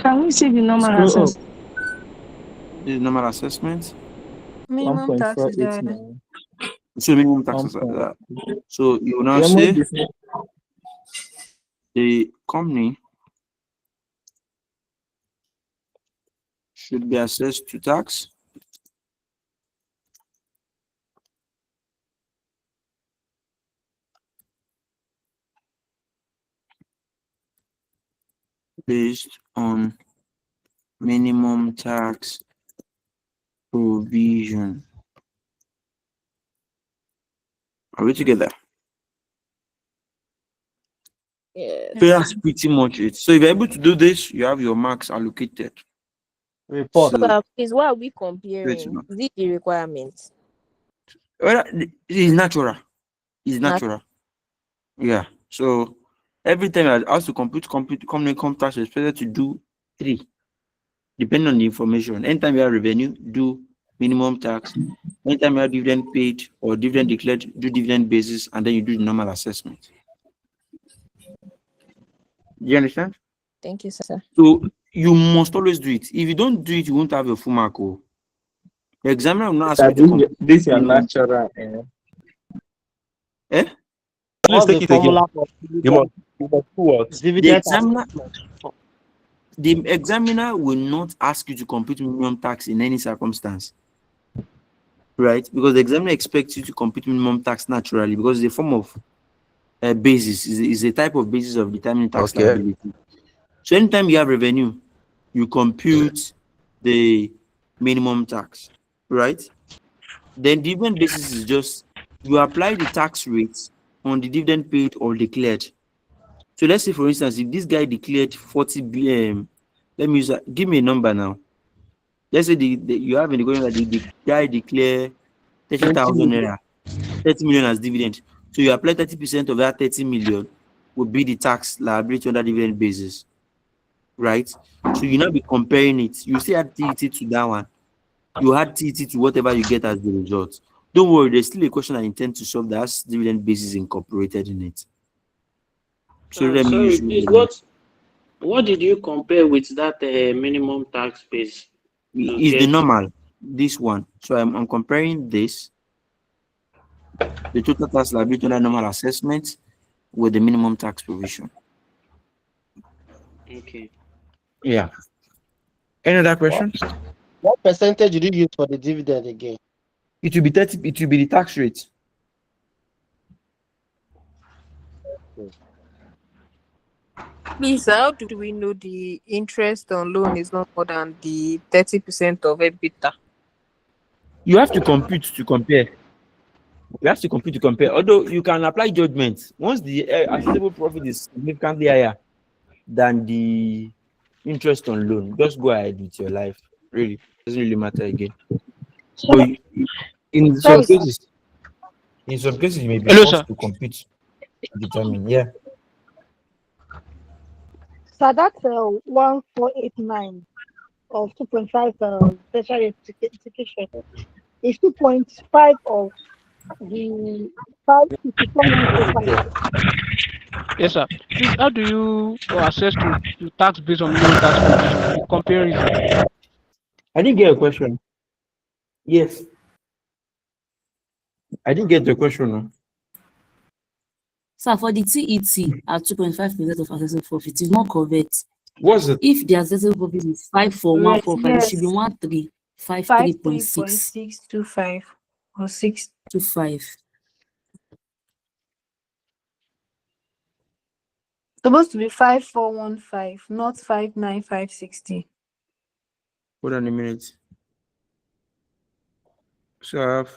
Can we see the normal Scroll up. assessment? The normal assessment. Minimum tax is there. 1.489. So minimum tax is 1. so you will now Yeah, more say different. the company should be assessed to tax based on minimum tax provision. Are we together? Yes. So that's pretty much it. So if you're able to do this, you have your marks allocated. So, So please, what are we great to comparing? know. Is it the requirements? Well, it's natural. It's Not natural. Yeah. So every time I ask to compute company income tax, you're expected to do 3, depending on the information. Anytime you have revenue, do minimum tax. Anytime you have dividend paid or dividend declared, do dividend basis, and then you do the normal assessment. Do you understand? Thank you, sir. So you must always do it. If you don't do it, you won't have your full mark. Oh. The examiner will not ask you That to complete this your minimum. natural. Eh? Please What's take the it again. formula for You must do what? The dividend examiner, assessment? the examiner will not ask you to compute minimum tax in any circumstance, right? Because the examiner expects you to compute minimum tax naturally because it's a form of basis, is a type of basis of determining tax Okay. liability. So anytime you have revenue, you compute the minimum tax, right? Then dividend basis is just you apply the tax rates on the dividend paid or declared. So let's say, for instance, if this guy declared 40 billion, let me use give me a number now. Let's say you have in the going that the guy declare 20 30,000 million. naira, 30 million as dividend. So you apply 30% of that 30 million would be the tax liability on that dividend basis, right? So you now be comparing it. You still add TET to that one. You add TET to whatever you get as the result. Don't worry, there's still a question I intend to solve that has dividend basis incorporated in it. So let me Sorry, use please, what did you compare with that minimum tax base to is the get? normal, this one. So I'm comparing this, the total tax liability on that normal assessment with the minimum tax provision. Okay. Yeah. Any other questions? What percentage did you use for the dividend again? It will be 30, it will be the tax rate. Please, how do we know the interest on loan is not more than the 30% of EBITDA? You have to compute to compare. You have to compute to compare. Although you can apply judgment once the assessable profit is significantly higher than the interest on loan, just go ahead with your life. Really, doesn't really matter again. But in some Sorry, sir. cases, you may be Hello, forced sir. to compute to determine. Yeah. So that's 1489 of 2.5 tertiary education. Is 2.5 of the 554,145. Yes, sir. Please, how do you assess to tax based on minimum tax provision, the comparison? I didn't get a question. Yes. I didn't get the question. No. So for the TET at 2.5% of assessable profit, is not correct. What's it? If the assessable profit is 54145, it should be Yes. 1353.6 53.625 or 6. to 5. Supposed to be 5415, not 59560. Hold on a minute. So I have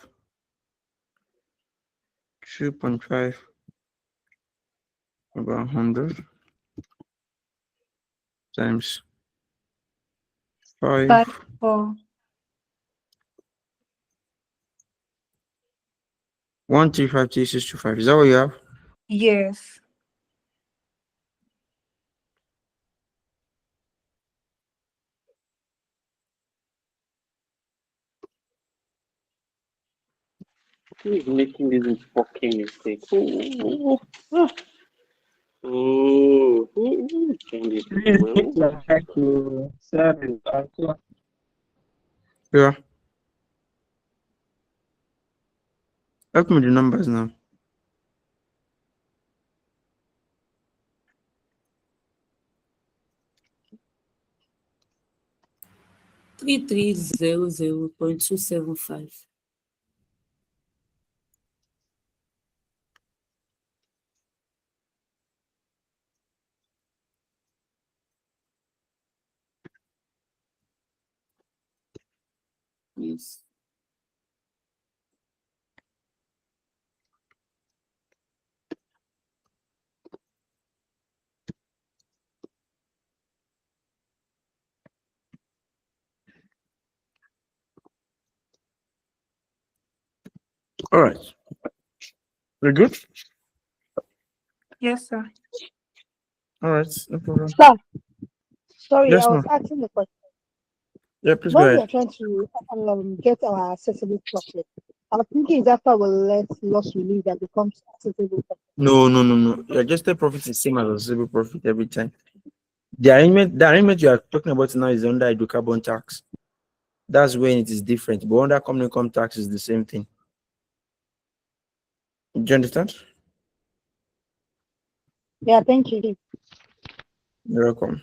2.5 over 100 times 5. 54. 1353625. Is that what you have? Yes. Who is making this fucking mistake? Who can this Please well? keep your mic to sorry. Also. Yeah. Help me with the numbers now. $3300.275. Yes. All right. We're good? Yes, sir. All right. No problem. Sir, sorry, Yes, I was ma'am. asking the question. Yeah, please go When we are ahead. trying to get our accessible profit, I was thinking it's after we let loss relief that becomes accessible profit. No. Your adjusted profit is same as accessible profit every time. The arrangement you are talking about now is under hydrocarbon tax. That's when it is different. But under company income tax is the same thing. Do you understand? Yeah, thank you. You're welcome.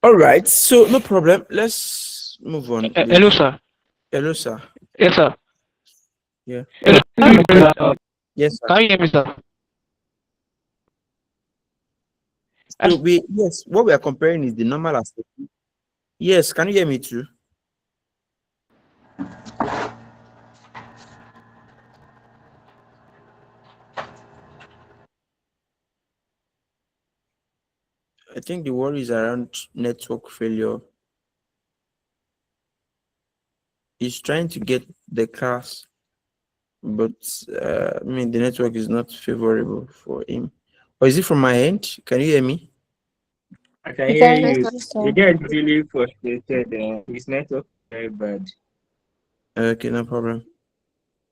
All right. So no problem. Let's move on, Hello, please. sir. Hello, sir. Yes, sir. Yeah. Hello, Yes, sir. can you hear me, sir? So what we are comparing is the normal aspect. Yes, can you hear me too? I think the worry is around network failure. He's trying to get the class, but I mean the network is not favorable for him. Or is it from my end? Can you hear me? I can We hear can hear you. you, You sir. get really frustrated. His network very bad. Okay, no problem.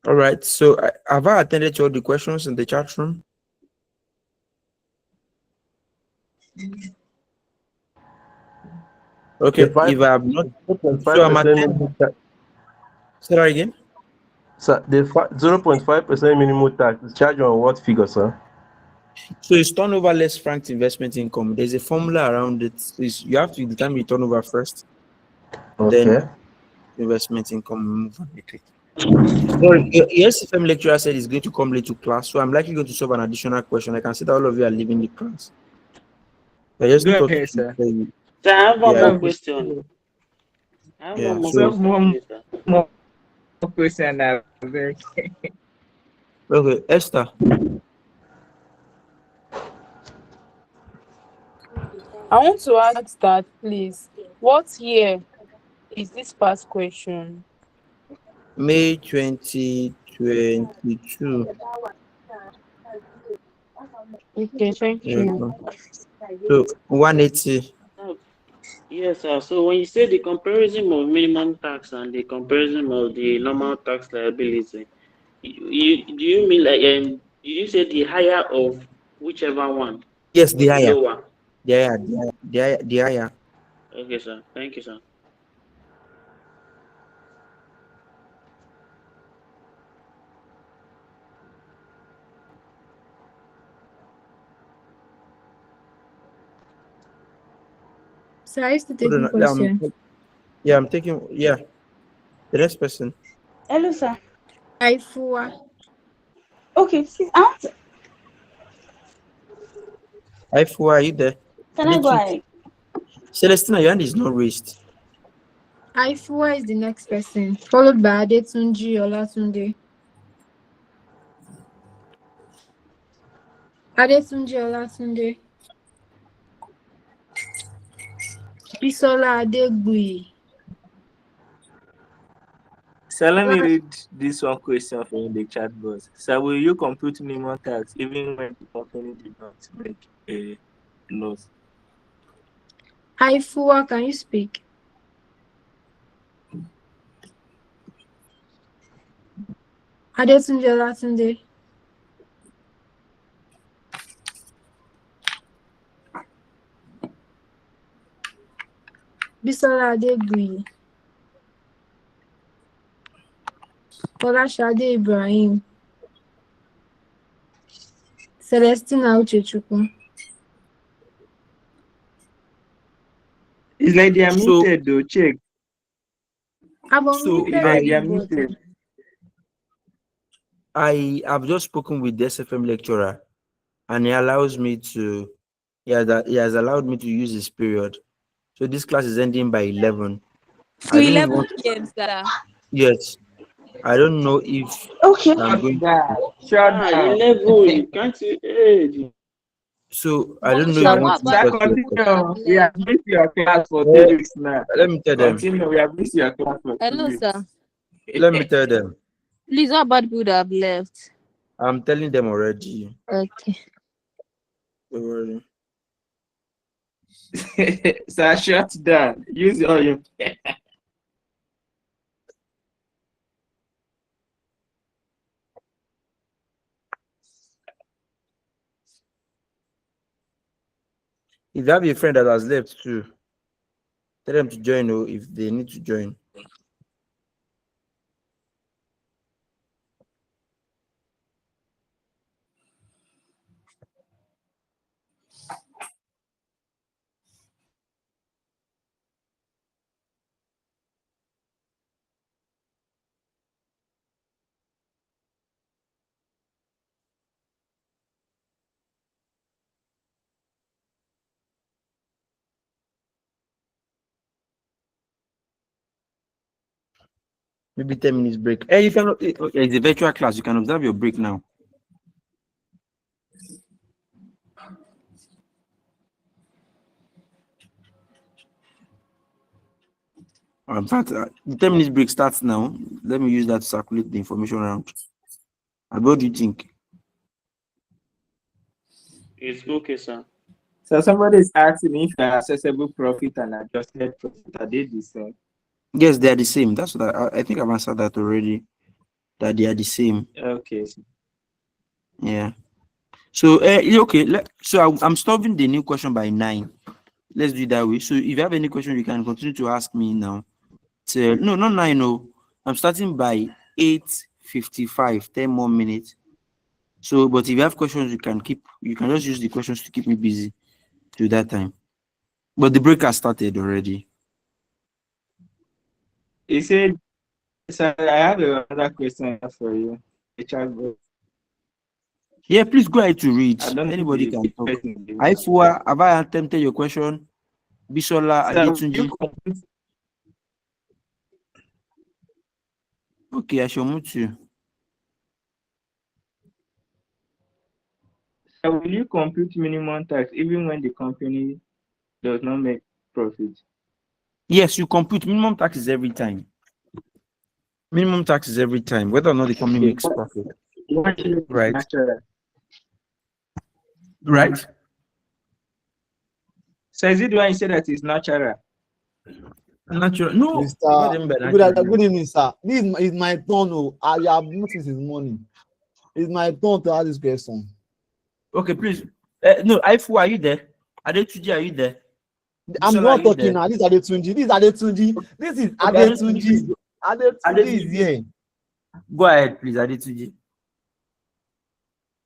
All right. So have I attended to all the questions in the chat room? The Okay. five If I have not, so I'm 0.5% attending. minimum tax. Say that again. Sir, the 0.5% minimum tax is charged on what figure, sir? So it's turnover less franked investment income. There's a formula around it. You have to determine the turnover first, then Okay. investment income. Move on with it. Sorry, yes, FM lecturer said he's going to come late to class, so I'm likely going to solve an additional question. I can see that all of you are leaving the class. I just Go thought ahead, to sir. tell you. Sir, I have one Yeah, more Well, question. I have yeah. one more So question, please, sir. more question. Okay. okay, Esther. I want to ask that, please. What year is this past question? May 2022. Okay, thank Yeah, you. so 180. Oh, yes, sir. So when you say the comparison of minimum tax and the comparison of the normal tax liability, do you mean like did you say the higher of whichever one Yes, or the the higher. lower? The higher. Okay, sir. Thank you, sir. So I used to take Hold the on, question. I'm taking. Yeah, the next person. Hello, sir. Aifua. Okay, please, I want to, Ifu, are you there? can I go Adetunji. ahead? Celestina, your hand is not raised. Aifua is the next person, followed by Adetunji Olatunde. Adetunji Olatunde. Bisola Adegbuyi. So let me read this one question from the chat box. So will you compute minimum tax even when the company did not make a loss? Hi, Fua, can you speak? Adetunde Olatunde. Bisola Adegbuyi. Folashade Ibrahim. Celestina Uchechukwu. It's like they are So, muted though, check. I've so It's like they are unmuted you, muted. I have just spoken with the SFM lecturer, and he allows me to. He has allowed me to use his period. So this class is ending by 11. To I don't even 11 want. p.m., sir. Yes, I don't know if Okay. I'm going. Shut Ah, down. 11. Can't you? Hey. So I But don't know if sir, you Sir, want what to about sir, discuss the your people that topic. have continue. We have left? missed your class for Eh, 2 weeks now. let me tell them. Continue. We have missed your class for 2 Hello, weeks. sir. Let me tell them. Please, what about the people that have left? I'm telling them already. Okay. Don't worry. Sir, shut down. Use all your. If you have a friend that has left too, tell them to join or if they need to join. Maybe 10 minutes break. Hey, you can. Okay, it's a virtual class. You can observe your break now. In fact, the 10 minutes break starts now. Let me use that to circulate the information around. What do you think? It's okay, sir. So somebody is asking if the accessible profit and adjusted profit are they the same? Yes, they are the same. That's what I think I've answered that already. That they are the same. Okay. Yeah. So, okay. I'm stopping the new question by 9. Let's do it that way. So, if you have any question, you can continue to ask me now. No, not 9. No, I'm starting by 8:55. 10 more minutes. So, but if you have questions, you can just use the questions to keep me busy till that time. But the break has started already. He said, sir, I have another question for you. Yeah, please go ahead to read. I don't know Anybody the can talk. person. Ifua, have I attempted your question? Bisola Adetunji. Okay, I shall mute you. So will you compute minimum tax even when the company does not make profit? Yes, you compute minimum tax is every time. Minimum tax is every time, whether or not the company makes profit. Right. Right. So is it the one you said that is natural? Natural. No. Good evening, sir. This is my turn. Oh, I have noticed this morning. It's my turn to ask this question. Okay, please. No, Ifu, are you there? Adetunji, are you there? I'm Bisola, not talking now. This is Adetunji. This is Adetunji. Adetunji is here. Go ahead, please, Adetunji.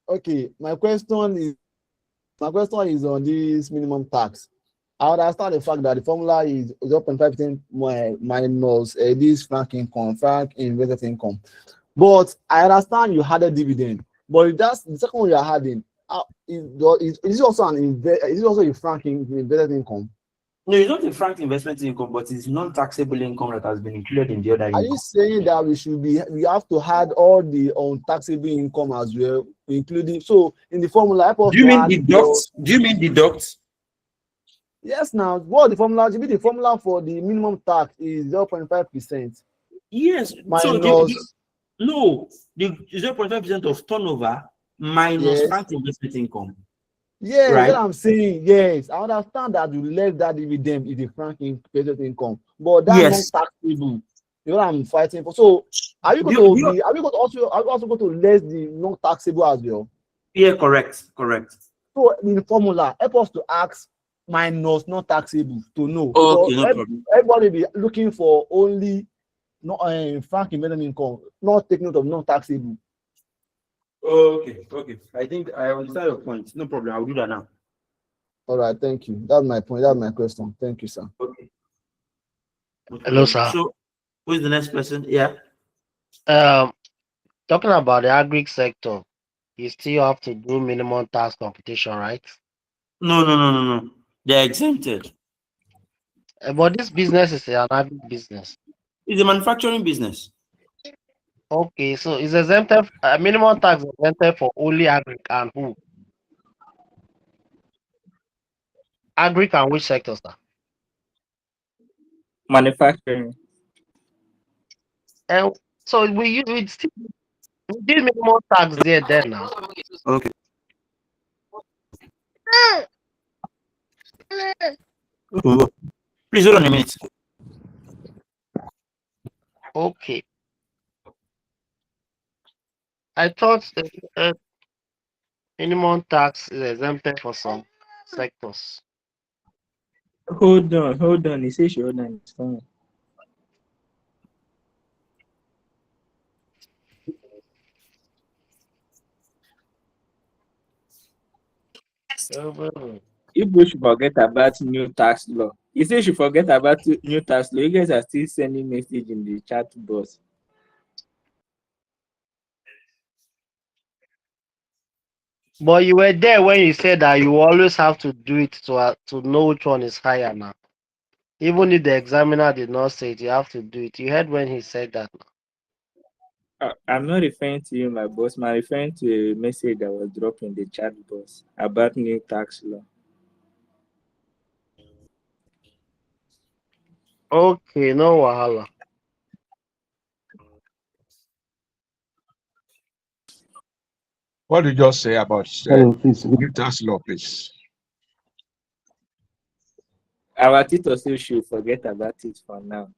Okay, my question is on this minimum tax. I understand the fact that the formula is 0.5% minus this frank invested income. But I understand you had a dividend. But that's the second one you are adding. Is this also a frank invested income? No, it's not a frank investment income, but it's non-taxable income that has been included in the other income. Are you saying that we have to add all the untaxable income as well, including in the formula? Do you mean deduct? Do you mean deduct? Yes, now what the formula for the minimum tax is 0.5%. Yes. So no, the 0.5% of turnover minus Yes. frank investment income. Yes, Right. what I'm saying. Yes, I understand that you left that dividend is the franking paid income, but that's Yes. not taxable. You know what I'm fighting for. So are you going to be? Are we going to also going to less the non taxable as well? Yeah, correct. So in the formula, help us to ask minus non taxable to know, Okay, because no problem. everybody be looking for only no frank investment income, not taking note of non taxable. Okay. I think I understand your point. No problem. I'll do that now. All right, thank you. That's my point. That's my question. Thank you, sir. Okay. Hello, sir. So, who's the next person? Yeah. Talking about the agri sector, you still have to do minimum tax computation, right? No. They're exempted. But this business is an agri business. It's a manufacturing business. Okay, so it's exempted. Minimum tax is exempted for only agri and who? Agri and which sector, sir? Manufacturing. And so we still we did minimum tax there now. Okay. Please hold on a minute. Okay. I thought minimum tax is exempted for some sectors. Hold on. He says hold on. It's fine. People should forget about new tax law. He says you should forget about new tax law. You guys are still sending message in the chat box. But you were there when you said that you always have to do it to know which one is higher now. Even if the examiner did not say it, you have to do it. You heard when he said that. I'm not referring to you, my boss. I'm referring to a message that was dropped in the chat box about new tax law. Okay, no wahala. What did you just say about new tax law, please? Our tutor still should forget about it for now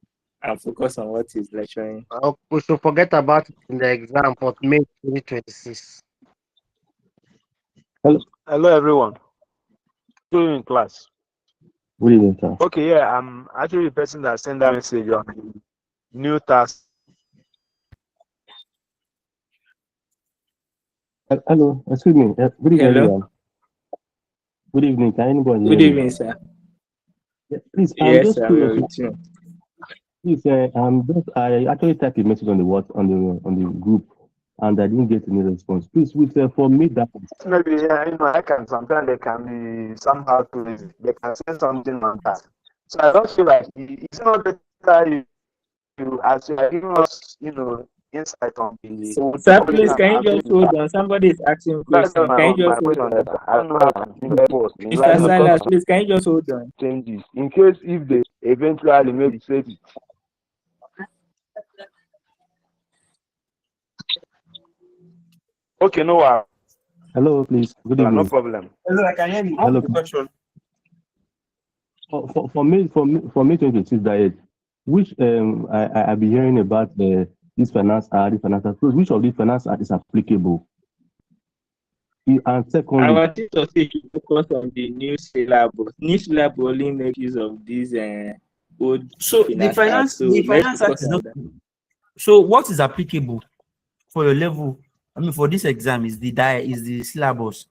and focus on what he's lecturing. We should forget about it in the exam for May 2026. Hello, everyone. Good evening, class. Good evening, sir. Okay, yeah, I'm actually the person that sent that message on the new tax. Hello, excuse me. Good evening, Hello. everyone. Good evening. Can anybody hear Good me? evening, sir. Yeah, please, I'm Yes, just sir. curious. We're with you. Please, I actually typed a message on the group, and I didn't get any response. Please, for me that Maybe, yeah, I can sometimes they can be somehow too lazy. They can send something on that. So I don't feel like it's not better you as you are giving us, insight on the Sir, please, can you just hold on? Somebody is asking a That's question. Can you my just hold question. on? I don't know how Mr. Silas, please, can you just hold on? changes in case if they eventually maybe say it. Okay, no worries. Hello, please. Good evening. No problem. Hello, I can hear you. Hello. What's the question? For me 2026 diet, which I've been hearing about this financial flows. Which of these finance act is applicable? And secondly, Our teacher said to focus on the new syllabus. New syllabus only make use of these old So the finance. So the let's finance act focus is on not. that. So what is applicable for your level? I mean, for this exam is the syllabus.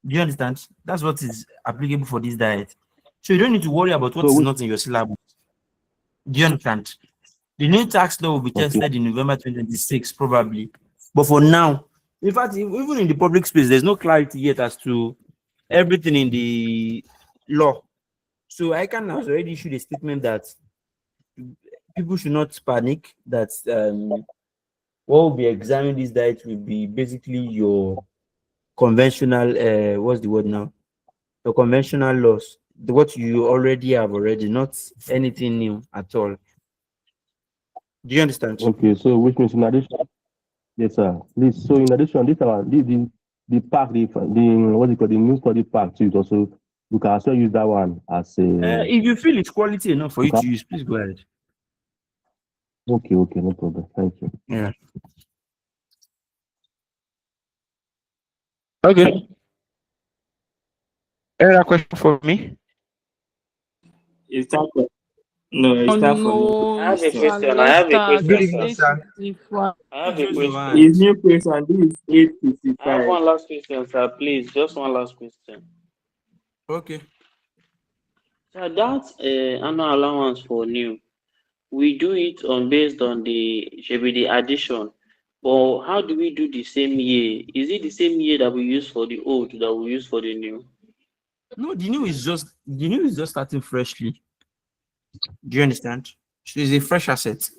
Do you understand? That's what is applicable for this diet. So you don't need to worry about what is not in your syllabus. Do you understand? The new tax law will be tested in November 2026, probably. But for now, in fact, even in the public space, there's no clarity yet as to everything in the law. So I can already issue a statement that people should not panic, that what will be examining this diet will be basically your conventional, what's the word now? Your conventional laws, what you already have, not anything new at all. Do you understand? Okay, so which means in addition, yes, sir. Please, so in addition, this our the pack, the what do you call the new study pack too is also you can also use that one as a If you feel it's quality enough for you okay, to use, please go ahead. okay, no problem. Thank you. Yeah. Okay. Any other question for me? It's time for no, it's Oh time for new. I no, have a sir. question. I Let's have a start. Good question, evening, sir. This is sir. different. I have a Raise your question. hand. It's new question. This is I have 8:55. one last question, sir. Please, just one last question. Okay. So that annual allowance for new, we do it on based on the addition. But how do we do the same year? Is it the same year that we use for the old that we use for the new? No, the new is just starting freshly. Do you understand? So it's a fresh asset.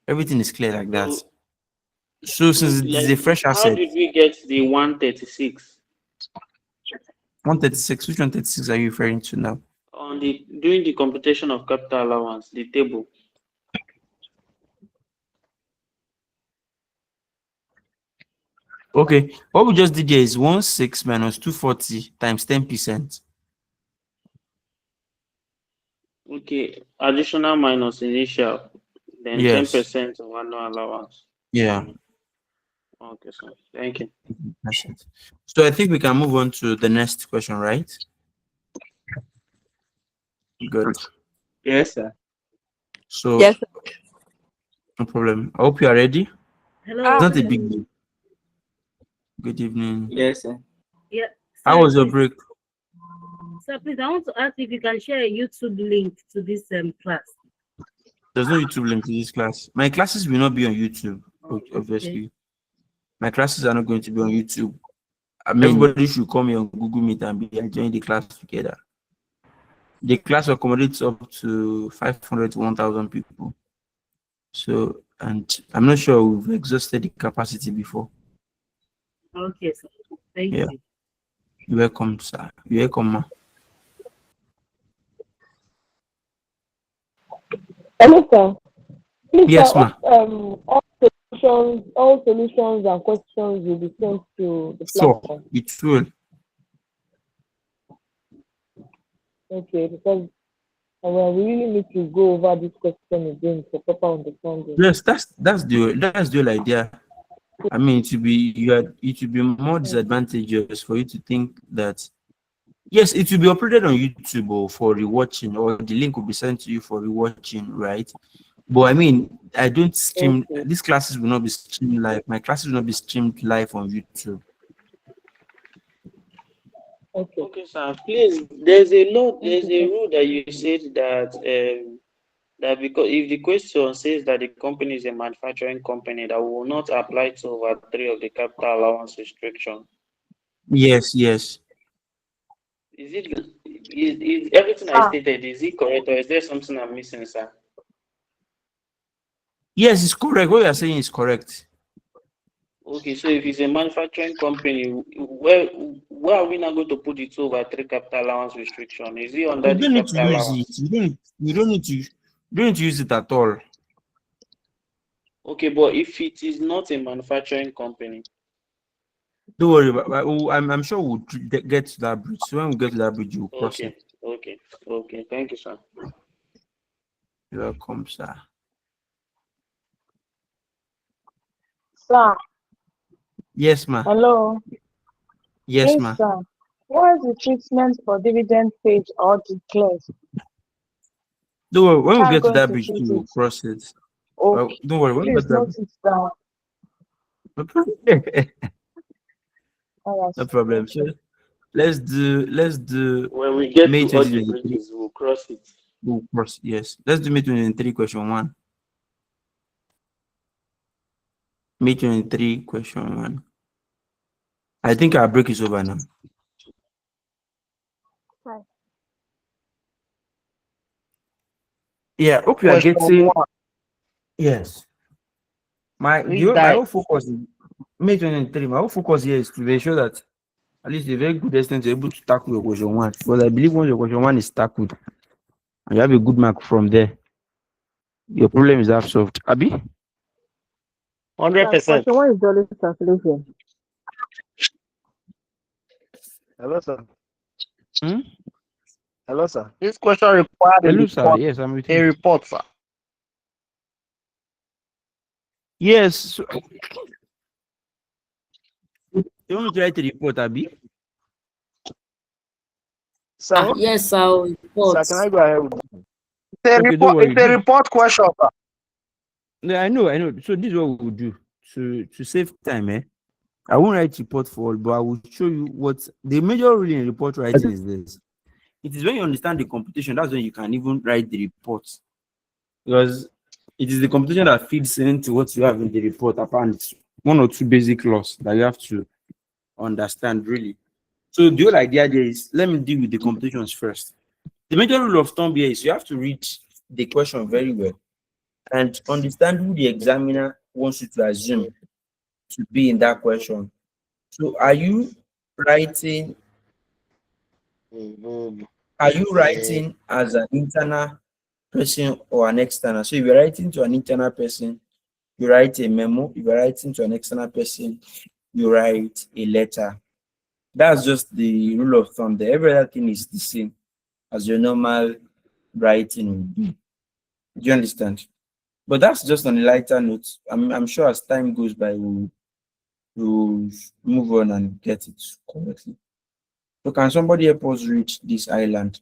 Everything is clear like that. So, So since it is a fresh how asset, did we get the 136 136, which 136 are you referring to now? on the doing the computation of capital allowance, the table? Okay, what we just did here is 16 minus 240 times 10%. Okay, additional minus initial, then Yes. 10% of annual allowance. Yeah. Okay, sir. Thank you. That's it. So I think we can move on to the next question, right? Good. Yes, sir. So Yes. no problem. I hope you are ready. Hello. It's Ah, not a big deal. Good evening. Yes, sir. Yeah. How Sir, was your please, break? sir, please, I want to ask if you can share a YouTube link to this class. There's no YouTube link to this class. My classes will not be on YouTube, obviously. My classes are not going to be on YouTube. I mean, everybody should come here on Google Meet and be enjoying the class together. The class accommodates up to 500 to 1,000 people. So, and I'm not sure we've exhausted the capacity before. Okay, sir. Thank Yeah. you. You're welcome, sir. You're welcome, ma. Hello, sir. Please, Yes, sir, ma. all solutions and questions will be sent to the Sure, platform. it will. Okay, because we really need to go over this question again for proper understanding. Yes, that's the whole idea. I mean, it would be more disadvantageous for you to think that yes, it will be uploaded on YouTube or for rewatching, or the link will be sent to you for rewatching, right? But I mean, I don't stream. Okay. These classes will not be streamed live. My classes will not be streamed live on YouTube. Okay, sir. Please, there's a rule that you said that because if the question says that the company is a manufacturing company, that will not apply to over 3 of the capital allowance restriction. Yes, yes. Is everything I stated, is it correct, or is there something I'm missing, sir? Yes, it's correct. What you are saying is correct. Okay, so if it's a manufacturing company, where are we now going to put it over 3 capital allowance restriction? Is it under You the don't need to capital use it. allowance? You don't need to use it at all. Okay, but if it is not a manufacturing company, Don't worry I'm sure we'll get to that bridge. So when we get to that bridge, we'll cross it. okay. Thank you, sir. You're welcome, sir. Sir. Yes, ma. Hello. Yes, ma. Sir. What is the treatment for dividend paid or declared? Don't worry, when we I'm get to going that to bridge, treat we'll it. cross it. Okay. Don't worry, when we Please get to note it down. that All right. no problem. So let's do When we get May to all the 2023. bridges, we'll cross it. We'll cross, yes. Let's do May 2023 question 1. May 23 question 1. I think our break is over now. Right. Yeah, hope you are Question getting. 1. Yes. My Read my that. whole focus is May 2023. My whole focus here is to ensure that at least a very good extent you're able to tackle your question 1. Because I believe once your question 1 is tackled, and you have a good mark from there. your problem is half solved. Abi? 100%. What is dollar calculation? Hello, sir. Hmm? Hello, sir. This question required Hello, sir. Yes, I'm with a you. report, sir. Yes. So, you want me to write a report, Abi? Sir, Yes, I'll report. sir, can I go ahead with this? Okay, don't worry. It's a report question, sir. Yeah, I know. So this is what we'll do to save time, eh? I won't write report for all, but I will show you what the major rule in report writing is this. It is when you understand the computation, that's when you can even write the report. Because it is the computation that feeds into what you have in the report, apart one or two basic laws that you have to understand really. So the whole idea there is, let me deal with the computations first. The major rule of thumb here is you have to read the question very well and understand who the examiner wants you to assume to be in that question. So are you writing as an internal person or an external? So if you're writing to an internal person, you write a memo. If you're writing to an external person, you write a letter. That's just the rule of thumb there. Every other thing is the same as your normal writing would be. Do you understand? But that's just on a lighter note. I'm sure as time goes by, we'll move on and get it correctly. So can somebody help us reach this island?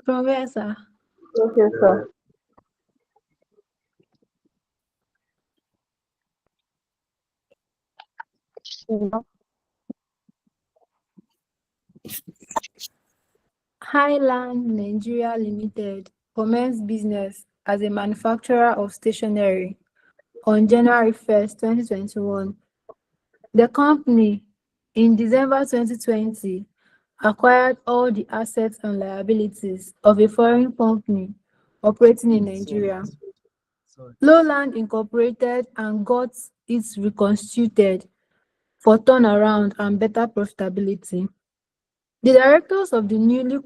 From where, sir? Okay, sir. Highland Nigeria Limited commenced business as a manufacturer of stationery on January 1st, 2021. The company, in December 2020, acquired all the assets and liabilities of a foreign company operating in Nigeria. Lowland Incorporated and got it reconstituted for turnaround and better profitability. The directors of the newly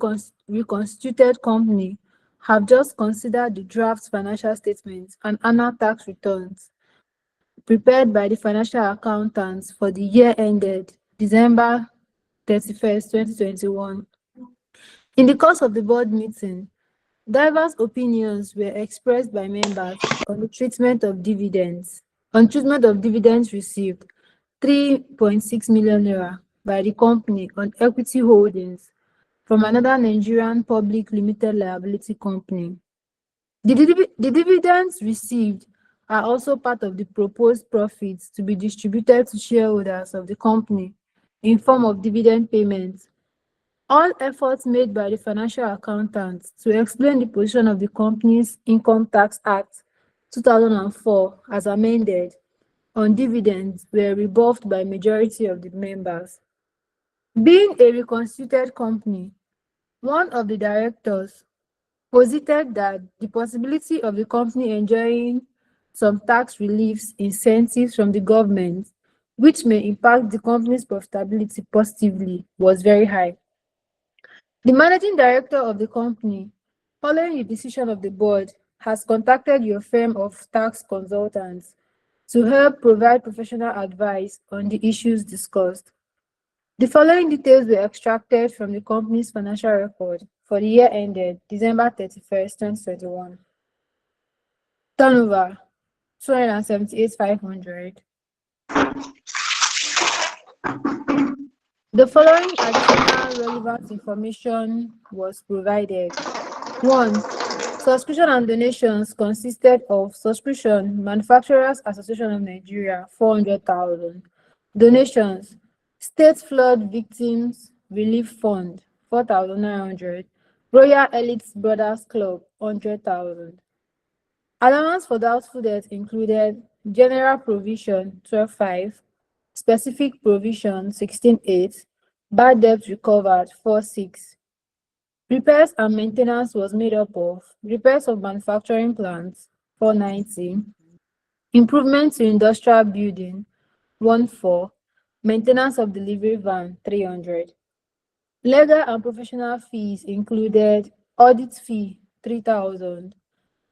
reconstituted company have just considered the draft financial statements and annual tax returns prepared by the financial accountants for the year ended December 31st, 2021. In the course of the board meeting, diverse opinions were expressed by members on the treatment of dividends. On treatment of dividends received, 3.6 million naira by the company on equity holdings from another Nigerian public limited liability company. The dividends received are also part of the proposed profits to be distributed to shareholders of the company in form of dividend payments. All efforts made by the financial accountants to explain the position of the company's Income Tax Act 2004 as amended on dividends were rebuffed by majority of the members. Being a reconstituted company, one of the directors posited that the possibility of the company enjoying some tax reliefs incentives from the government, which may impact the company's profitability positively, was very high. The managing director of the company, following the decision of the board, has contacted your firm of tax consultants to help provide professional advice on the issues discussed. The following details were extracted from the company's financial record for the year ended December 31st, 2021. Turnover, 278,500. The following additional relevant information was provided. 1. Subscription and donations consisted of subscription, Manufacturers Association of Nigeria, 400,000. Donations, State Flood Victims Relief Fund, 4,900. Royal Elite Brothers Club, 100,000. Allowance for doubtful debt included general provision, 12,500. Specific provision, 16,800. Bad debt recovered, 4,600. Repairs and maintenance was made up of repairs of manufacturing plants, 490. Improvement to industrial building, 14. Maintenance of delivery van, 300. Legal and professional fees included audit fee, 3,000.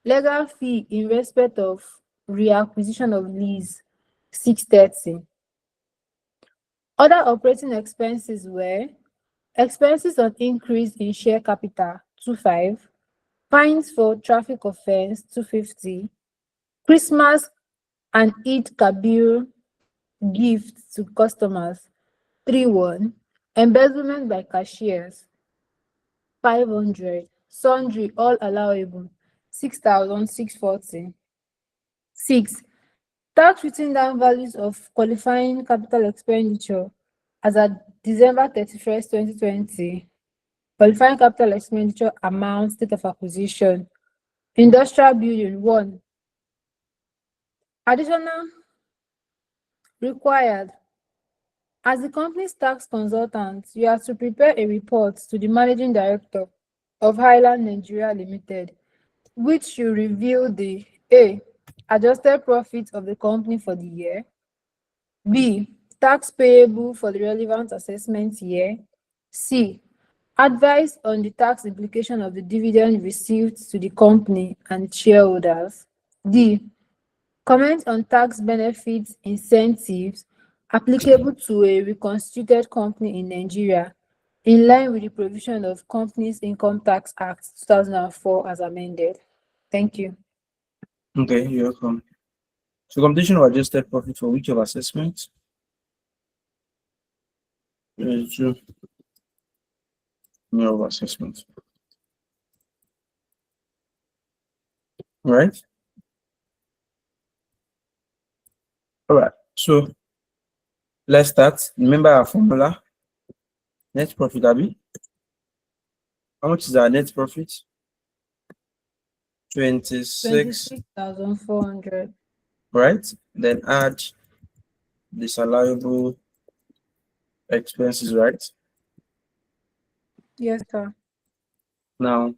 Legal fee in respect of reacquisition of lease, 630. Other operating expenses were expenses on increase in share capital, 25. Fines for traffic offense, 250. Christmas and Eid Kabir gifts to customers, 31. Embezzlement by cashiers, 500. Sundry all allowable, 6,640. 6. Tax written down values of qualifying capital expenditure as at December 31st, 2020. Qualifying capital expenditure amount, date of acquisition. Industrial building, 1. Additional required. As the company's tax consultant, you are to prepare a report to the managing director of Highland Nigeria Limited, which should reveal the A. Adjusted profit of the company for the year. B. Tax payable for the relevant assessment year. C. Advice on the tax implication of the dividend received to the company and shareholders. D. Comment on tax benefits, incentives applicable to a reconstituted company in Nigeria in line with the provision of Companies Income Tax Act 2004 as amended. Thank you. Okay, you're welcome. So computation of adjusted profit for which of assessments? Two of assessments. Right? All right. So let's start. Remember our formula. Net profit, Abby. How much is our net profit? 26,400. Right? Then add disallowable expenses, right? Yes, sir. Now,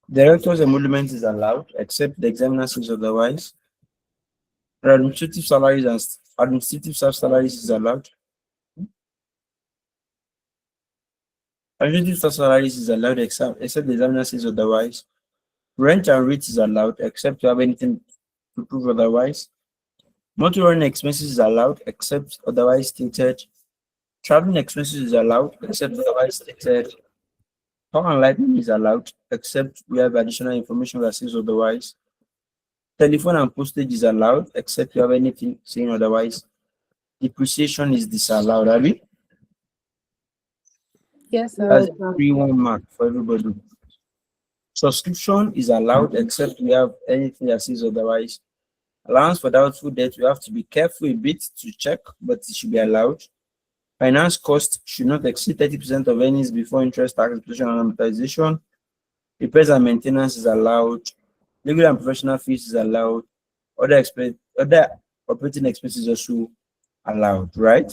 director's emolument is allowed, except the examiner says otherwise. Administrative salaries and administrative staff salaries is allowed. Administrative staff salaries is allowed, except the examiner says otherwise. Rent and rate is allowed, except you have anything to prove otherwise. Motor expenses is allowed, except otherwise stated. Traveling expenses is allowed, except otherwise stated. Power and lighting is allowed, except we have additional information that says otherwise. Telephone and postage is allowed, except you have anything saying otherwise. Depreciation is disallowed, Abby. Yes, sir. That's 3-1 mark for everybody. Subscription is allowed, except we have anything that says otherwise. Allowance for doubtful debt, we have to be careful a bit to check, but it should be allowed. Finance cost should not exceed 30% of earnings before interest, tax, inflation, and amortization. Repairs and maintenance is allowed. Legal and professional fees is allowed. Other operating expenses also allowed, right?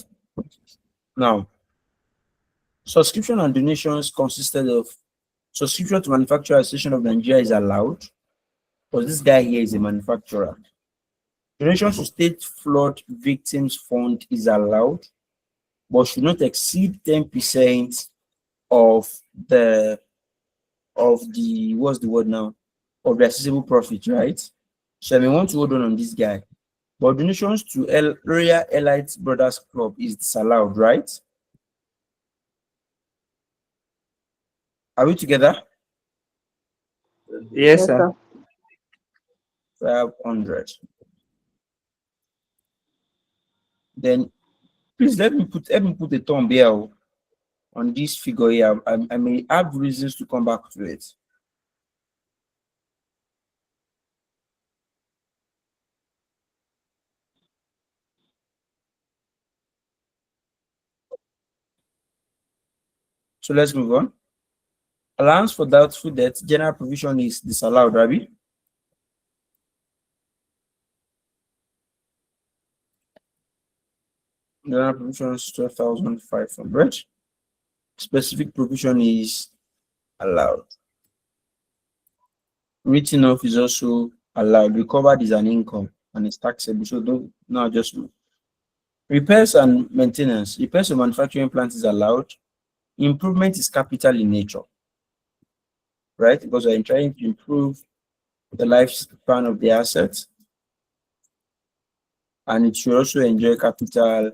Now, subscription and donations consisted of subscription to Manufacturer Association of Nigeria is allowed, because this guy here is a manufacturer. Donation to State Flood Victims Fund is allowed, but should not exceed 10% of the what's the word now? Of the accessible profit, right? So I may want to hold on this guy. But donations to Royal Elite Brothers Club is disallowed, right? Are we together? Yes, sir. 500. Then please let me put a thumb here on this figure here. I may have reasons to come back to it. So let's move on. Allowance for doubtful debt, general provision is disallowed, Rabi. General provision is 12,500. Specific provision is allowed. Written off is also allowed. Recovered is an income and it's taxable. So don't now just Repairs and maintenance. Repairs of manufacturing plants is allowed. Improvement is capital in nature, right? Because we're trying to improve the lifespan of the assets, and it should also enjoy capital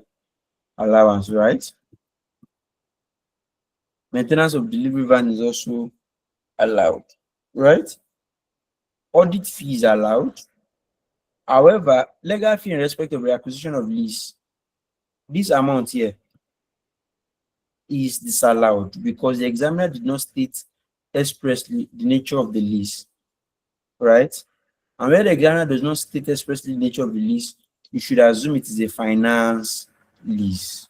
allowance, right? Maintenance of delivery van is also allowed, right? Audit fee is allowed. However, legal fee in respect of the acquisition of lease, this amount here is disallowed because the examiner did not state expressly the nature of the lease, right? And where the examiner does not state expressly the nature of the lease, you should assume it is a finance lease.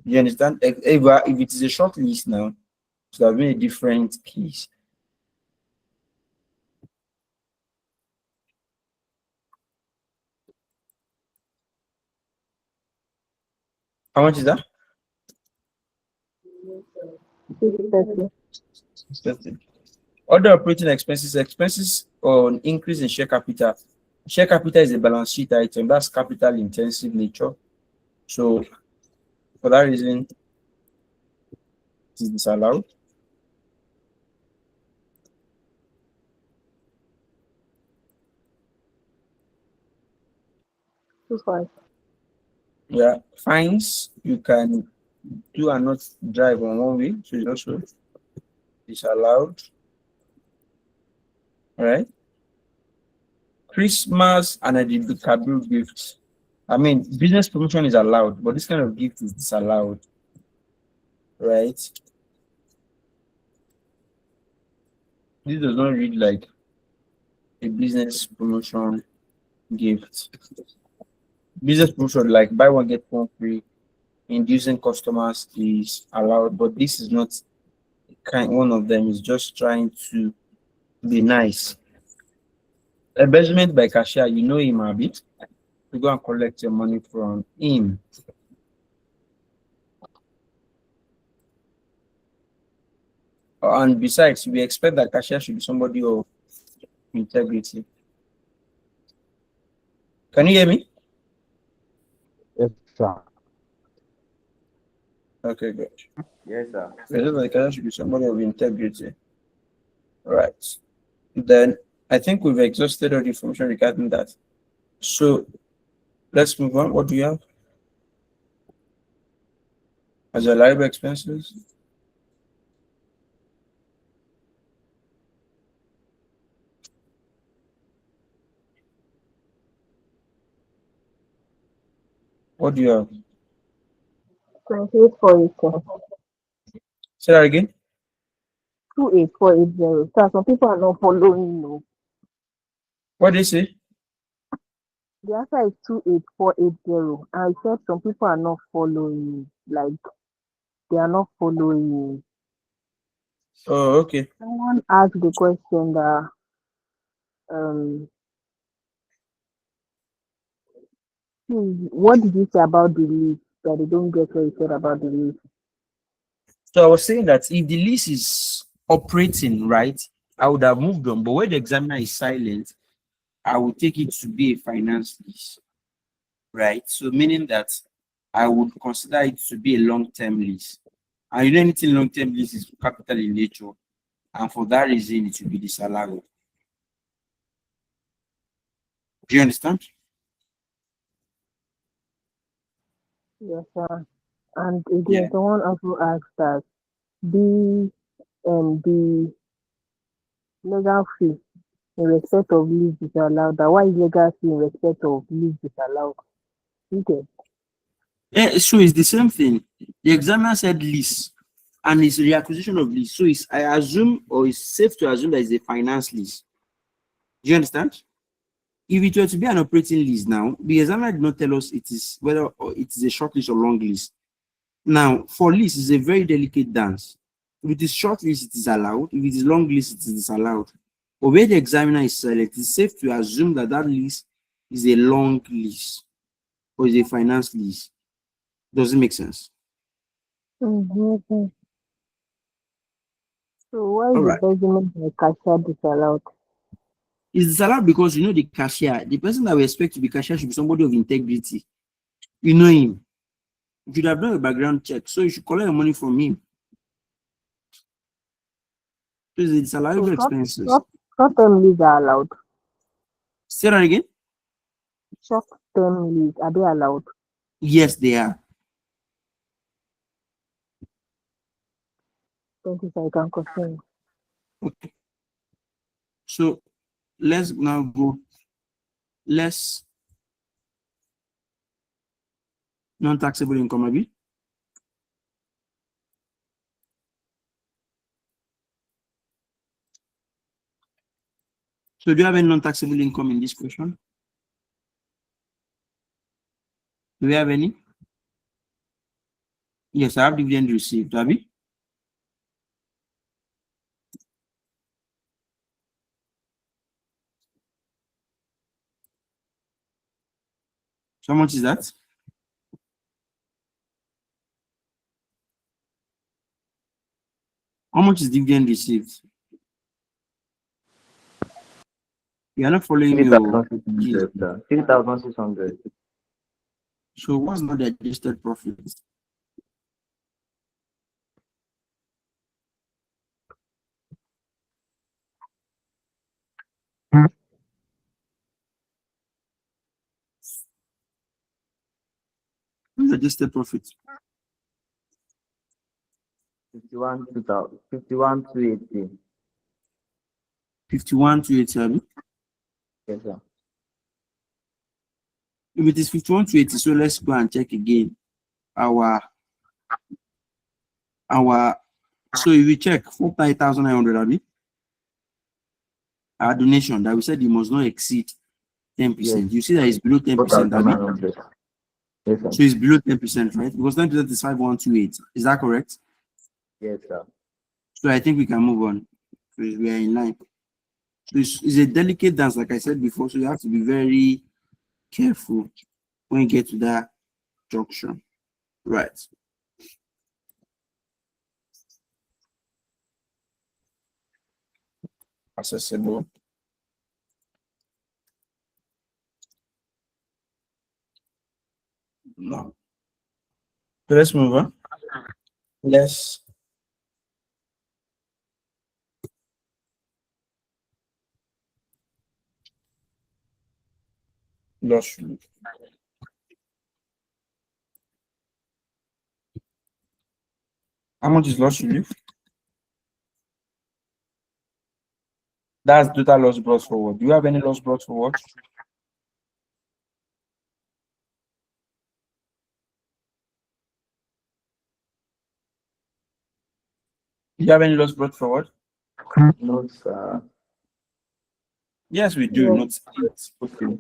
You understand? If it is a short lease now, it should have been a different case. How much is that? 630. Other operating expenses, expenses on increase in share capital. Share capital is a balance sheet item. That's capital intensive nature. So for that reason, it is disallowed. Yeah, fines you can do and not drive on one way, so it's also disallowed. All right. Christmas and a Kabul gift. I mean, business promotion is allowed, but this kind of gift is disallowed, right? This does not read like a business promotion gift. Business promotion, like buy one get one free, inducing customers is allowed, but this is not one of them. Is just trying to be nice. Embezzlement by cashier, you know him a bit. You go and collect your money from him. And besides, we expect that cashier should be somebody of integrity. Can you hear me? Yes, sir. Okay, good. Yes, sir. The cashier should be somebody of integrity. Right. Then I think we've exhausted all the information regarding that. So let's move on. What do you have? As your liable expenses? What do you have? 28480. Say that again. 28480. So some people are not following you. What did you say? The answer is 28480. I said some people are not following you. Like they are not following you. Oh, okay. Someone asked the question that what did you say about the lease? That they don't get what you said about the lease. So I was saying that if the lease is operating, right, I would have moved on. But when the examiner is silent, I would take it to be a finance lease, right? So meaning that I would consider it to be a long-term lease. And you know anything long-term lease is capital in nature. And for that reason, it will be disallowed. Do you understand? Yes, sir. And again, Yeah. someone also asked that the legal fee in respect of lease disallowed. That why is legal fee in respect of lease disallowed? Okay. Yeah, so it's the same thing. The examiner said lease, and it's reacquisition of lease. So it's, I assume, or it's safe to assume that it's a finance lease. Do you understand? If it were to be an operating lease now, the examiner did not tell us it is whether or it is a short lease or long lease. Now, for lease, it's a very delicate dance. If it is short lease, it is allowed. If it is long lease, it is disallowed. But where the examiner is silent, it's safe to assume that that lease is a long lease or is a finance lease. Does it make sense? Mm-hmm. So why All is the right. measurement by cashier disallowed? It's disallowed because you know the cashier, the person that we expect to be cashier should be somebody of integrity. You know him. You should have done a background check, so you should collect your money from him. Please, it's allowable expenses. Short-term leaves are allowed. Say that again. Short-term leaves, are they allowed? Yes, they are. Thank you, sir. You can continue. Okay. So let's now go. Less non-taxable income, Abi. So do you have any non-taxable income in this question? Do we have any? Yes, I have dividend received, Abi. So how much is that? How much is dividend received? You are not following me. 3,600. So what's not the adjusted profit? What's the adjusted profit? 51 to 80. 51 to 80, Abi. Yes, sir. If it is 51 to 80, so let's go and check again. Our so if we check 4,900, Abi, our donation that we said you must not exceed 10%. Yes. You see that it's below 10%, Abi. 4,900. Yes, sir. So it's below 10%, right? Because 10% is 5128. Is that correct? Yes, sir. So I think we can move on. So we are in line. So it's a delicate dance, like I said before. So you have to be very careful when you get to that junction. Right. Accessible. No. So let's move on. Let's loss relief. How much is loss relief? That's total loss brought forward. Do you have any loss brought forward? Do you have any loss brought forward? No, sir. Yes, we do. Not it. Okay.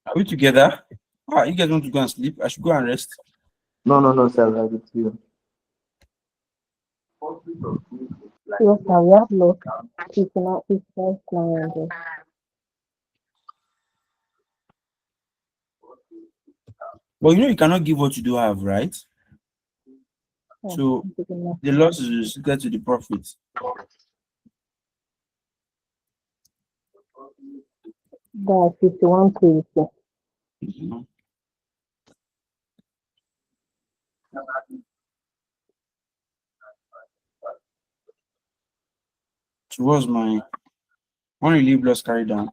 Are we together? You guys want to go and sleep? I should go and rest. No, sir. I with you. Yes, sir. We have look. It's not 900. But you know you cannot give what you do have, right? So the loss is restricted to the profit. That's 51 to 80. So what's my when you leave loss carry down?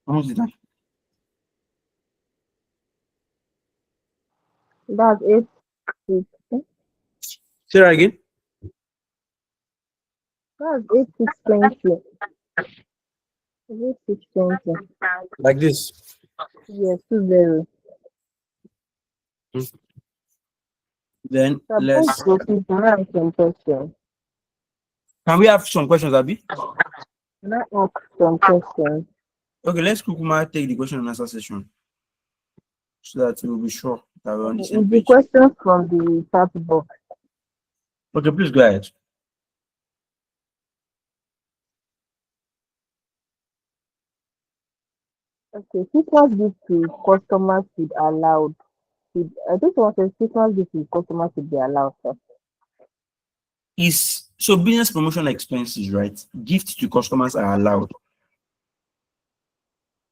How much is that? That's 860. Say that again. That's 8620. 8620. Like this. Yes, 20. Then let's. Can I ask some questions? Can we have some questions, Abi? Can I ask some questions? Okay, let's Kukuma take the question and answer session so that we'll be sure that we're on the same The page. questions from the chat box. Okay, please go ahead. Okay, Christmas gift to customers should allowed. I think what says Christmas gift to customers should be allowed, sir. Is so business promotion expenses, right? Gifts to customers are allowed,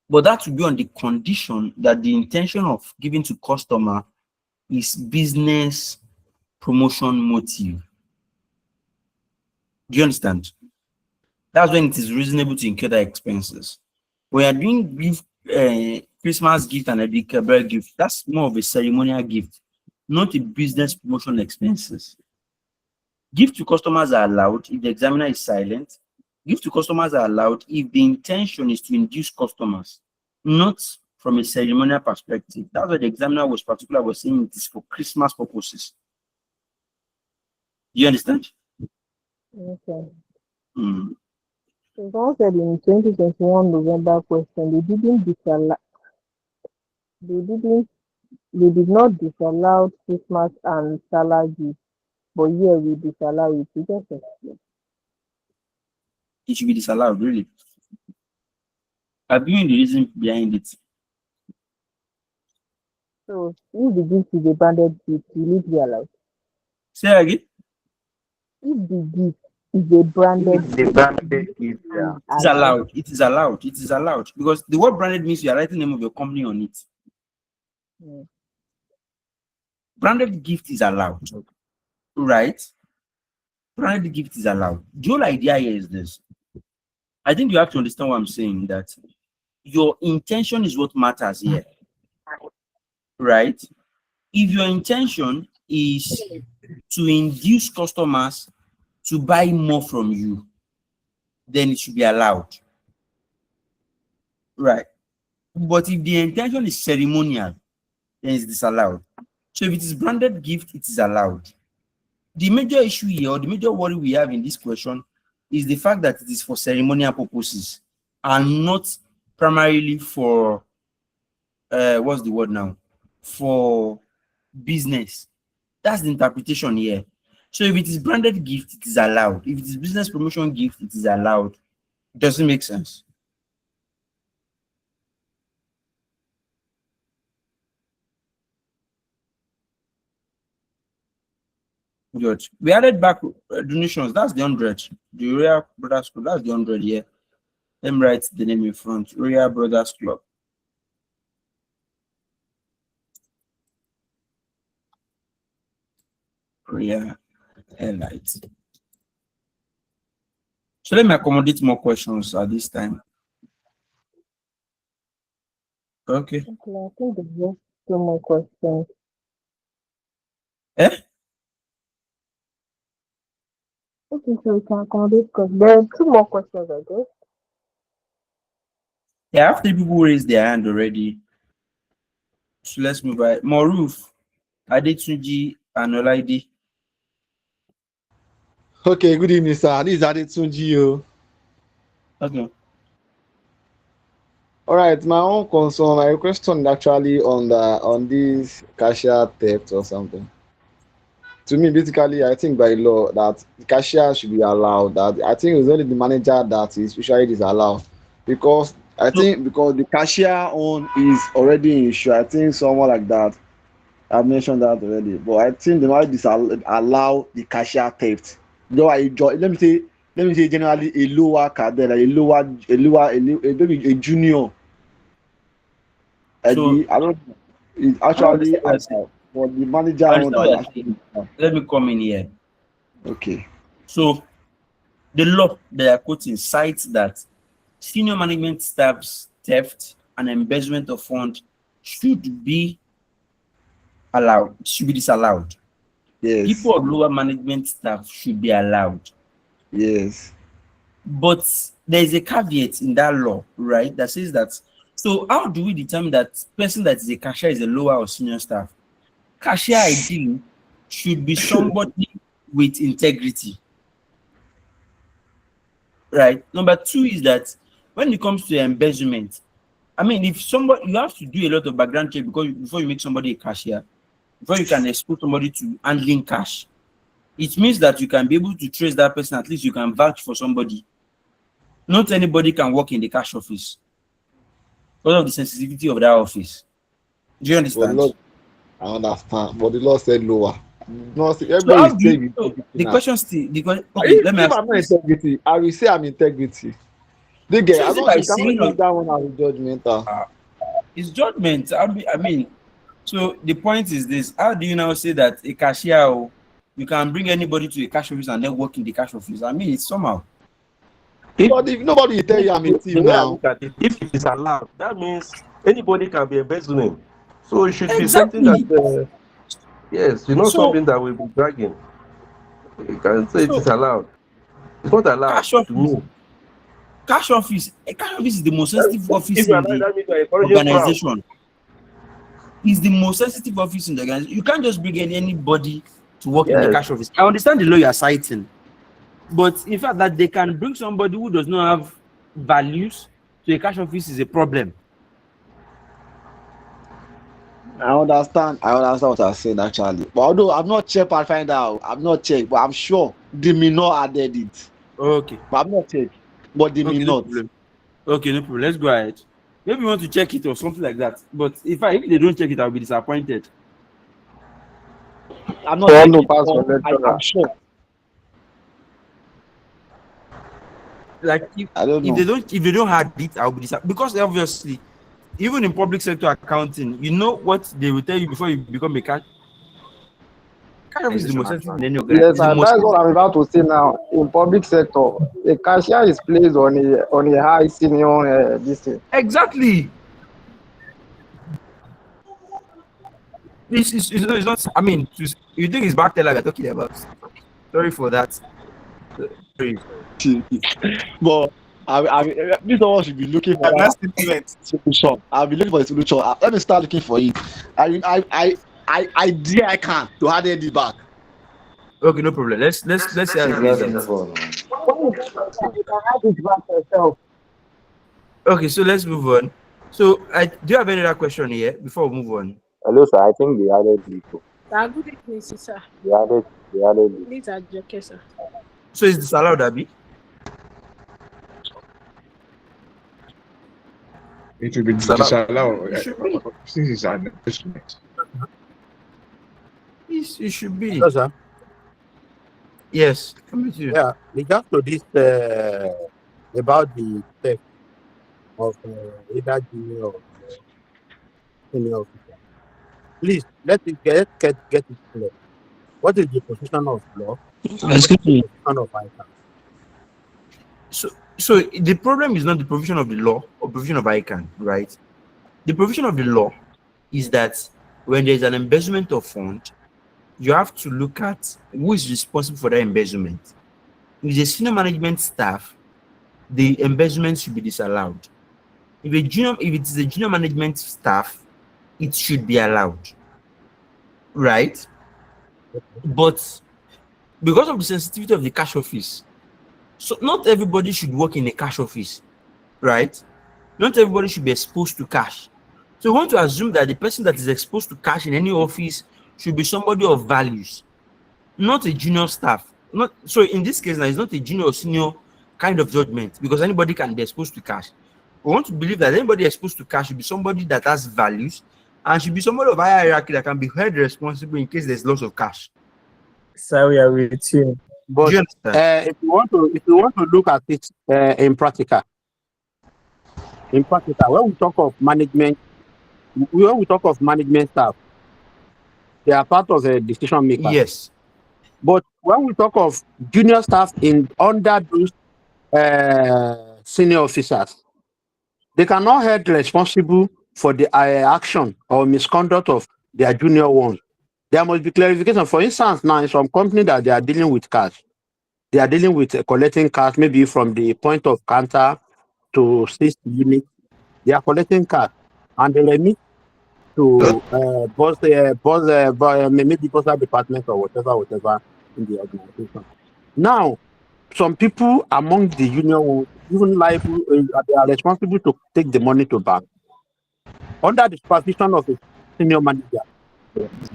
but that will be on the condition that the intention of giving to customer is business promotion motive. Do you understand? That's when it is reasonable to incur the expenses. We are doing gift, Christmas gift and a big birthday gift. That's more of a ceremonial gift, not a business promotion expenses. Gift to customers are allowed if the examiner is silent. Gift to customers are allowed if the intention is to induce customers, not from a ceremonial perspective. That's why the examiner was saying it is for Christmas purposes. Do you understand? Okay. Mm. So someone said in 2021 November question, they did not disallow Christmas and Salah gifts, but here we disallow it. You just explain. It should be disallowed, really. I've given the reason behind it. So if the gift is a branded gift, will it be allowed? Say again. If the gift is a branded The branded gift, yeah. It is allowed. It is allowed. It is allowed because the word branded means you are writing the name of your company on it. Branded gift is allowed, right? Branded gift is allowed. The whole idea here is this. I think you have to understand what I'm saying, that your intention is what matters here, right? If your intention is to induce customers to buy more from you, then it should be allowed, right? But if the intention is ceremonial, then it's disallowed. So if it is branded gift, it is allowed. The major issue here, or the major worry we have in this question, is the fact that it is for ceremonial purposes and not primarily for what's the word now? For business. That's the interpretation here. So if it is branded gift, it is allowed. If it is business promotion gift, it is allowed. Does it make sense? Good. We added back donations. That's the 100. The Royal Brothers Club. That's the 100 here. Let me write the name in front. Royal Brothers Club. Royal Elite. So let me accommodate more questions at this time. Okay. Okay, I think there's just 2 more questions. Eh? Okay, so we can accommodate because there are 2 more questions, I guess. Yeah, I have 3 people raised their hand already. So let's move on. Moruf, Adetunji, and Olaide. Okay, good evening, sir. This is Adetunji. Okay. All right, my own concern, my question actually on this cashier theft or something. To me, basically, I think by law that the cashier should be allowed. That I think it's only the manager that is usually disallowed, because I think because the cashier own is already insured. I think someone like that. I've mentioned that already, but I think they might disallow the cashier theft. Though let me say generally a lower cadre, like maybe a junior. So I don't. It's I don't actually understand what you're saying. for the manager I own understand what that you're actually. saying. Let me come in here. Okay. So the law they are quoting cites that senior management staff's theft and embezzlement of funds should be allowed, should be disallowed. Yes. People of lower management staff should be allowed. Yes. But there is a caveat in that law, right? That says that. So how do we determine that person that is a cashier is a lower or senior staff? Cashier ideally should be somebody with integrity. Right. Number 2 is that when it comes to embezzlement, I mean, if somebody, you have to do a lot of background check before you make somebody a cashier, before you can expose somebody to handling cash. It means that you can be able to trace that person. At least you can vouch for somebody. Not anybody can work in the cash office. because of the sensitivity of that office. Do you But the understand? law, I understand, but the law said lower. No, see, So everybody how is do you, saying so integrity the now. question still the question, okay, If, let me if ask I'm you not this. integrity, I will say I'm integrity. They get, So I is it don't, by you cannot saying use of that one as judgmental. it's judgment? I mean, so the point is this: how do you now say that a cashier, you can bring anybody to a cash office and then work in the cash office? I mean, it's somehow. Nobody will tell you I'm a The thief way I now. look at it, if it is allowed, that means anybody can be embezzling. So it should be something that, Exactly. yes, So something that will be dragging. You can say it is so allowed. It's not allowed cash to office, me. a cash office is the most sensitive office If you in allow it, the that means you are encouraging fraud. organization. Is the most sensitive office in the organization. You can't just bring anybody to work in the Yes. cash office. I understand the law you are citing, but in fact that they can bring somebody who does not have values to a cash office is a problem. I understand what you're saying actually. But although I'm not checked, I find out. I'm not checked, but I'm sure they may not added it. Okay. But I'm not checked. But they may Okay, no not. problem. Okay, no problem. Let's go ahead. Maybe you want to check it or something like that. But if they don't check it, I'll be disappointed. I'm not All no checking, pass for but I'm lecturer. sure. Like I don't know. if they don't have it, I'll be disappointed. Because obviously, even in public sector accounting, you know what they will tell you before you become a cash office is the most sensitive in any organization. Yes, and that's what I'm about to say now. In public sector, a cashier is placed on a high senior this thing. Exactly. This is it's not. I mean, you think it's back teller we're talking about? Sorry for that. Sorry. But this one should be looking for that solution. I'll be looking for a solution. Let me start looking for it. I dare I can to add it back. Okay, no problem. Let's see how it plays out. You can add it back yourself. Okay, so let's move on. So, do you have any other question here before we move on? Hello, sir. I think they added it. Good evening, sir. They added it. Please adjust, sir. So, is this allowed, Abi? It will be disallowed since it's an investment. It should be. Hello, sir. Yes, come with you. Yeah, regards to this about the theft of either junior or senior officer. Please let it get it clear. What is the position of law? What is the position of ICANN? So the problem is not the provision of the law or provision of ICANN, right? The provision of the law is that when there's an embezzlement of fund, you have to look at who is responsible for that embezzlement. If it's a senior management staff, the embezzlement should be disallowed. If it is a junior management staff, it should be allowed, right? But because of the sensitivity of the cash office, so not everybody should work in a cash office, right? Not everybody should be exposed to cash. So we want to assume that the person that is exposed to cash in any office should be somebody of values, not a junior staff. Not so in this case now, it's not a junior or senior kind of judgment because anybody can be exposed to cash. We want to believe that anybody exposed to cash should be somebody that has values and should be somebody of higher hierarchy that can be held responsible in case there's loss of cash. Sorry, I will with you. But if you want to look at it in practical, when we talk of management staff, they are part of the decision maker. Yes. But when we talk of junior staff under those senior officers, they cannot held responsible for the action or misconduct of their junior ones. There must be clarification. For instance, now in some company that they are dealing with cash, they are dealing with collecting cash, maybe from the point of counter to 6 units. They are collecting cash and they remit to maybe postal department or whatever in the organization. Now, some people among the union ones, even liable, they are responsible to take the money to bank under the supervision of a senior manager.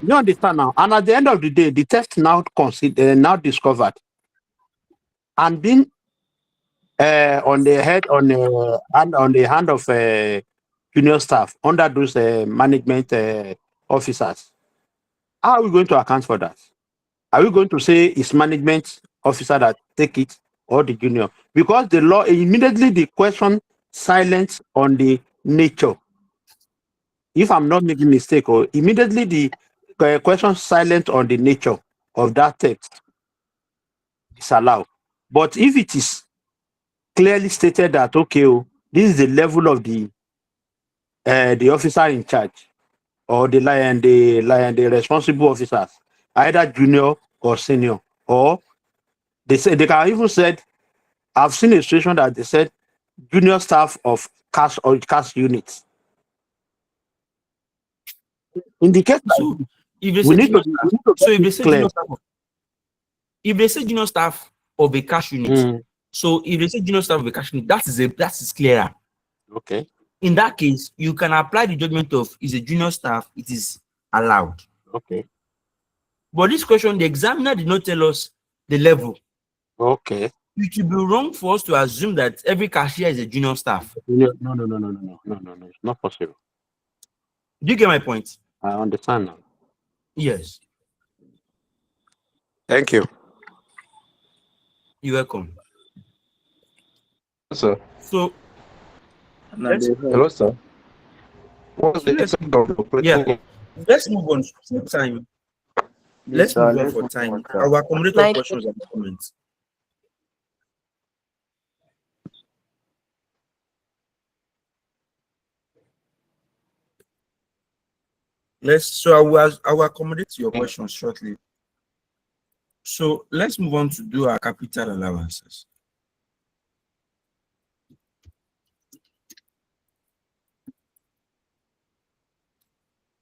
You understand now? And at the end of the day, the test now discovered and being on the hand of junior staff under those management officers. How are we going to account for that? Are we going to say it's management officer that take it or the junior? Because the law immediately the question silence on the nature. If I'm not making mistake, or immediately the question silent on the nature of that text is allowed. But if it is clearly stated that okay, this is the level of the officer in charge or the responsible officers, either junior or senior, or they say they can even said, I've seen a situation that they said junior staff of cash or cash units. In the case like So if they we say need junior to staff, get so if they it say clear. junior staff, if they say junior staff of a cash unit, so if they say junior staff of a cash unit, that is clearer. Okay. In that case, you can apply the judgment of is a junior staff, it is allowed. Okay. But this question, the examiner did not tell us the level. Okay. It would be wrong for us to assume that every cashier is a junior staff. No. It's not possible. Do you get my point? I understand now. Yes. Thank you. You're welcome. Sir. So, Hello, sir. What's the effect of operating? Let's move on for time. Let's move on for time. I will accommodate all questions and comments. I will accommodate your questions shortly. So let's move on to do our capital allowances.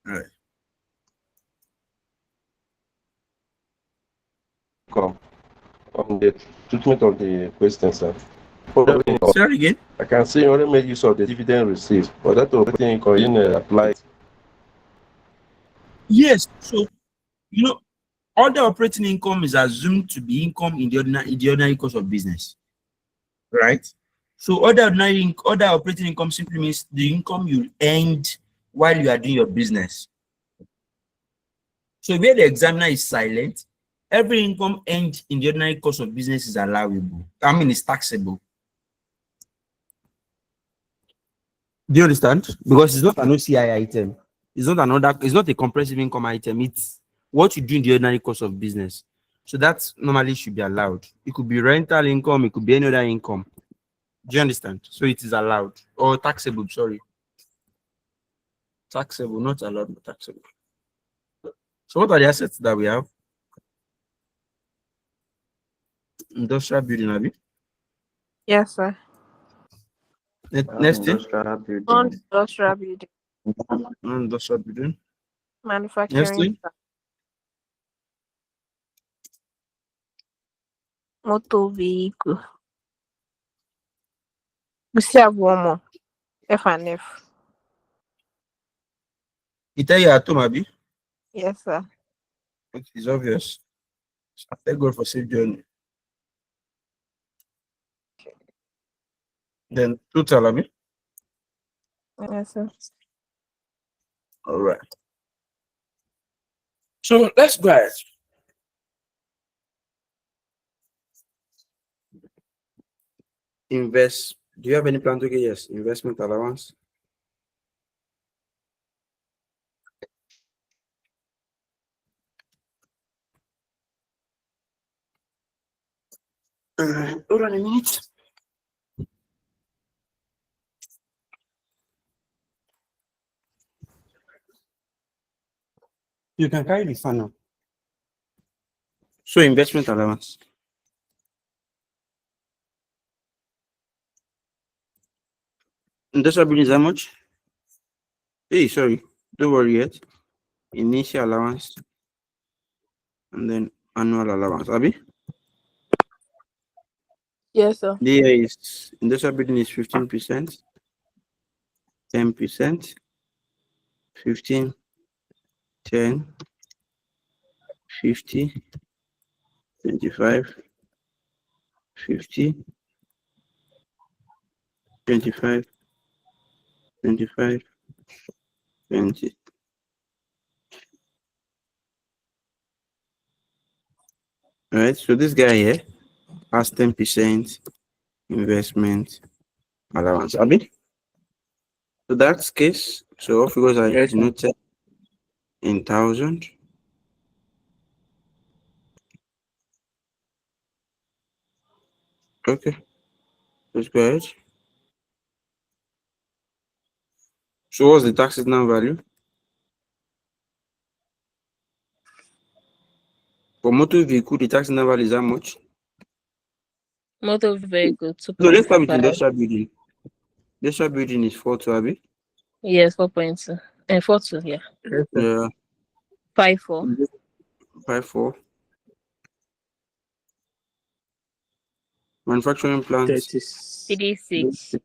All right. Come on the treatment of the question, sir. Say that again. I can see you already made use of the dividend received, but that operating income you applied. Yes. So other operating income is assumed to be income in the ordinary course of business, right? So other operating income simply means the income you earned while you are doing your business. So where the examiner is silent, every income earned in the ordinary course of business is allowable. I mean, it's taxable. Do you understand? Because it's not an OCI item. It's not a comprehensive income item. It's what you do in the ordinary course of business. So that normally should be allowed. It could be rental income, it could be any other income. Do you understand? So it is allowed. Or taxable, sorry. Taxable, not allowed, but taxable. So what are the assets that we have? Industrial building, Abi? Yes, sir. Next thing? Non-industrial building. Non-industrial building. Next Manufacturing. thing? Motor vehicle. We still have one more. F&F. You tell you at home, Abi? Yes, sir. It's obvious. Thank God for safe journey. Then total, Abi? Yes, sir. All right. So let's go ahead. Invest. Do you have any plan to get? Yes, investment allowance. Hold on a minute. You can carry the fan now. So investment allowance. Industrial building is how much? Hey, sorry. Don't worry yet. Initial allowance. And then annual allowance. Abi? Yes, sir. There is industrial building is 15%, 10%, 15, 10, 50, 25, 50, 25, 25, 20. All right, so this guy here has 10% investment allowance. Abi? So that's case. So all figures are Yes, sir. noted in 1,000. Okay, let's go ahead. So what's the taxes now value? For motor vehicle, the tax now value is how much? Motor vehicle No, let's start with 2.5. industrial building. Industrial building is 4 to Abi. Yes, 4.2. And 4.2, yeah. Yes, sir. Yeah, 5.4. 5.4. Manufacturing plants. 3.6.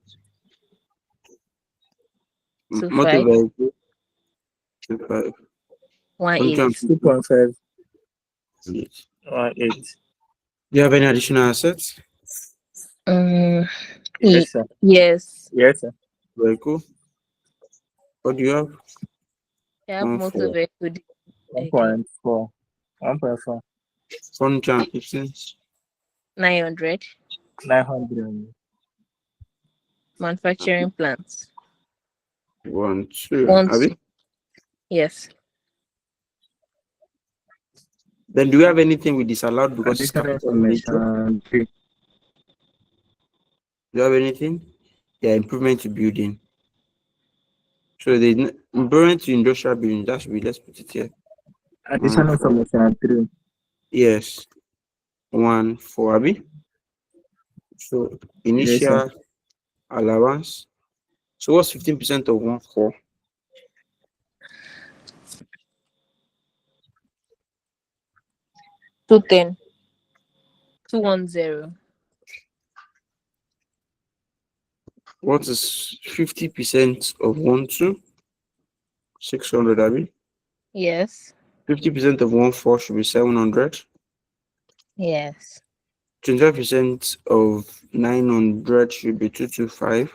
Motor 2.5. vehicle. 2.5. 1.8. 2.5. Yes. 1.8. Do you have any additional assets? Yes, sir. Yes. Yes, sir. Vehicle. What do you have? I have motor 1.4. vehicle. 1.4. 1.4. Furniture and fittings. 900. 900. Manufacturing plants. 1, 2. 1. Abi? Yes. Then do you have anything we disallowed because it's Additional capital in nature? information. 3. Do you have anything? Yeah, improvement to building. So the improvement to industrial building, that should be, let's put it here. Additional 1, 4. information. 3. Yes. 1, 4. Abi? So Yes, sir. initial allowance. So what's 15% of 1, 4? 210. 210. What is 50% of 1, 2? 600, Abi? Yes. 50% of 1, 4 should be 700. Yes. 25% of 900 should be 225.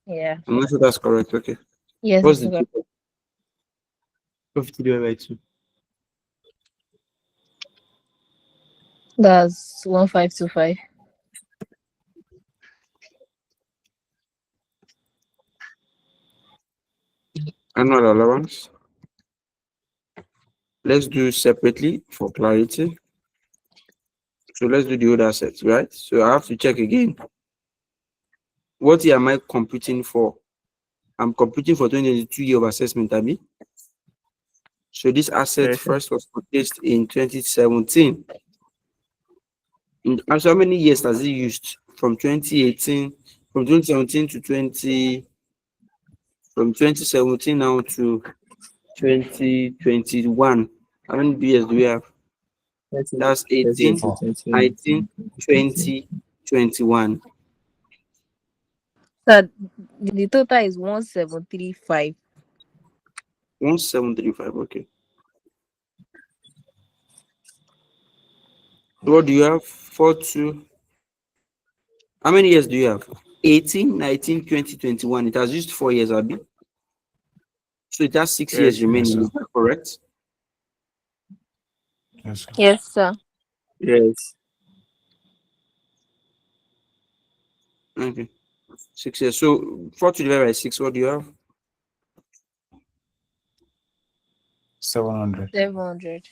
Yeah. I'm not sure that's correct. Okay. Yes, What's it's the okay. total? 50 divided by 2. That's 1525. Annual allowance. Let's do separately for clarity. So let's do the other assets, right? So I have to check again. What year am I computing for? I'm computing for 2022 year of assessment, Abi. So this asset Yes, sir. first was purchased in 2017. And so how many years has it used? From 2018, from 2017 to 20, from 2017 now to 2021. How many years do we have? That's 18, 19, 20, 21. So the total is 1735. 1735, okay. So what do you have? 42. How many years do you have? 18, 19, 20, 21. It has used 4 years, Abi. So it has 6 years Yes, remaining. Is that correct? Yes, sir. Yes, sir. Yes. Okay. 6 years. So 40 divided by 6, what do you have? 700. 700.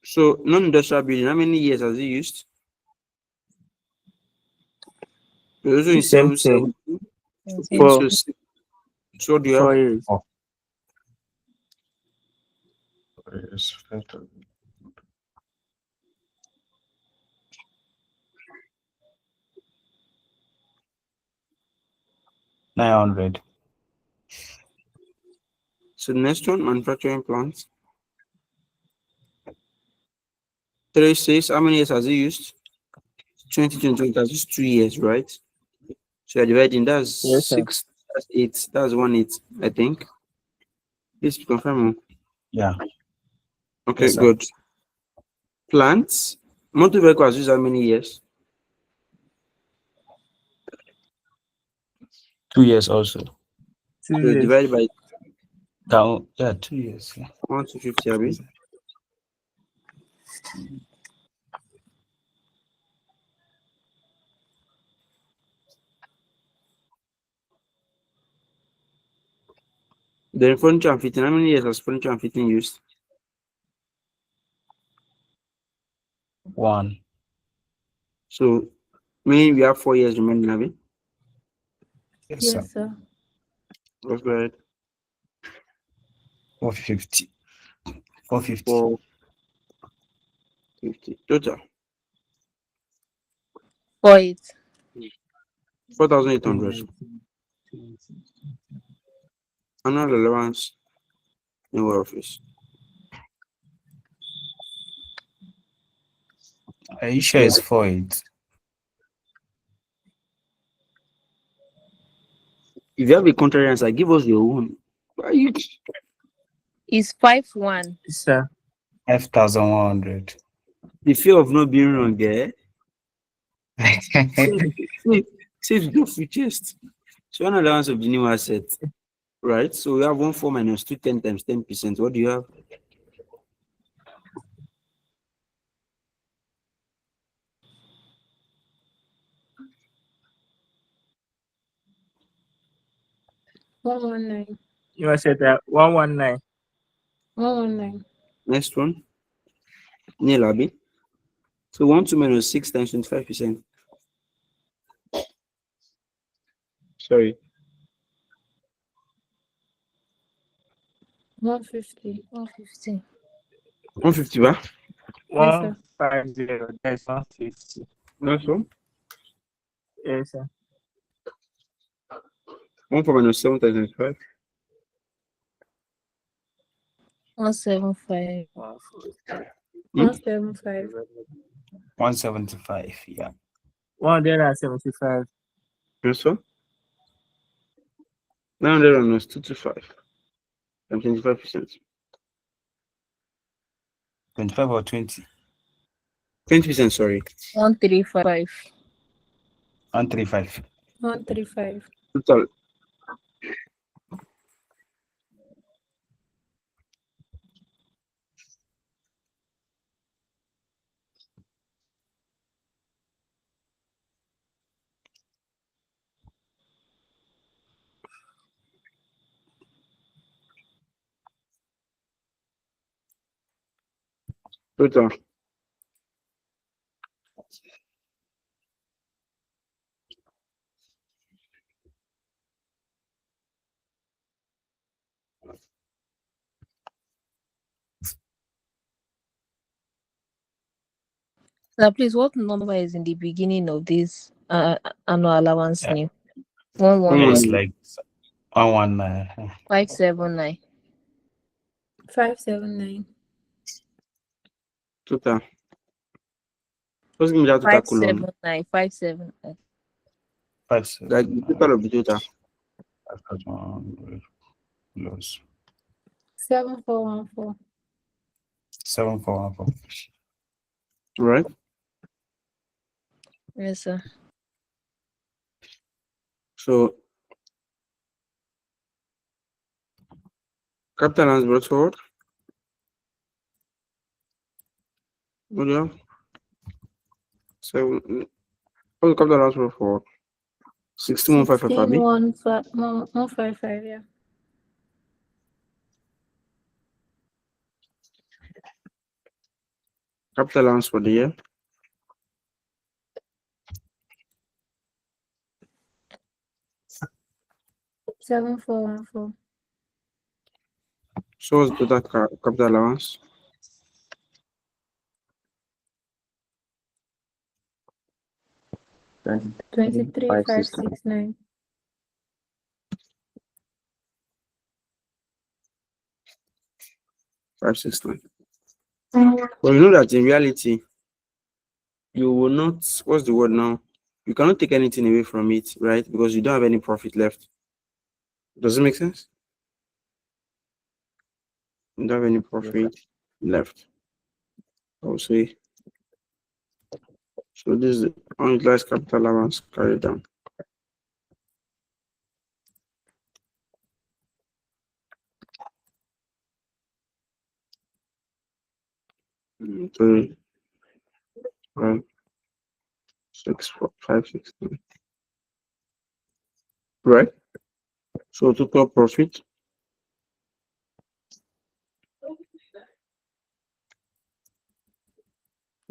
So non-industrial building, how many years has it used? It also in Same 7, thing. 7. For So, so what do you 4 have? years. Yes, 900. So the next one, manufacturing plants. 36, how many years has it used? 2022, it has used 2 years, right? So you're dividing, that's Yes, sir. 6, that's 8, that's 1 8, I think. Please confirm. Yeah. Okay, Yes, sir. good. Plants. Motor vehicle has used how many years? 2 years also. 2 So years. divided by Down, yeah, 2 years. Yeah. 1 to 50, abi? Then furniture and fitting, how many years has furniture and fitting used? 1. So meaning we have 4 years remaining, abi? Yes, sir. Yes, sir. Let's go ahead. 450. 450. 450. Total. 48. 4,800. Annual allowance in our office. Are you sure it's 48? If you have a contrary answer, give us your own. Why are you? It's 5-1. Sir. 5,100. The fear of not being wrong, eh? Save your futures. So one allowance of the new asset, right? So we have 1,4 minus 2, 10 times 10%. What do you have? One 119. You must say that 119. 119. Next one. Neil Abi. So 1, 2 minus 6 times 25%. Sorry. 150. 150. 150, ba? Yes, sir. 150. That's 150. That's one. Yes, sir. 1,4 minus 7 times 25. 175. 175. 175. Yeah. 175. Yes, sir. 900 minus 225. And 25%. 25 or 20? 20%, sorry. 135. 135. 135. Total. Total. Now, please, what number is in the beginning of this annual allowance Yeah. new? 111. It's like 119. 579. 579. Total. Just give me that total column. 579. 579. 579. Like the total of the total. 5,100 plus 7414. 7414. Right? Yes, sir. So capital allowance brought forward. What do you have? 7. What's the capital allowance brought forward? 16,155, abi? 155, yeah. Capital allowance for the year. Seven four one four. So what's the total capital allowance? Twenty-three 569. Five, 6, 9. But you know that in reality, you will not, what's the word now? You cannot take anything away from it, right? Because you don't have any profit left. Does it make sense? You don't have any profit left. I would say. So this is the unutilized capital allowance carried down. 3, 5, 6, 4, 5, 6, 7. Right? So total profit.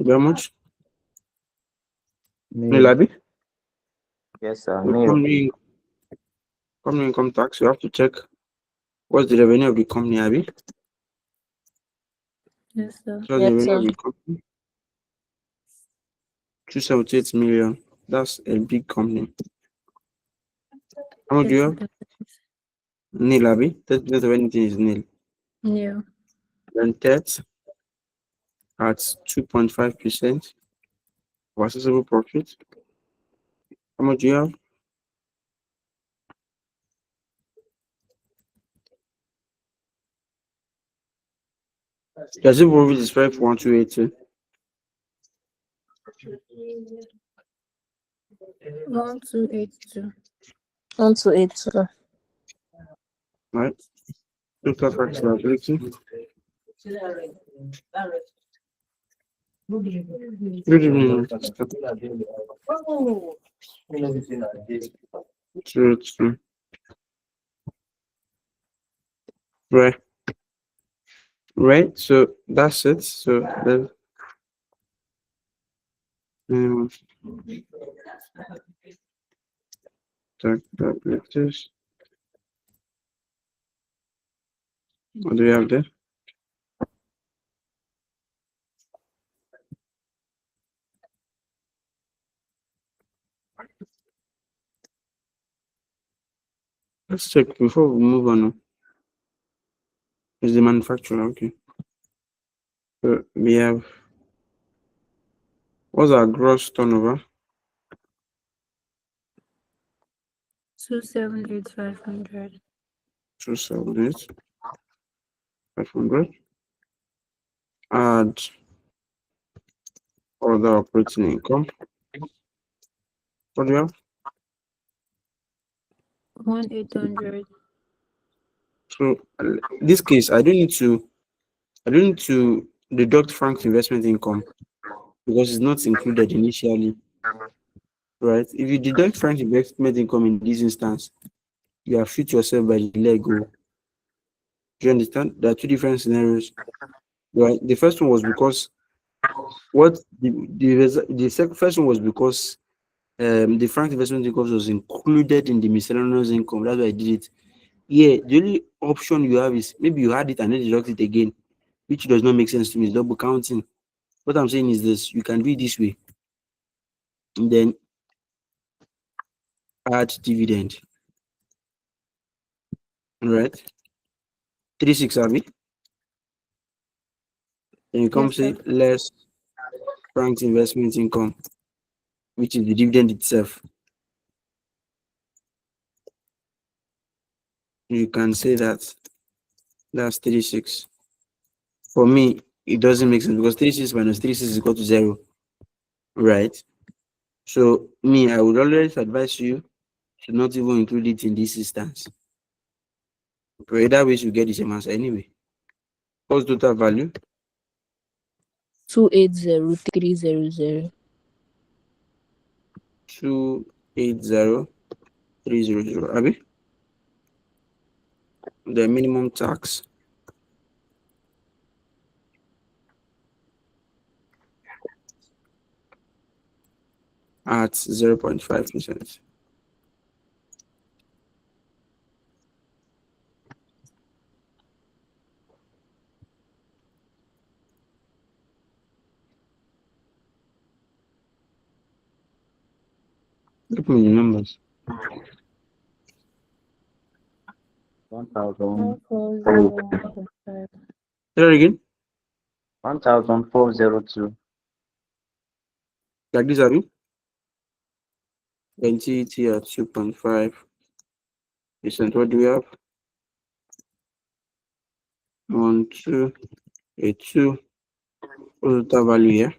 How much? Maybe. Yes, sir. The company income tax, you have to check what's the revenue of the company, Abby. Yes, sir. So the revenue of the company, 278 million. That's a big company. How much do you have? Nil, Abby. 30% of anything is nil. Yeah. Then debt at 2.5% of accessible profit. How much do you have? The accessible profit is 51282. 1282. 1282. Right? Total tax liability. Good evening. Two. Right. Right. So that's it. So then tax liabilities. What do we have there? Let's check before we move on. Is the manufacturer okay? So we have what's our gross turnover? 278,500. 278,500. Add other operating income. What do you have? 1,800. So this case, I don't need to deduct Frank's investment income because it's not included initially. Right? If you deduct Frank's investment income in this instance, you have shoot yourself by the leg. Do you understand? There are two different scenarios. Right? The first one was because the first one was because the Frank investment income was included in the miscellaneous income. That's why I did it. Yeah, the only option you have is maybe you had it and then deduct it again, which does not make sense to me. It's double counting. What I'm saying is this: you can do it this way, and then add dividend. Right? 36 Abby. Then you come Yes, say sir. less Frank's investment income, which is the dividend itself. You can say that that's 36. For me, it doesn't make sense because 36 minus 36 is equal to 0. Right? So me, I would always advise you to not even include it in this instance. But either way, you get the same answer anyway. What's total value? 280,300. 280,300. Abi? The minimum tax at 0.5%. Look me the numbers. 1,000. 1,405. Say that again. 1,402. Like this, Abi? NCT at 2.5%. What do we have? 1, 2, a 2. What's total value here?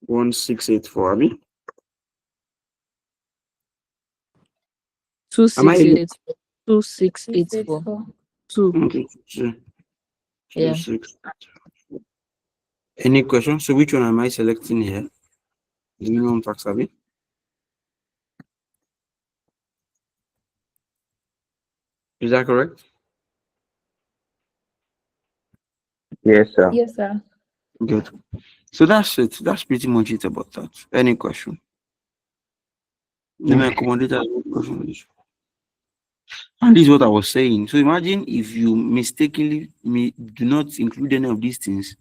One 684, Abi? Am I able? 2688. 2684. 2. Okay, so Yeah. 6. Any questions? So which one am I selecting here? The minimum tax abi? Is that correct? Yes, sir. Yes, sir. Good. So that's it. That's pretty much it about that. Any question? Let me accommodate that question. And this is what I was saying. So imagine if you mistakenly do not include any of these things,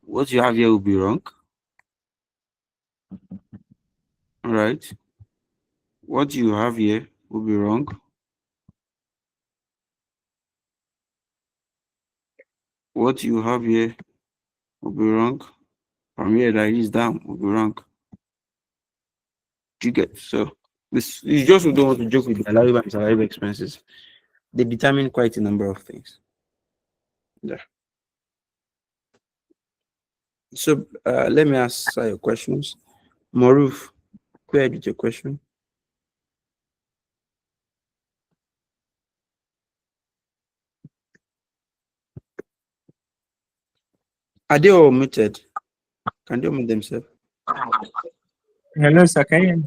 what you have here will be wrong. All right. What you have here will be wrong. What you have here will be wrong. From here that is down will be wrong. You get so this you just don't want to joke with the allowable and salary expenses. They determine quite a number of things. Yeah. So let me ask your questions. Maruf, go ahead with your question. Are they all muted? Can they mute themselves? Hello, sir. Can you hear me?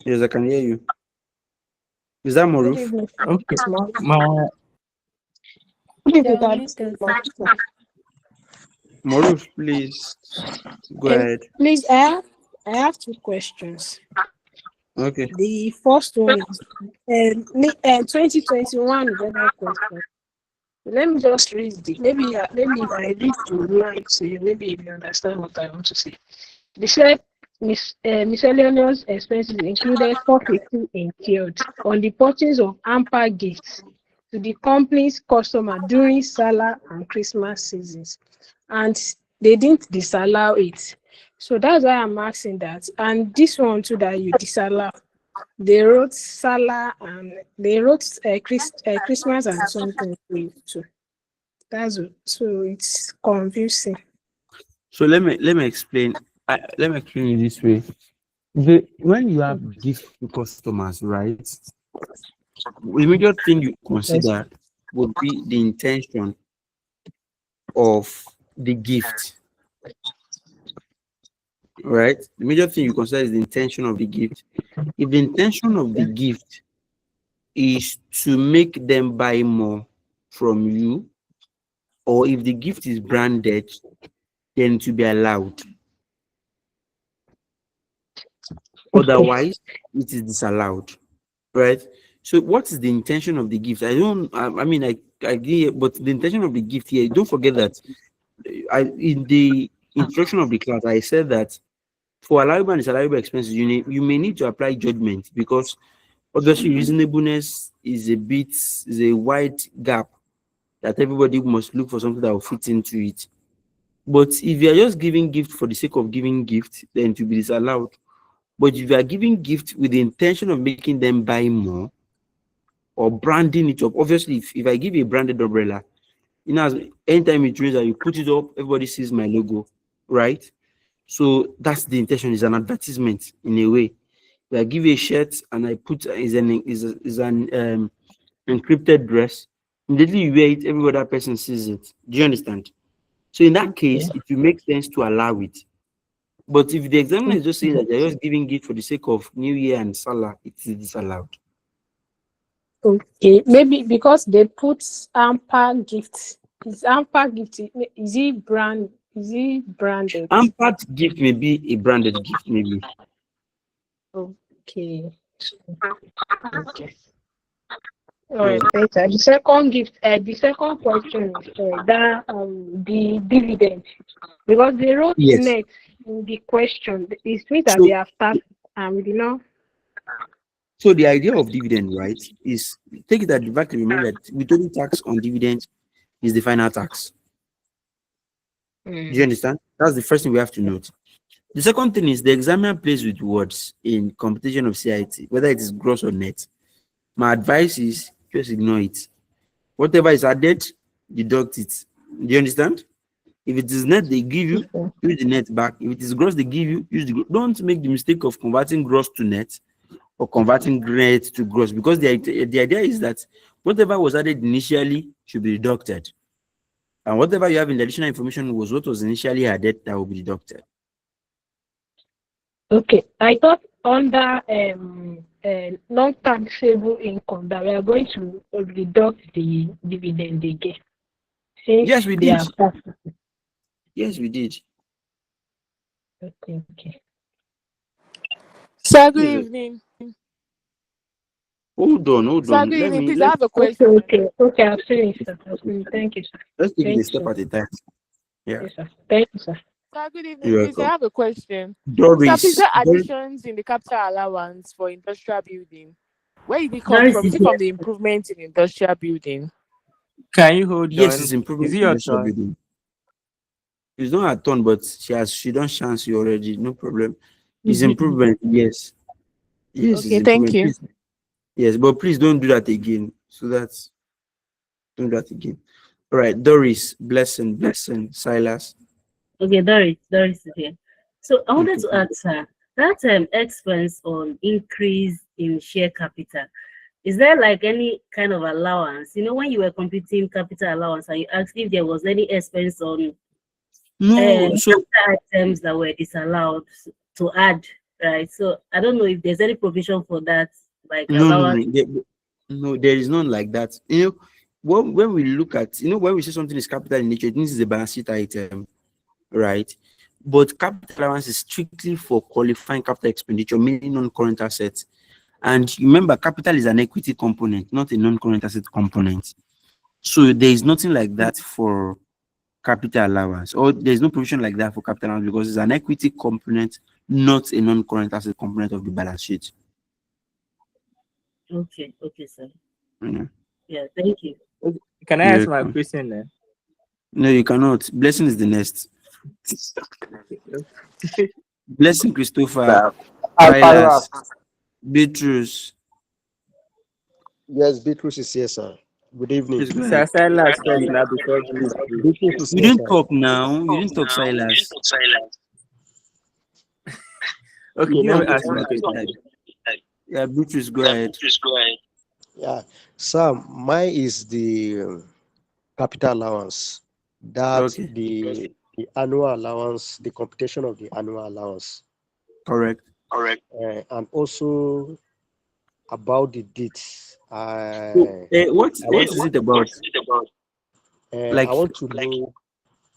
Yes, I can hear you. Is that Good Maruf? evening. Okay. You're muted. Maruf, please go ahead. Please, I have two questions. Okay. The first one is 2021 general question. Let me just read it. Maybe I read to like so maybe you understand what I want to say. The said miscellaneous expenses included 450 incurred on the purchase of hamper gifts to the company's customer during Salah and Christmas seasons, and they didn't disallow it. So that's why I'm asking that. And this one too that you disallow, they wrote Salah and they wrote Christmas and something too. That's it. So it's confusing. So let me explain. Let me explain it this way. When you have gift to customers, right? The major thing you consider would be the intention of the gift, right? The major thing you consider is the intention of the gift. If the intention of the gift is to make them buy more from you, or if the gift is branded, then to be allowed. Otherwise, it is disallowed, right? So, what is the intention of the gift? I get, but the intention of the gift here. Don't forget that in the introduction of the class, I said that for allowable and disallowable expenses, you may need to apply judgment, because obviously reasonableness is a wide gap that everybody must look for something that will fit into it. But if you are just giving gift for the sake of giving gift, then it will be disallowed. But if you are giving gift with the intention of making them buy more or branding it up, obviously, if I give you a branded umbrella, anytime it rains and you put it up, everybody sees my logo, right? So that's the intention. Is an advertisement in a way. If I give you a shirt and I put is an encrypted dress, immediately you wear it, every other person sees it. Do you understand? So in that case, it will make sense to allow it. But if the examiner is just saying that they're just giving it for the sake of New Year and Salah, it is disallowed. Okay, maybe because they put hamper gift. Is hamper gift? Is it brand? Is it branded? Hampered gift may be a branded gift, maybe. Okay. Okay. All right. Thanks. The second gift. The second question is the dividend, because they wrote net in the question. It means that they have taxed you know. So the idea of dividend, right, is take it at the fact to remember that withholding tax on dividends is the final tax. Do you understand? That's the first thing we have to note. The second thing is the examiner plays with words in computation of CIT, whether it is gross or net. My advice is just ignore it. Whatever is added, deduct it. Do you understand? If it is net, they give you, use the net back. If it is gross, they give you, use the gross. Don't make the mistake of converting gross to net or converting net to gross, because the idea is that whatever was added initially should be deducted. And whatever you have in the additional information was what was initially added that will be deducted. Okay, I thought under non-taxable income that we are going to deduct the dividend again. Since Yes, we they did. are taxable. Yes, we did. Okay. Sir, good Yes, evening. hold on. Sir, good Let evening. me Please, I have a Okay, question. I've seen it, sir. I've seen it. Thank you, sir. let's take it Thank a you, step sir. at a time. Yeah, Yes, sir. Thank you, sir. Sir, good evening. you're Please, I welcome. have a question. Sir, Doris, please, there are additions in the capital allowance for industrial building. Where did it come Doris from? is Is it here. from the improvement in industrial building? Can you hold yes, on? it's Is improvement it in your industrial turn? building. It's not a ton, but she don't chance you already. No problem. It's improvement. Yes. Yes, it's Okay, thank improvement. you. Please. Yes, but please don't do that again. So that's don't do that again. All right, Doris, blessing, Silas. Okay, Doris is here. So I wanted Okay. to ask her that expense on increase in share capital. Is there like any kind of allowance? You know, when you were computing capital allowance and you asked if there was any expense on No, so capital items that were disallowed to add, right? So I don't know if there's any provision for that, like no, allowance. no, there is none like that. You know, when we look at, when we say something is capital in nature, it means it's a balance sheet item, right? But capital allowance is strictly for qualifying capital expenditure, meaning non-current assets. And remember, capital is an equity component, not a non-current asset component. So there is nothing like that for capital allowance, or there's no provision like that for capital allowance because it's an equity component, not a non-current asset component of the balance sheet. Okay, sir. Yeah. Yeah, thank you. Can I You're ask my welcome. question then? No, you cannot. Blessing is the next. Blessing, Christopher, Silas, Beatrice. Yes, Beatrice is here, sir. Good evening. Please go Sir, ahead. Silas first now before please. Beatrice is You here, didn't sir. talk now. You didn't talk, Silas. Okay, You let me want to ask my talk question. like, yeah, Beatrice, go ahead. Yeah, sir, mine is the capital allowance. That's Okay, the annual allowance, the computation of the annual allowance. correct. And also about the dates. So, what is it about? I Like, want to know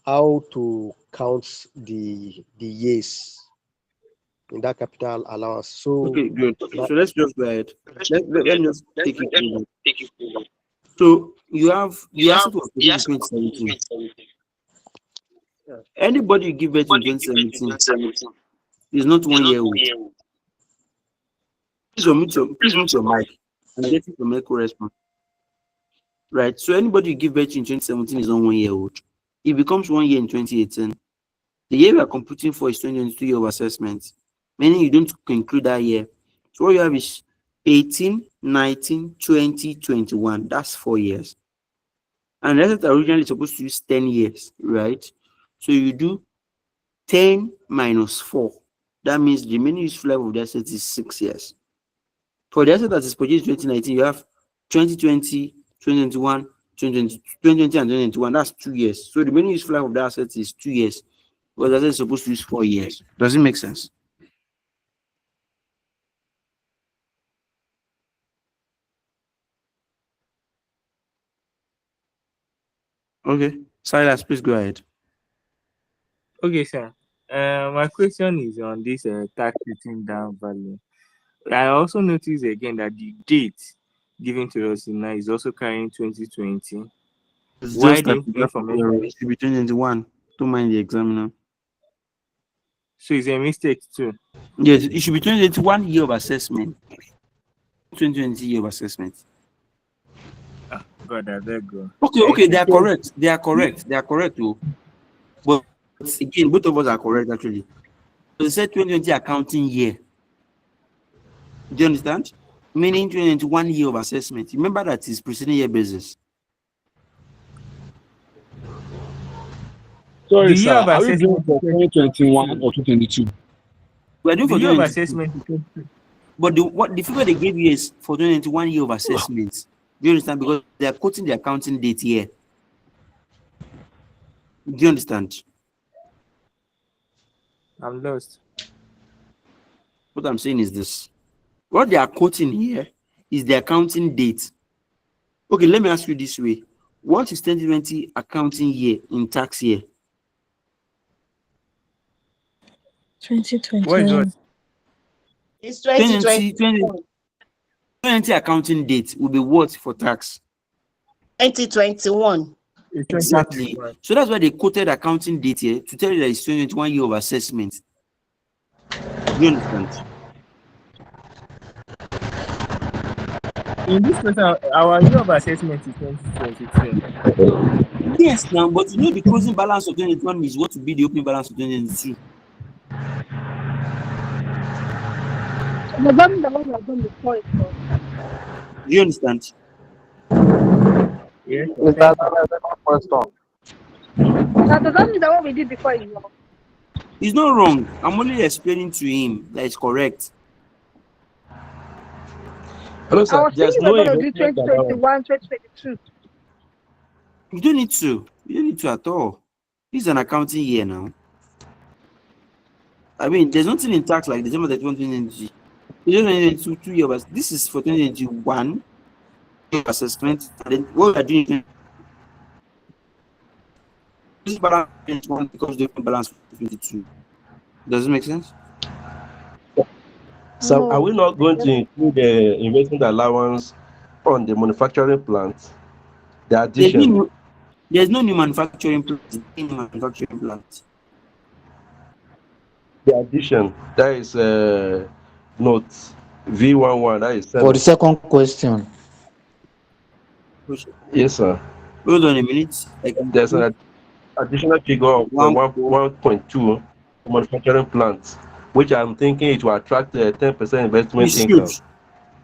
how to count the years in that capital allowance. So okay, good. now, So let's just go ahead. Let me just take it through. So you have the asset was produced in 2017. Anybody you give birth in 2017 is not 1 year old. Please mute your mic. I'm getting from echo response. Right. So anybody you give birth in 2017 is not 1 year old. It becomes 1 year in 2018. The year we are computing for is 2022 year of assessment, meaning you don't include that year. So what you have is 18, 19, 20, 21. That's 4 years. And that's originally supposed to use 10 years, right? So you do 10 minus 4. That means the remaining useful life of the asset is 6 years. For the asset that is produced in 2019, you have 2020, 2021, 2020 and 2021. That's 2 years. So the remaining useful life of the asset is 2 years. But the asset is supposed to use 4 years. Does it make sense? Okay. Silas, please go ahead. Okay, sir. My question is on this tax written down value. I also noticed again that the date given to us now is also carrying 2020. It's Why just didn't we that from it should be 2021. Don't mind the examiner. So it's a mistake too. Yes, it should be 2021 year of assessment. 2020 year of assessment. God, I beg you. Okay, they are correct. They are correct too. But again, both of us are correct actually. They said 2020 accounting year. Do you understand? Meaning 2021 year of assessment. Remember that is preceding year basis. Sorry, The year sir. of Are we doing assessment for is 2021 2022. or 2022? We are doing The for year of 2022. assessment is 2022. But the figure they gave you is for 2021 year of assessment. Do you understand? Because they are quoting the accounting date here. Do you understand? I'm lost. What I'm saying is this. What they are quoting here is the accounting date. Okay, let me ask you this way. What is 2020 accounting year in tax year? 2021. It's 2020, 2021. 2020 accounting date will be what for tax? 2021. It's Exactly. 2021. So that's why they quoted accounting date here to tell you that it's 2021 year of assessment. Do you understand? In this question, our year of assessment is 2022. Yes, now, but you know the closing balance of 2021 is what will be the opening balance of 2022. The one the one we have done before is Do you understand? Yes, Is thank that you. the second question? now the one we did before is wrong. It's not wrong. I'm only explaining to him that it's correct. Hello, I sir. was There's thinking no we're going to do investment allowance. 2021, 2022. You don't need to. You don't need to at all. This is an accounting year now. I mean, there's nothing in tax like December 31, 2020. 2022, 2 years. This is for 2021 assessment. And then what we are doing is balance 21 because they can balance 22. Does it make sense? So are No. we not going to include the investment allowance on the manufacturing plant? The addition. There's no new manufacturing plant. There's no new manufacturing plant. The addition. That is note V11. That is For the 7. second question, Yes, sir. Hold on a minute. I can There's an additional figure of 1.2 manufacturing plants, which I'm thinking it will attract 10% investment It income. should.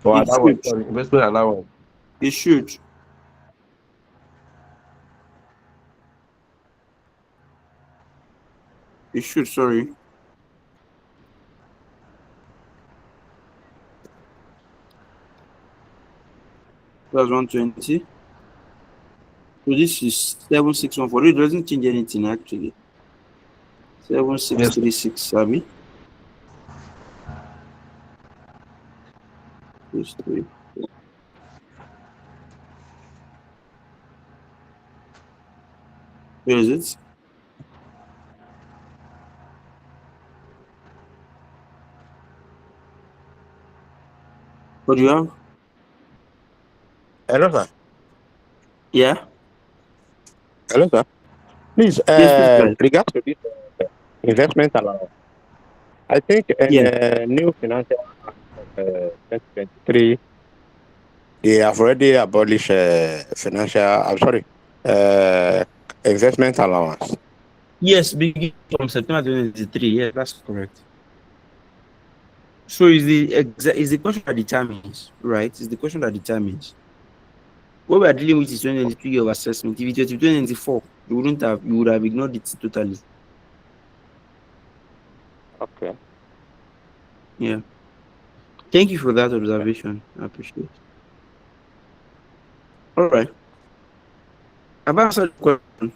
Or It allowance, should. sorry, investment allowance. It should. It should, sorry. That's 120. So this is 7614. It doesn't change anything actually. 7636, Sabi. Plus 3. Where is it? What do you have? Hello, sir. Yeah. Hello, sir. Please, Yes, please, guys. regard to this investment allowance. I think in Yeah. new financial act of 2023, they have already abolished investment allowance. Yes, beginning from September 2023. Yeah, that's correct. So is the question that determines, right? Is the question that determines. What we are dealing with is 2023 year of assessment. If it was 2024, you would have ignored it totally. Okay. Yeah. Thank you for that observation. I appreciate it. All right. I've answered the question.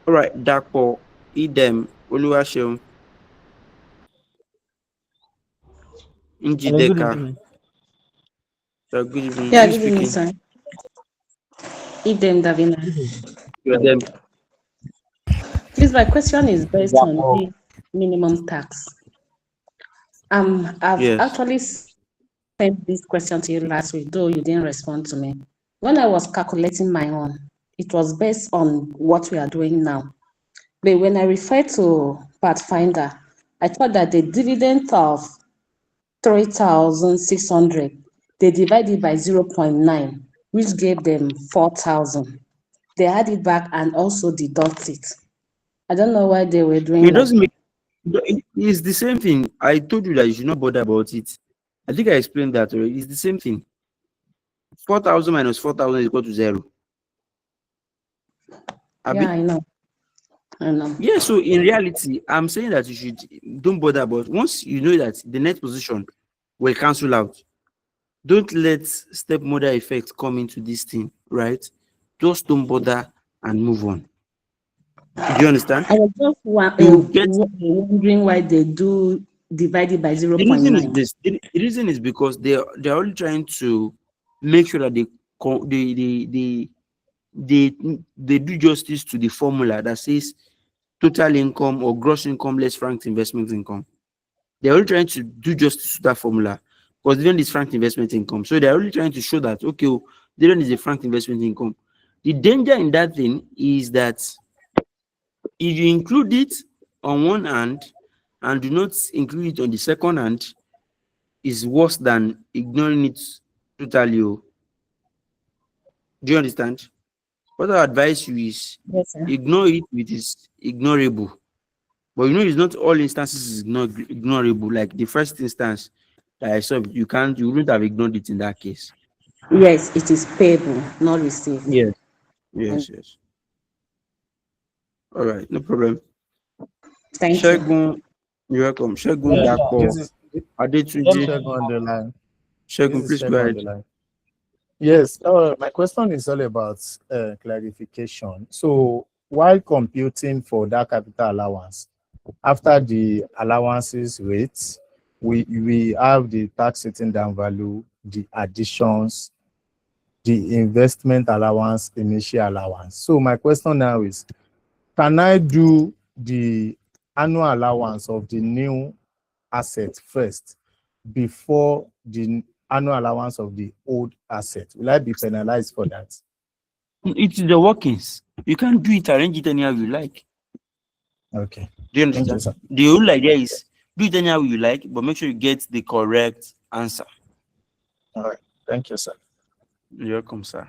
All right, Dapo, Idem, Oluwaseun, Hello, good Njideka. evening. Good evening. Yeah, Who is good evening, speaking? sir. Idem Davina. You're them. Please, my question is based on the minimum tax. I've Yes. actually sent this question to you last week, though you didn't respond to me. When I was calculating my own, it was based on what we are doing now. But when I refer to Pathfinder, I thought that the dividend of 3,600, they divided by 0.9, which gave them 4,000. They add it back and also deduct it. I don't know why they were doing It that. doesn't make it's the same thing. I told you that you should not bother about it. I think I explained that already. It's the same thing. 4,000 minus 4,000 is equal to 0. Yeah, I know. I don't know. Yeah, so in reality, I'm saying that you don't bother, but once you know that the net position will cancel out, don't let stepmother effect come into this thing, right? Just don't bother and move on. Do you understand? I was just wondering why they do divided by The reason is 0.9. this. The reason is because they're only trying to make sure that they do justice to the formula that says total income or gross income less franked investment income. They're only trying to do justice to that formula because dividend is franked investment income. So they're only trying to show that okay, dividend is a franked investment income. The danger in that thing is that if you include it on one hand and do not include it on the second hand, is worse than ignoring it totally. Do you understand? What I advise you is Yes, sir. ignore it with is ignorable. But you know, it's not all instances is not ignorable. Like the first instance that I saw, you wouldn't have ignored it in that case. Yes, it is payable, not received. Yes. Yes. All right, no problem. Thank you. Shegun, you're welcome. Shegun Yeah, Dapo, this is Adetunji. Shegun on the line. Shegun, This is please go Shegun on ahead. the line. Yes, my question is all about clarification. So while computing for that capital allowance, after the allowances rates, we have the tax sitting down value, the additions, the investment allowance, initial allowance. So my question now is, can I do the annual allowance of the new asset first before the annual allowance of the old asset? Will I be penalized for that? It's the workings. You can't do it, arrange it anyhow you like. Okay. Do you Thank you, understand? sir. The whole idea is do it anyhow you like, but make sure you get the correct answer. All right. Thank you, sir. You're welcome, sir.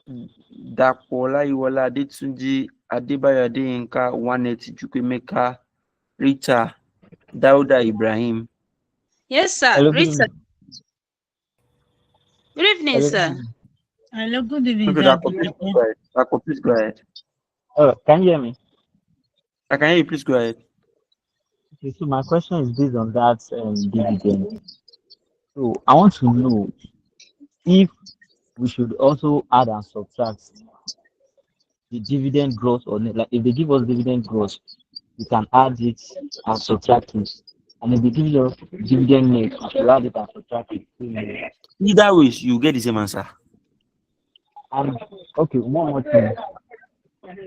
Dapola Iwola Adetunji Adebayo Adeyinka 180 Chukwemeka Rita Dauda Ibrahim. Yes, sir. Hello, good Rita. evening. Good evening, Hello, good sir. evening. Hello, good evening, Okay, Dapo, please go ahead. Dapo, please go ahead. Can you hear me? I can hear you. Please go ahead. Okay, so my question is based on that dividend. So I want to know if we should also add and subtract the dividend growth or net. Like if they give us dividend growth, we can add it and subtract it. And if they give us dividend net, we should add it and subtract it. Either way, you get the same answer. And okay, one more thing.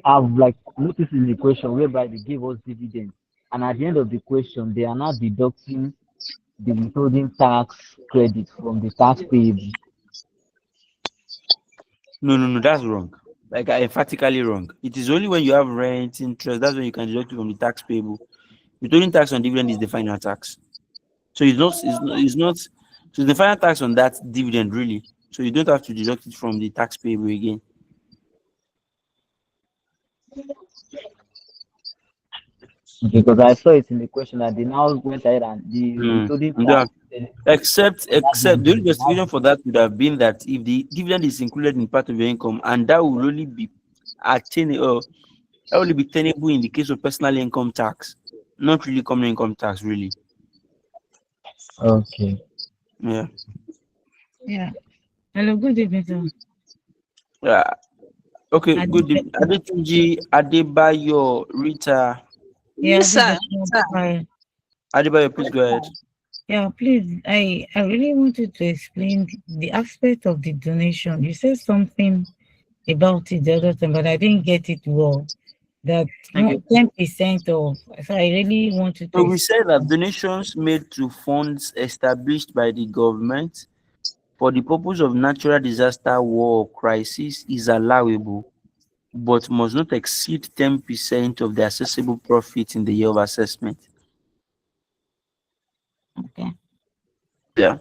I've like noticed in the question whereby they give us dividend, and at the end of the question, they are not deducting the withholding tax credit from the tax payable. No, that's wrong. Like emphatically wrong. It is only when you have rent, interest, that's when you can deduct it from the tax payable. Withholding tax on dividend is the final tax. So it's not so the final tax on that dividend really. So you don't have to deduct it from the tax payable again. Because I saw it in the question that they now went ahead and the withholding tax. Except the only justification for that would have been that if the dividend is included in part of your income, and that will only be attainable, that will be tenable in the case of personal income tax, not really common income tax, really. Okay. Yeah. Hello, good evening, sir. Yeah. Okay, good evening. Adetunji Adebayo Rita. Yes, sir. Adebayo, please go ahead. Yeah, please. I really wanted to explain the aspect of the donation. You said something about it the other time, but I didn't get it well. That 10% of. So I really wanted to. So we said that donations made to funds established by the government for the purpose of natural disaster, war, or crisis is allowable, but must not exceed 10% of the accessible profit in the year of assessment. Okay. Yeah.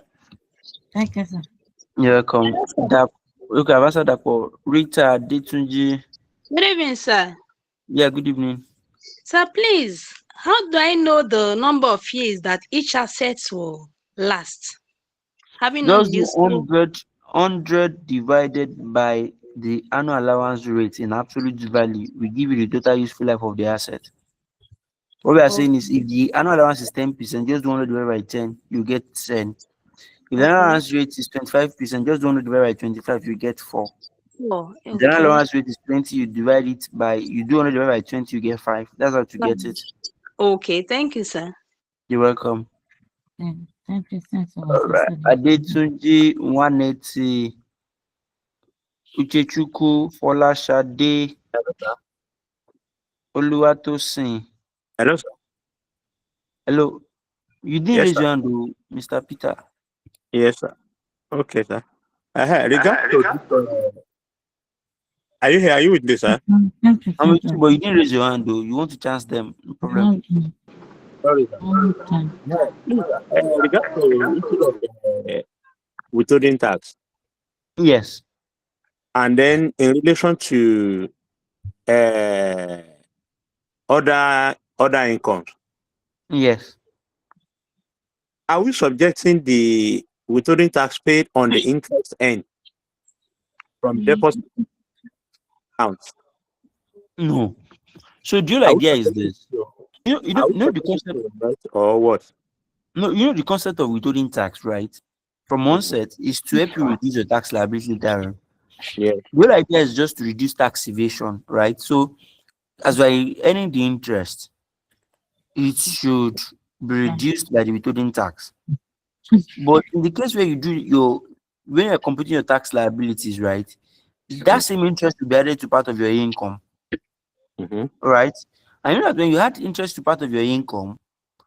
Thank you, sir. You're welcome. Okay, I've answered that for Rita Detunji. Good evening, sir. Yeah, good evening. Sir, please, how do I know the number of years that each asset will last? Having not Just do useful. 100 divided by the annual allowance rate in absolute value will give you the total useful life of the asset. What we are saying is if the annual allowance is 10%, just 200 divided by 10, you get 10. If the annual allowance rate is 25%, just 200 divided by 25, you get 4. Oh, If the annual okay. allowance rate is 20, you divide it by, you do 100 divided by 20, you get 5. That's how to get it. Okay, thank you, sir. You're welcome. 10% of All right. Adetunji 180. Uchechukwu Folashade Oluwatosin. Hello, sir. Hello. You didn't Yes, raise sir. your hand, though, Mr. Peter. Yes, sir. Okay, sir. Regard to this, are you here? Are you with me, sir? I'm with you, but you didn't raise your hand, though. You want to chance them. No problem. Sorry, sir. No, please, sir. Regard to issue of withholding tax, Yes. and then in relation to other incomes, Yes. are we subjecting the withholding tax paid on the interest end from deposit accounts? No. So the whole idea is this. You know the concept, or what? no, you know the concept of withholding tax, right? From one set is to help you reduce your tax liability later on. Yeah. The whole idea is just to reduce tax evasion, right? So as we're earning the interest, it should be reduced by the withholding tax. But in the case where you do when you're computing your tax liabilities, right, that same interest will be added to part of your income, right? And you know that when you add interest to part of your income,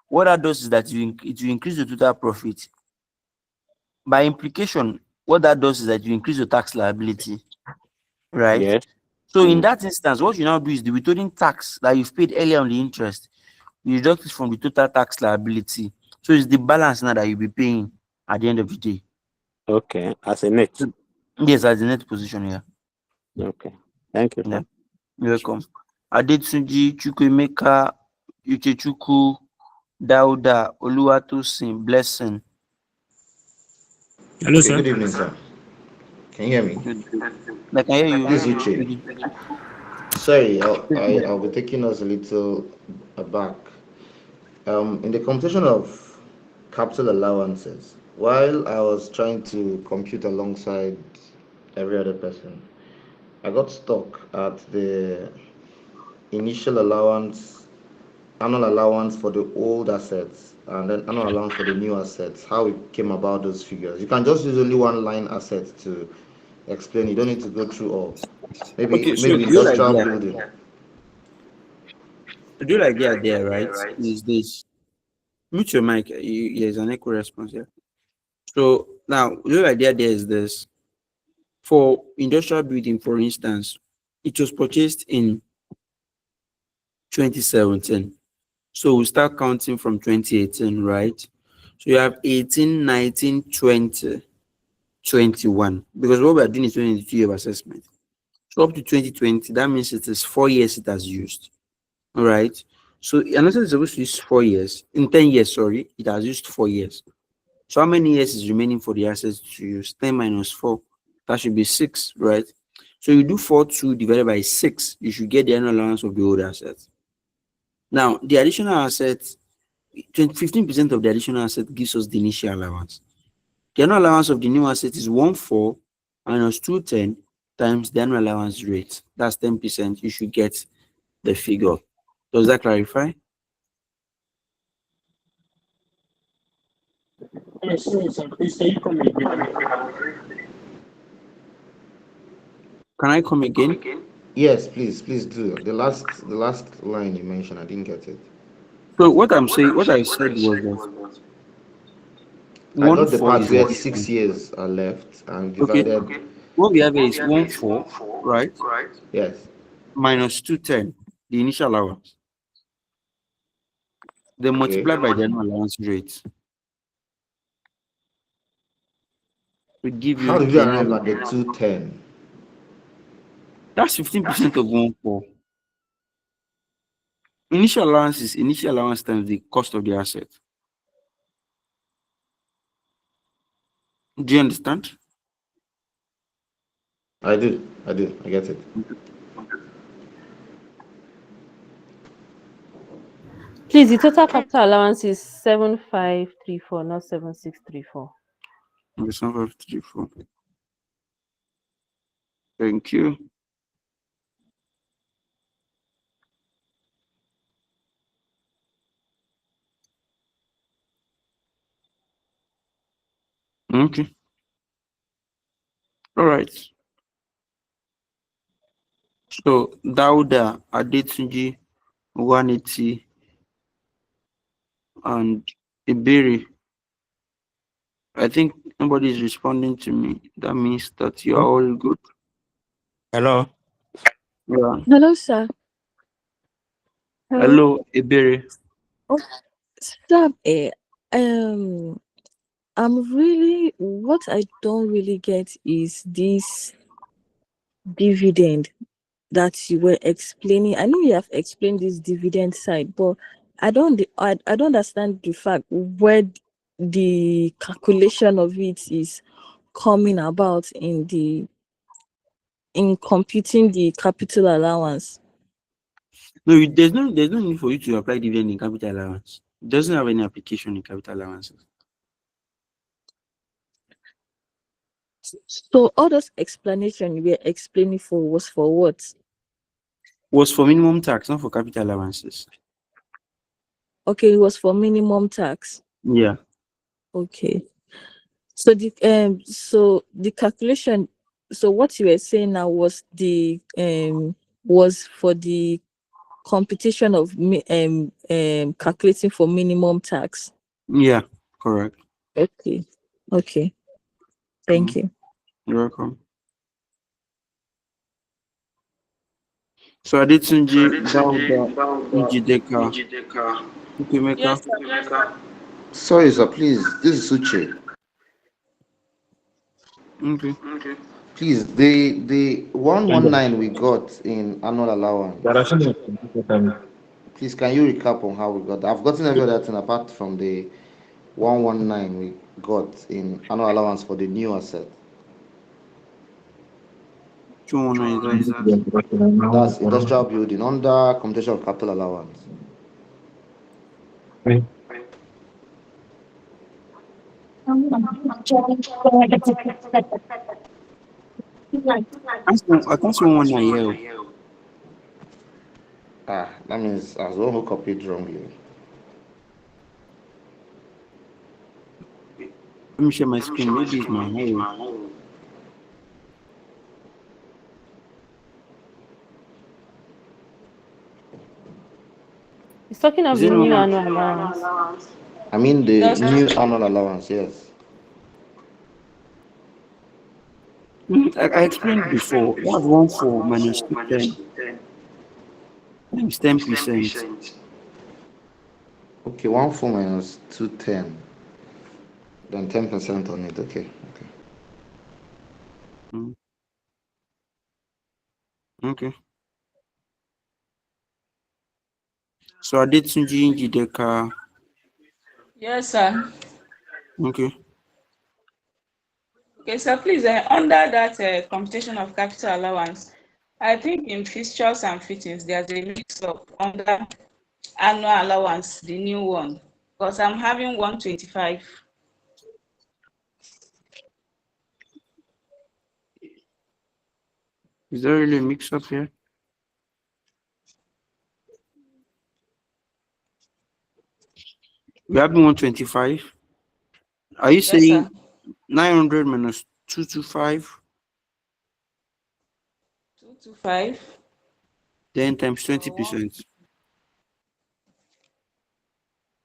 what that does is that it will increase the total profit. By implication, what that does is that you increase your tax liability, right? Yes. So in that instance, what you now do is the withholding tax that you've paid earlier on the interest, you deduct it from the total tax liability. So it's the balance now that you'll be paying at the end of the day. Okay, as a net. Yes, as the net position here. Okay. Thank you, sir. Yeah. You're welcome. Adetunji Chukwemeka Uchechukwu Dauda Oluwatosin Blessing. Hello, sir. Good evening, sir. Can you hear me? I can hear you. This is Uche. Sorry, I'll be taking us a little aback. In the computation of capital allowances, while I was trying to compute alongside every other person, I got stuck at the initial allowance, annual allowance for the old assets, and then annual allowance for the new assets, how it came about those figures. You can just use only one line asset to explain. You don't need to go through all. Okay, so Maybe industrial building. The whole idea there, right, is this. Mute your mic. There's an echo response here. So now the whole idea there is this. For industrial building, for instance, it was purchased in 2017. So we start counting from 2018, right? So you have 18, 19, 20, 21. Because what we are doing is 22-year assessment. So up to 2020, that means it is 4 years it has used. All right. So an asset is supposed to use 4 years. In 10 years, sorry, it has used 4 years. So how many years is remaining for the assets to use? 10 minus 4. That should be 6, right? So you do 42 divided by 6, you should get the annual allowance of the old assets. Now, the additional asset, 15% of the additional asset gives us the initial allowance. The annual allowance of the new asset is 14 minus 210 times the annual allowance rate. That's 10%. You should get the figure. Does that clarify? Yes, sir. Please, can you come again? Can I come again? Yes, please do. The last line you mentioned, I didn't get it. So what I'm saying, what I said was that I got the part where 6 years are left and divided. Okay. What we have is 14, right? Yes. Minus 210, the initial allowance. Then multiply by the annual allowance rate. We give you. How did you arrive at the 210? That's 15% of 14. Initial allowance is initial allowance times the cost of the asset. Do you understand? I do. I get it. Please, the total capital allowance is 7534, not 7634. Okay, 7534. Thank you. Okay. All right. So Dauda, Adetunji, 180, and Iberi. I think nobody is responding to me. That means that you are all good. Hello. Yeah. Hello, sir. Hello, Iberi. Oh, stop it. I'm really, what I don't really get is this dividend that you were explaining. I know you have explained this dividend side, but I don't understand the fact where the calculation of it is coming about in computing the capital allowance. No, there's no need for you to apply dividend in capital allowance. It doesn't have any application in capital allowances. So all those explanation you were explaining for was for what? Was for minimum tax, not for capital allowances. Okay, it was for minimum tax. Yeah. Okay. So the calculation, so what you were saying now was was for the computation of calculating for minimum tax. Yeah, correct. Okay. Okay. Thank you. You're welcome. So Adetunji, Dauda, Njideka. Yes, sir. Sorry, sir. Please, this is Suche. Okay. Please, the 119 we got in annual allowance. Please, can you recap on how we got? I've gotten every other thing apart from the 119 we got in annual allowance for the new asset. That's industrial building under computation of capital allowance. I can't see 119 here. That means I was the one who copied wrongly. Let me share my screen. Maybe it's my hair. He's talking of the new annual allowance. I mean the new annual allowance, yes. I explained before. That's 1.4 minus 210 times 10%. Okay, 1.4 minus 210. Then 10% on it. Okay. Okay. So Adetunji, Njideka. Yes, sir. Okay. Okay, so please, under that computation of capital allowance, I think in fixtures and fittings, there's a mix up under annual allowance, the new one, because I'm having 125. Is there really a mix up here? We have 125. Are you saying 900 minus 225? 225. Then times 20%.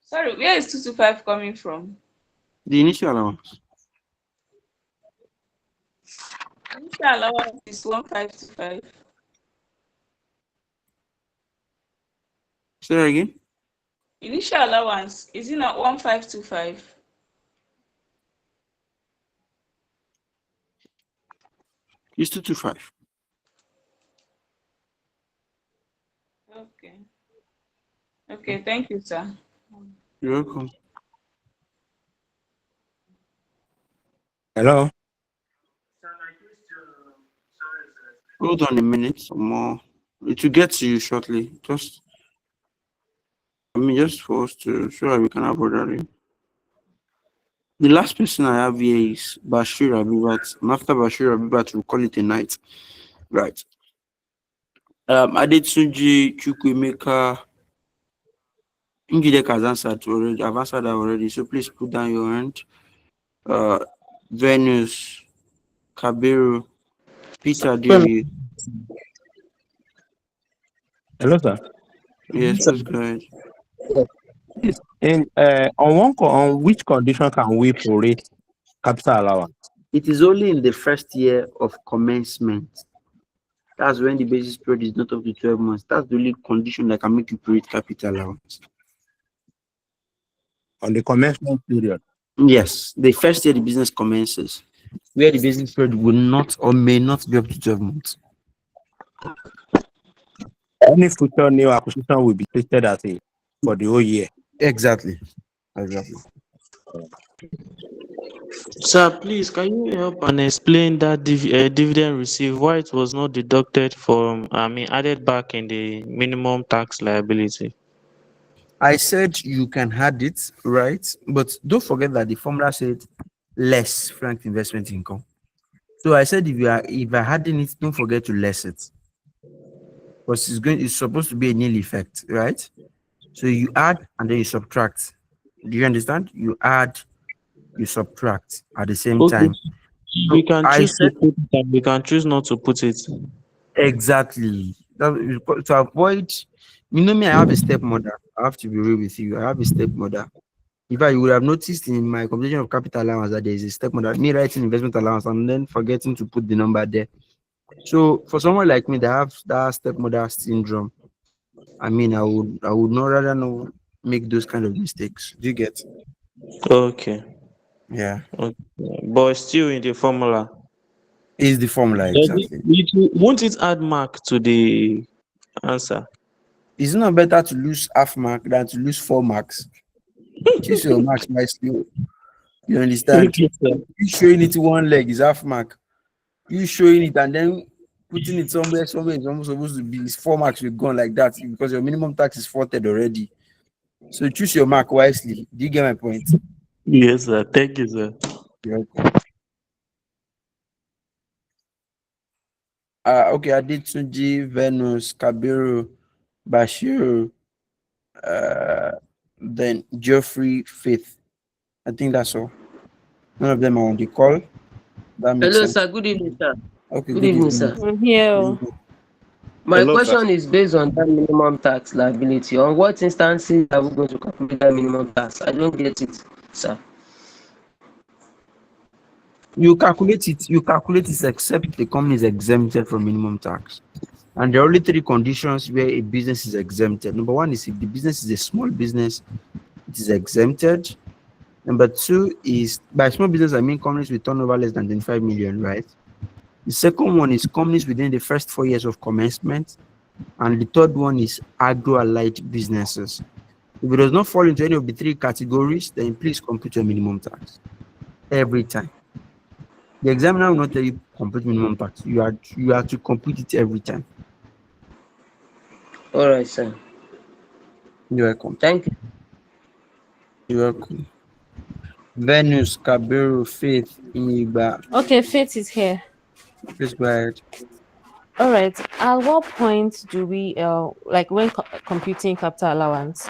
Sorry, where is 225 coming from? The initial allowance. Initial allowance is 1525. Say that again. Initial allowance, is it not 1525? It's 225. Okay. Okay, thank you, sir. You're welcome. Hello. Hold on a minute, some more. It will get to you shortly. Just for us to so that we can have order. The last person I have here is Bashir Abibat. And after Bashir Abibat, we'll call it a night. Right. Adetunji Chukwemeka Njideka has answered already. I've answered that already. So please put down your hand. Venus, Kabiru, Peter Deary. Hello, sir. Yes, please go ahead. Yes. And on which condition can we prorate capital allowance? It is only in the first year of commencement. That's when the basis period is not up to 12 months. That's the only condition that can make you prorate capital allowance. On the commencement period? Yes, the first year the business commences, where the basis period will not or may not be up to 12 months. Any future new acquisition will be treated as a for the whole year. Exactly. Sir, please, can you help and explain that dividend received, why it was not deducted from, added back in the minimum tax liability? I said you can add it, right? But don't forget that the formula said less frank investment income. So I said if I adding it, don't forget to less it. Because it's supposed to be a nil effect, right? So you add and then you subtract. Do you understand? You add, you subtract at the same time. We can choose to put it and we can choose not to put it. Exactly. To avoid, me, I have a stepmother. I have to be real with you. I have a stepmother. In fact, you would have noticed in my computation of capital allowance that there is a stepmother, me writing investment allowance and then forgetting to put the number there. So for someone like me that have that stepmother syndrome, I would not rather not make those kind of mistakes. Do you get? Okay. Yeah. Okay. But still in the formula. Is the formula exactly? Won't it add mark to the answer? Is it not better to lose half mark than to lose 4 marks? Choose your marks nicely. You understand? Okay, you showing it one leg is half mark. You showing it and then putting it somewhere it's almost supposed to be 4 marks will gone like that because your minimum tax is 40 already. So choose your mark wisely. Do you get my point? Yes, sir. Thank you, sir. You're welcome. Okay, Adetunji, Venus, Kabiru, Bashir, then Geoffrey, Faith. I think that's all. None of them are on the call. That makes Hello, sense. sir. Good evening, sir. Okay, good evening, sir. I'm here. My Hello, question sir. is based on that minimum tax liability. On what instances are we going to calculate that minimum tax? I don't get it, sir. You calculate it except the company is exempted from minimum tax. And there are only 3 conditions where a business is exempted. Number 1 is if the business is a small business, it is exempted. Number 2 is, by small business, I mean companies with turnover less than 25 million, right? The second one is companies within the first 4 years of commencement. And the third one is agro-allied businesses. If it does not fall into any of the 3 categories, then please compute your minimum tax every time. The examiner will not tell you compute minimum tax. You have to compute it every time. All right, sir. You're welcome. Thank you. You're welcome. Venus, Kabiru, Faith, Iniba. Okay, Faith is here. Please go ahead. All right. At what point do we like when computing capital allowance?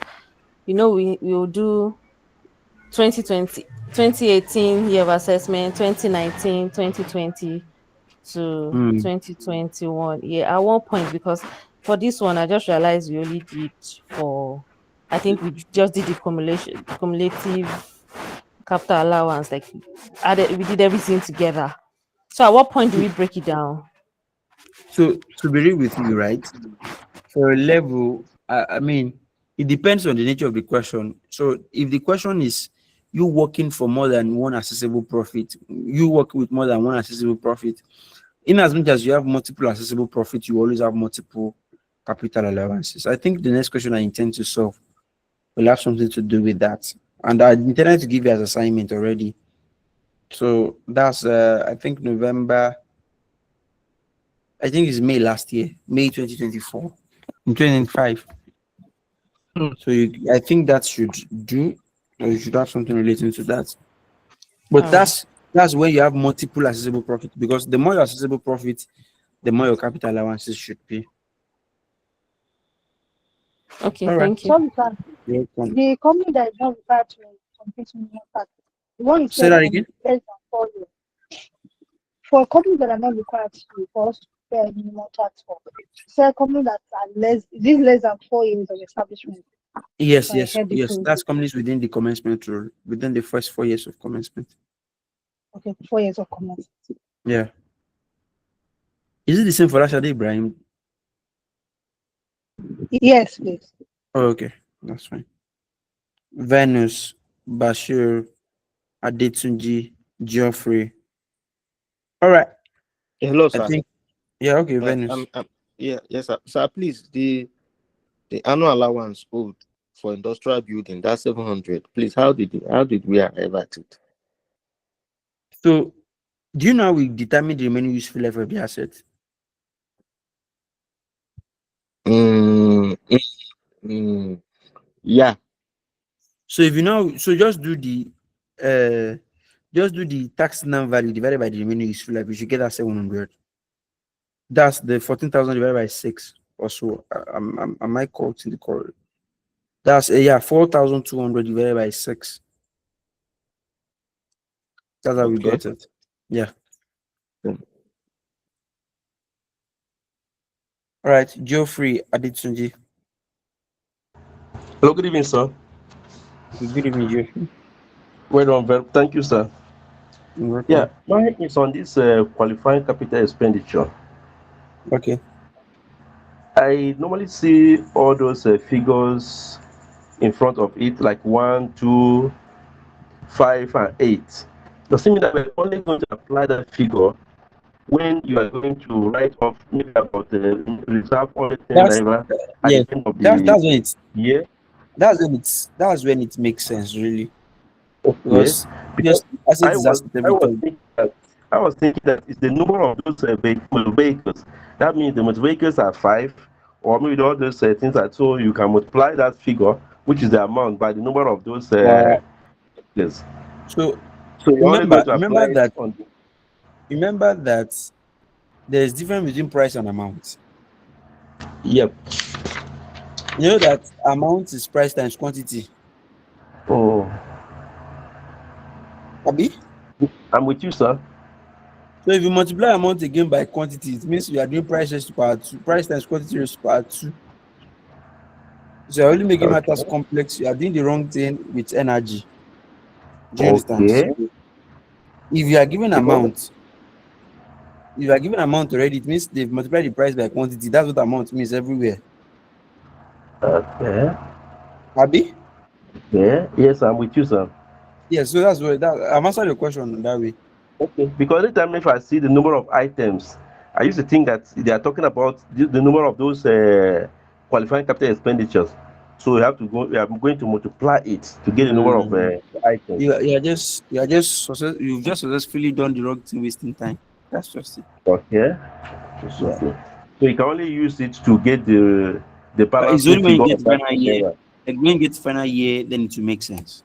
We will do 2020, 2018 year of assessment, 2019, 2020 to 2021. Yeah, at one point, because for this one, I just realized we only did I think we just did the cumulative capital allowance, like we did everything together. So at what point do we break it down? So to be real with you, right? For a level, it depends on the nature of the question. So if the question is you working for more than one accessible profit, you work with more than one accessible profit, in as much as you have multiple accessible profit, you always have multiple capital allowances. I think the next question I intend to solve will have something to do with that. And I intended to give you as assignment already. So that's I think November I think it's May last year, May 2024, in 2025. So I think that should do, or you should have something relating to that. But All right. that's where you have multiple accessible profit, because the more your accessible profit, the more your capital allowances should be. Okay, All right. thank you. So, sir, You're welcome. the company that is not required to complete minimum tax, the one you Say said that again. less than 4 years. For companies that are not required to for us to pay minimum tax for, say companies that are less than 4 years of establishment. Yes, So I heard yes. different. That's companies within the commencement rule, within the first 4 years of commencement. Okay, 4 years of commencement. Yeah. Is it the same for Rashad Ibrahim? Yes, please. Oh, okay, that's fine. Venus, Bashir, Adetunji, Geoffrey. All right. Hello, I sir. think, yeah, okay, Venus. Yeah, yes, sir. Sir, please, the annual allowance owed for industrial building, that's 700. Please, how did we arrive at it? So, do you know how we determine the remaining useful life of the asset? Yeah. So if you know, so just do the tax non value divided by the remaining useful life. You should get that 700. That's the 14,000 divided by 6 or so. Am I correct in the correct? That's 4,200 divided by 6. That's how we Okay. got it. Yeah. All right, Geoffrey Adetunji. Hello, good evening, sir. Good evening, Geoffrey. Well done, thank you, sir. You're welcome. Yeah, mine is on this qualifying capital expenditure. Okay. I normally see all those figures in front of it, like 1, 2, 5, and 8. Does it mean that we're only going to apply that figure when you are going to write off maybe about the reserve only 10 That's naira at yeah. the end of That's the when it's year? that's when it makes sense, really. Okay. Because Because asset I is was asset I every was time. thinking that it's the number of those motor vehicles. That means the motor vehicles are 5, or maybe all those things are, so you can multiply that figure, which is the amount, by the number of those vehicles. So So you're only going to apply it on the remember that there's difference between price and amount. Yep. You know that amount is price times quantity. Oh. Abi? I'm with you, sir. So if you multiply amount again by quantity, it means you are doing price raised to power 2, price times quantity raised to power 2. So you're only making matters complex. You are doing the wrong thing with energy. Do you understand? Okay. So if you are given amount, already, it means they've multiplied the price by quantity. That's what amount means everywhere. Okay. Abi? Yeah. Yes, I'm with you, sir. Yeah, so that's what I've answered your question that way. Okay. Because anytime if I see the number of items, I used to think that they are talking about the number of those qualifying capital expenditures. So we have to go. We are going to multiply it to get the number of items. You've just successfully done the wrong thing, wasting time. That's just it. Okay. It's okay. So you can only use it to get the But it's balancing only when you figure get of to that final year. naira. Like when you get to final year, then it will make sense.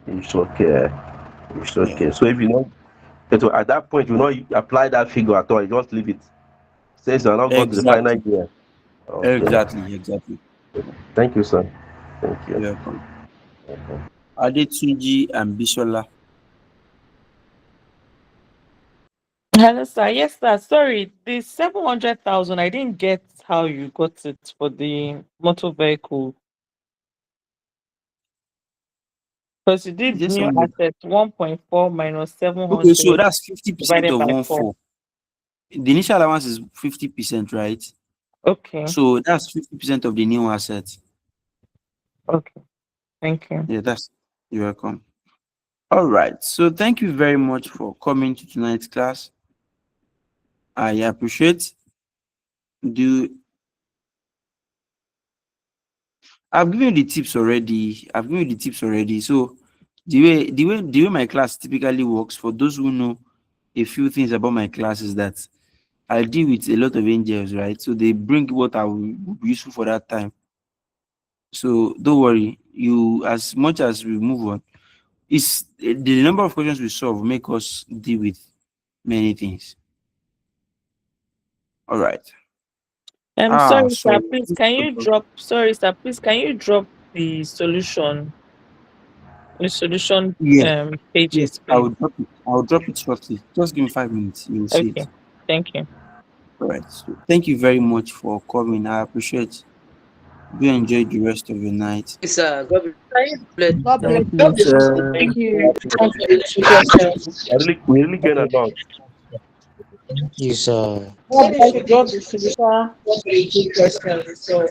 It's okay. It's okay. So if you know, at that point, you know, you apply that figure at all. You just leave it. Since you're not going to the final Exactly. year. Okay. Exactly. Thank you, sir. Thank you. You're welcome. Adetunji and Bishola. Hello, sir. Yes, sir. Sorry, the 700,000. I didn't get how you got it for the motor vehicle. Because you did Just new some. asset 1.4 minus Okay, so 700 that's 50% divided of by 4. 1.4. The initial allowance is 50%, right? Okay. So that's 50% of the new asset. Okay. Thank you. Yeah, you're welcome. All right. So thank you very much for coming to tonight's class. I appreciate. I've given you the tips already. So the way my class typically works, for those who know a few things about my class, is that I deal with a lot of angels, right? So they bring what I will be useful for that time. So don't worry. You, as much as we move on, is the number of questions we solve make us deal with many things. All right. Sorry, sir, So please can you drop the solution yeah, yes, pages, please? I'll drop it shortly. Just give me 5 minutes. You'll see Okay, it. thank you. All right. So thank you very much for coming. I appreciate. Do enjoy the rest of your night. Yes, sir. God bless. God bless Thank you. you, sir. Thank you. We really gain a lot. Yes, sir. God bless you. God bless you.